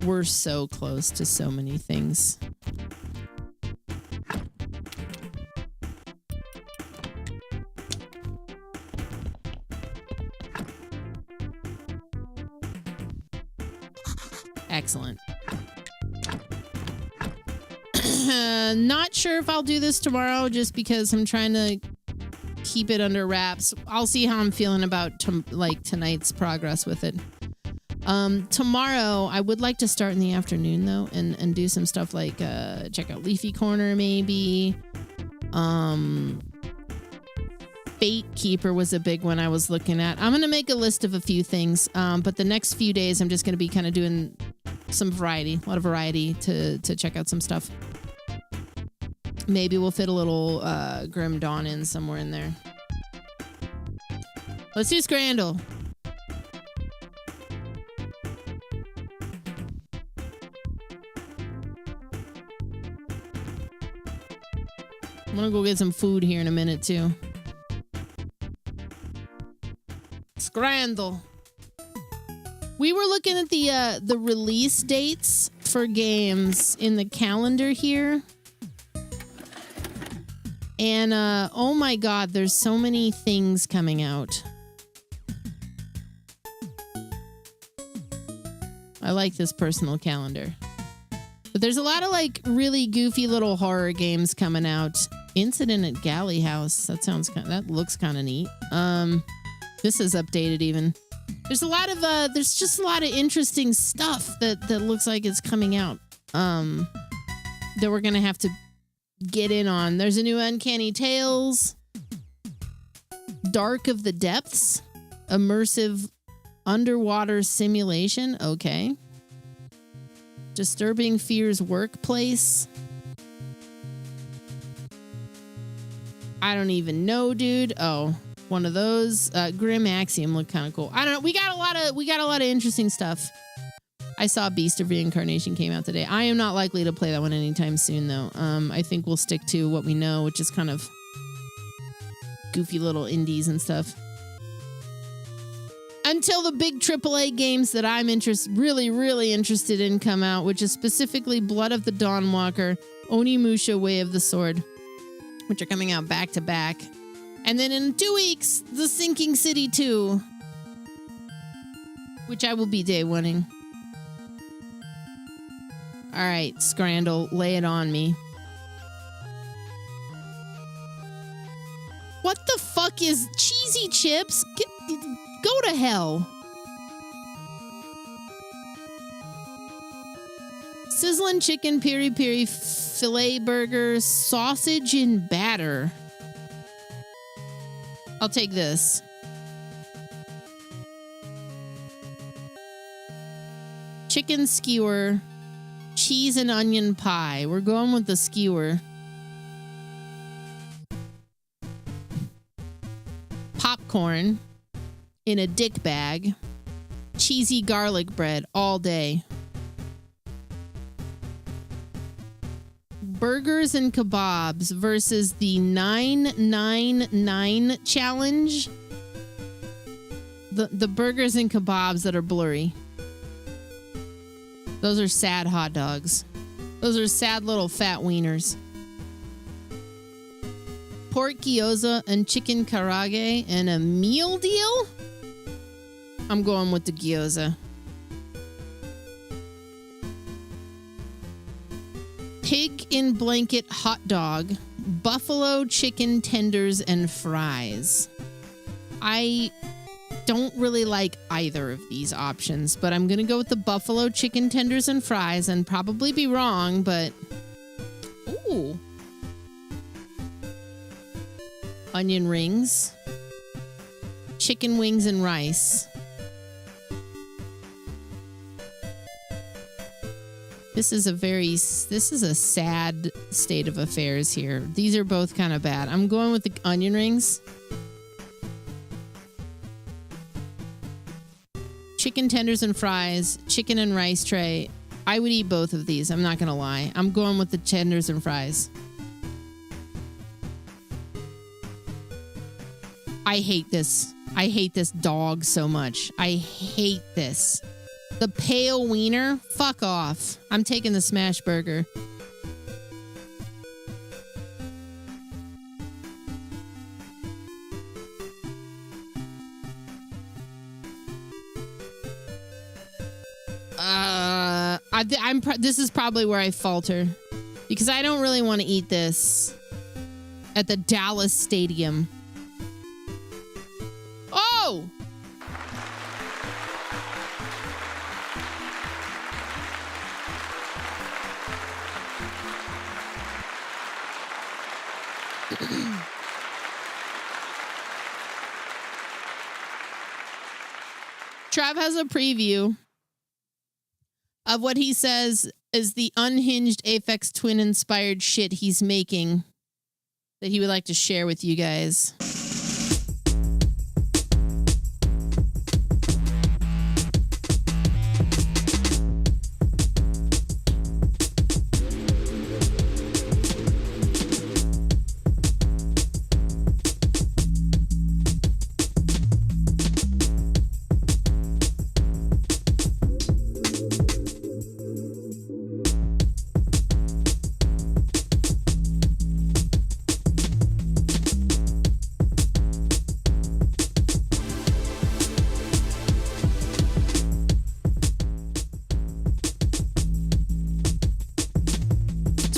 we're so close to so many things. excellent. Not sure if I'll do this tomorrow just because I'm trying to keep it under wraps. I'll see how I'm feeling about tonight's progress with it. Tomorrow, I would like to start in the afternoon though and do some stuff like check out Leafy Corner maybe. Fate Keeper was a big one I was looking at. I'm going to make a list of a few things, but the next few days I'm just going to be kind of doing some variety, a lot of variety to check out some stuff. Maybe we'll fit a little Grim Dawn in somewhere in there. Let's do Scrandal. I'm gonna go get some food here in a minute too. Scrandal. We were looking at the release dates for games in the calendar here. And oh my god, there's so many things coming out. I like this personal calendar. But there's a lot of like really goofy little horror games coming out. Incident at Galley House. That looks kind of neat. This is updated even. There's just a lot of interesting stuff that looks like it's coming out. That we're gonna have to get in on. There's a new Uncanny Tales. Dark of the Depths. Immersive underwater simulation. Okay. Disturbing Fears Workplace. I don't even know, dude. Oh, one of those. Grim Axiom looked kind of cool. I don't know. We got a lot of interesting stuff. I saw Beast of Reincarnation came out today. I am not likely to play that one anytime soon, though. I think we'll stick to what we know, which is kind of goofy little indies and stuff. Until the big AAA games that I'm really, really interested in come out, which is specifically Blood of the Dawnwalker, Onimusha Way of the Sword, which are coming out back to back. And then in 2 weeks, The Sinking City 2, which I will be day oneing. All right, Scrandal, lay it on me. What the fuck is Cheesy Chips? Go to hell. Sizzling chicken piri piri filet burger sausage in batter. I'll take this. Chicken skewer, cheese and onion pie. We're going with the skewer. Popcorn in a dick bag. Cheesy garlic bread all day. Burgers and kebabs versus the 999 challenge. The burgers and kebabs that are blurry. Those are sad hot dogs. Those are sad little fat wieners. Pork gyoza and chicken karage and a meal deal? I'm going with the gyoza. Pig in blanket hot dog, buffalo chicken tenders and fries. I don't really like either of these options, but I'm going to go with the buffalo chicken tenders and fries and probably be wrong, but ooh. Onion rings, chicken wings and rice. This is a sad state of affairs here. These are both kind of bad. I'm going with the onion rings. Chicken tenders and fries, chicken and rice tray. I would eat both of these. I'm not going to lie. I'm going with the tenders and fries. I hate this. I hate this dog so much. I hate this. The pale wiener? Fuck off. I'm taking the smash burger. This is probably where I falter because I don't really want to eat this at the Dallas Stadium. Oh! Trav has a preview of what he says is the unhinged Aphex Twin inspired shit he's making that he would like to share with you guys.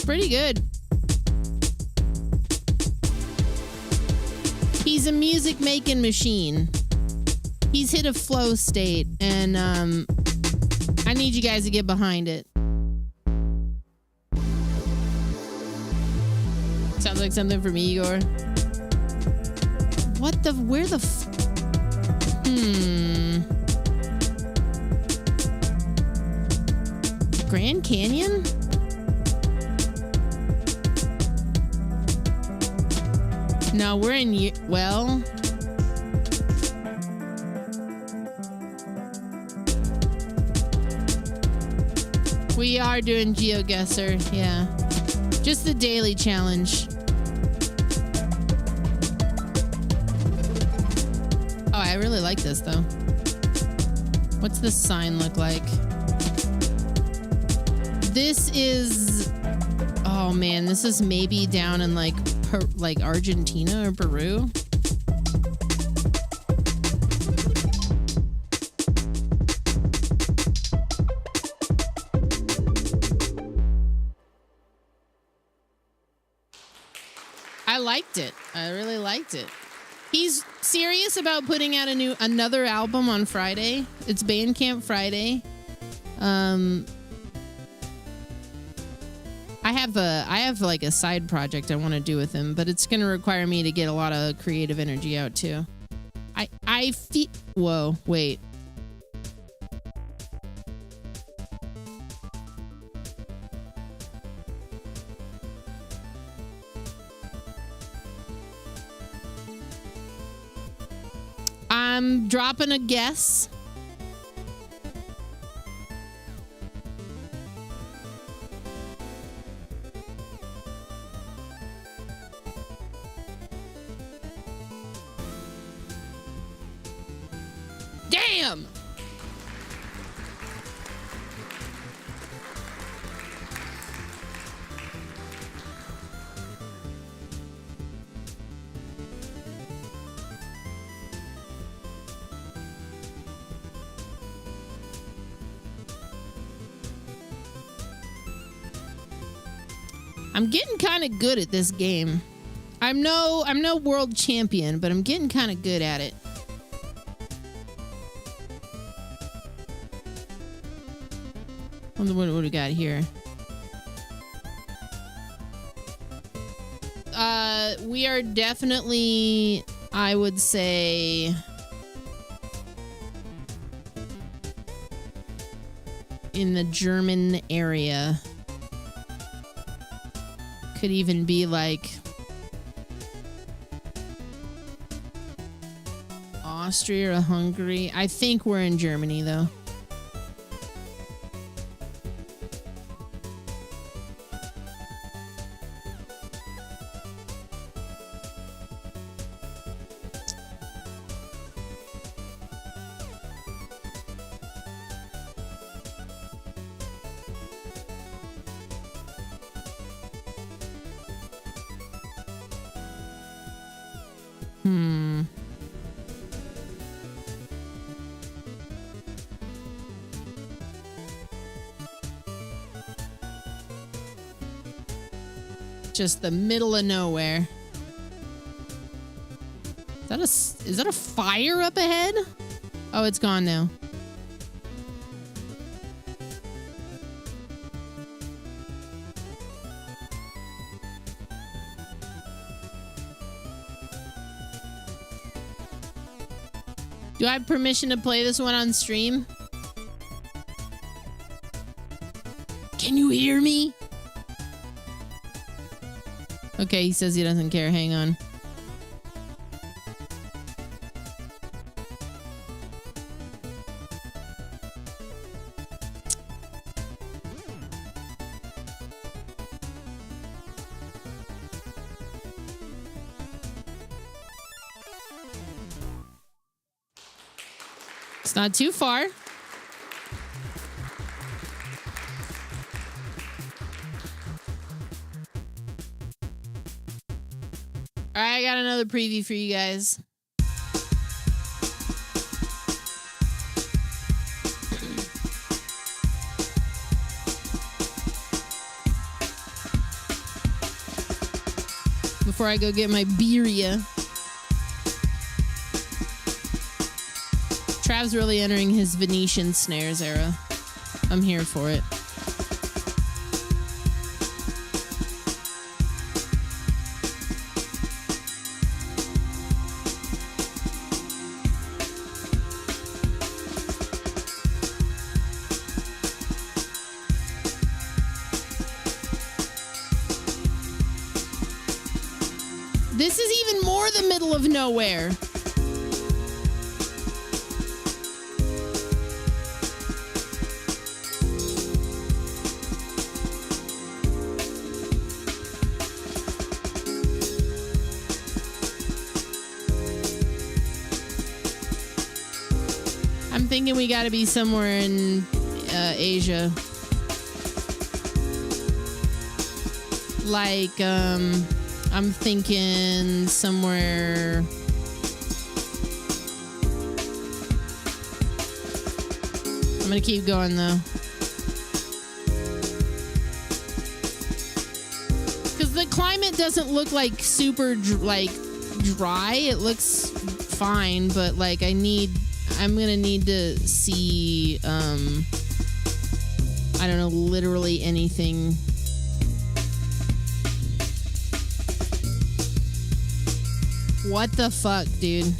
Pretty good. He's a music making machine. He's hit a flow state, and I need you guys to get behind it. Sounds like something from Igor. What the? Where the? Grand Canyon? No, we're in, well. We are doing GeoGuessr, yeah. Just the daily challenge. Oh, I really like this though. What's the sign look like? This is, oh man, this is maybe down in like Argentina or Peru. I liked it. I really liked it. He's serious about putting out another album on Friday. It's Bandcamp Friday. I have like a side project I want to do with him, but it's going to require me to get a lot of creative energy out too. I feel, whoa, wait. I'm dropping a guess. Damn! I'm getting kind of good at this game. I'm no world champion, but I'm getting kind of good at it. What do we got here? We are definitely, I would say, in the German area. Could even be like Austria or Hungary. I think we're in Germany though. Just the middle of nowhere. Is that a fire up ahead? Oh, it's gone now. Do I have permission to play this one on stream? Can you hear me? Okay, he says he doesn't care. Hang on. It's not too far. All right, I got another preview for you guys. Before I go get my birria. Trav's really entering his Venetian snares era. I'm here for it. This is even more the middle of nowhere. I'm thinking we gotta be somewhere in Asia. Like, I'm thinking somewhere. I'm gonna keep going though. Because the climate doesn't look like super dry. It looks fine, but like I'm gonna need to see, I don't know, literally anything. What the fuck, dude?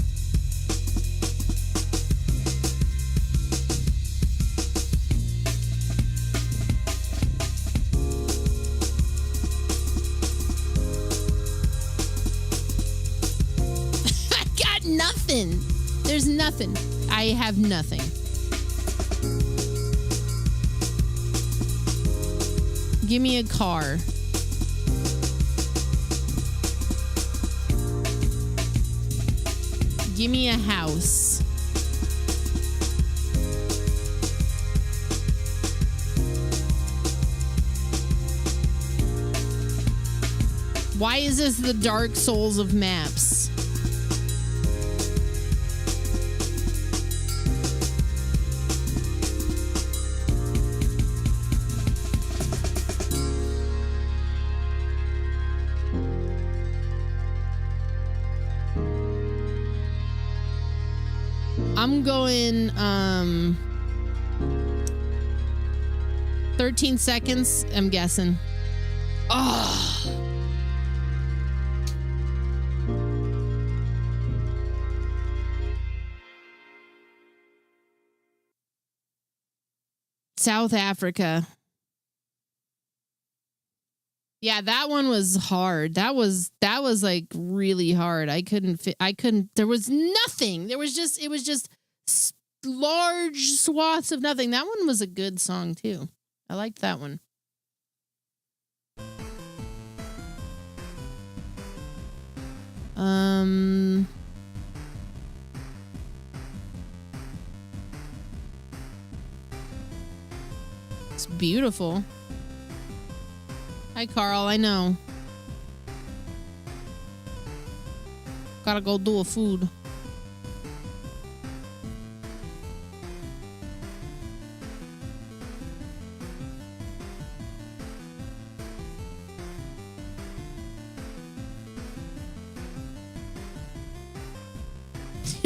I got nothing. There's nothing. I have nothing. Give me a car. Give me a house. Why is this the Dark Souls of maps? I'm going 13 seconds, I'm guessing. Oh. South Africa. Yeah, that one was hard. That was like really hard. I couldn't, there was nothing. It was just large swaths of nothing. That one was a good song too. I liked that one. It's beautiful. Hi, Carl. I know. Gotta go do a food.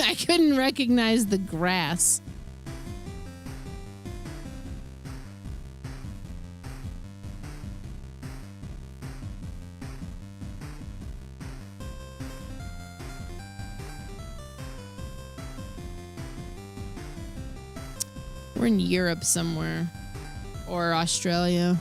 I couldn't recognize the grass. We're in Europe somewhere. Or Australia.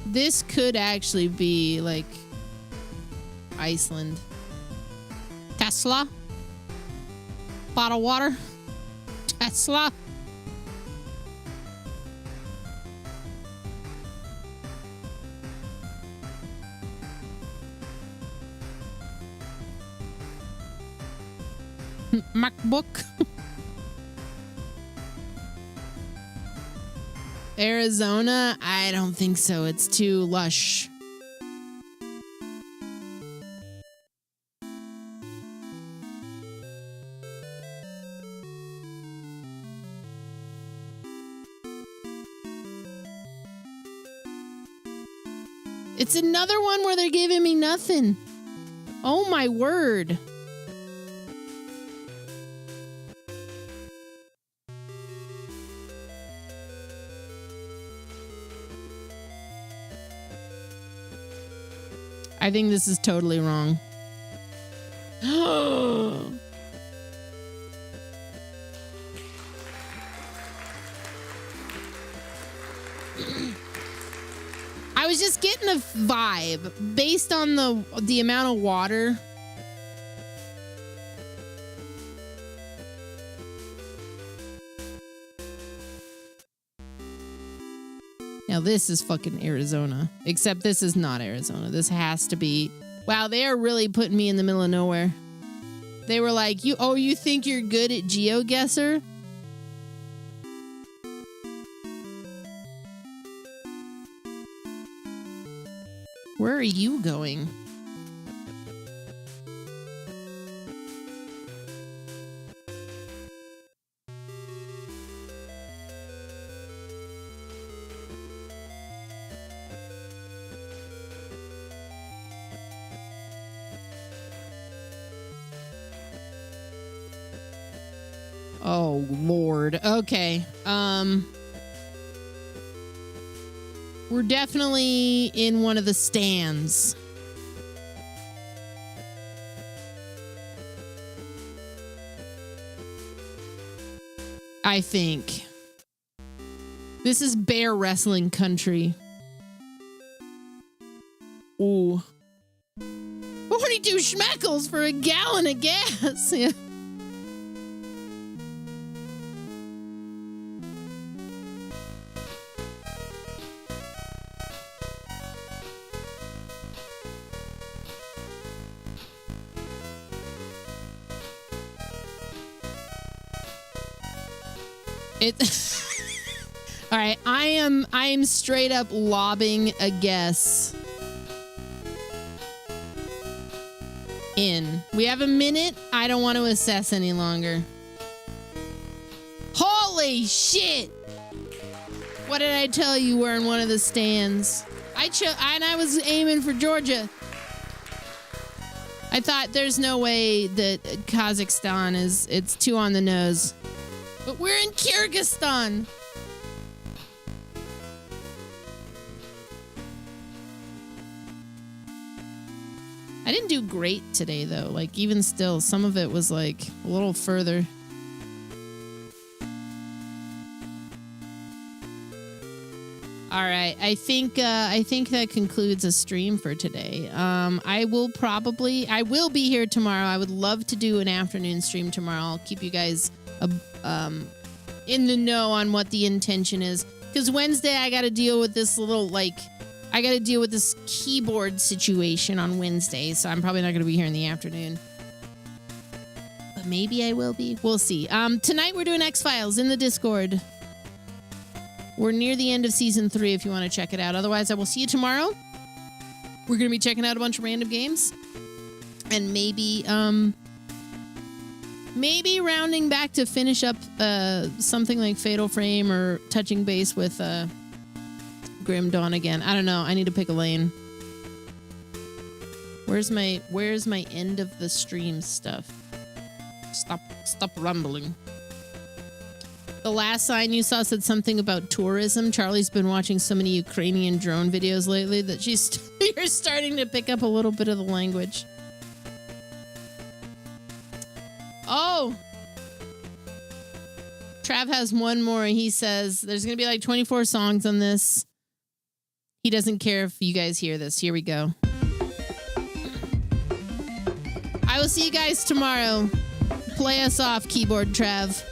This could actually be like Iceland. Tesla. Bottled water. Tesla. MacBook. Arizona? I don't think so. It's too lush. It's another one where they're giving me nothing. Oh my word. I think this is totally wrong. I was just getting a vibe based on the amount of water. Now this is fucking Arizona. Except this is not Arizona. This has to be... Wow, they are really putting me in the middle of nowhere. They were like, you think you're good at GeoGuessr? Where are you going? Oh, Lord. Okay. We're definitely in one of the stands. I think. This is bear wrestling country. Ooh. 42 schmeckles for a gallon of gas. Yeah. All right, I am straight up lobbing a guess. In. We have a minute. I don't want to assess any longer. Holy shit! What did I tell you? We're in one of the stands. I was aiming for Georgia. I thought there's no way that Kazakhstan it's too on the nose. But we're in Kyrgyzstan. I didn't do great today, though. Like, even still, some of it was, like, a little further. All right. I think that concludes a stream for today. I will be here tomorrow. I would love to do an afternoon stream tomorrow. I'll keep you guys in the know on what the intention is, because Wednesday I got to deal with this keyboard situation on Wednesday, so I'm probably not going to be here in the afternoon, but maybe I will be. We'll see. Tonight we're doing X-Files in the Discord. We're near the end of season 3 if you want to check it out. Otherwise, I will see you tomorrow. We're going to be checking out a bunch of random games, and maybe rounding back to finish up something like Fatal Frame, or touching base with Grim Dawn again. I don't know. I need to pick a lane. Where's my end of the stream stuff? Stop rumbling. The last sign you saw said something about tourism. Charlie's been watching so many Ukrainian drone videos lately that you're starting to pick up a little bit of the language. Oh! Trav has one more. He says there's going to be like 24 songs on this. He doesn't care if you guys hear this. Here we go. I will see you guys tomorrow. Play us off, keyboard Trav.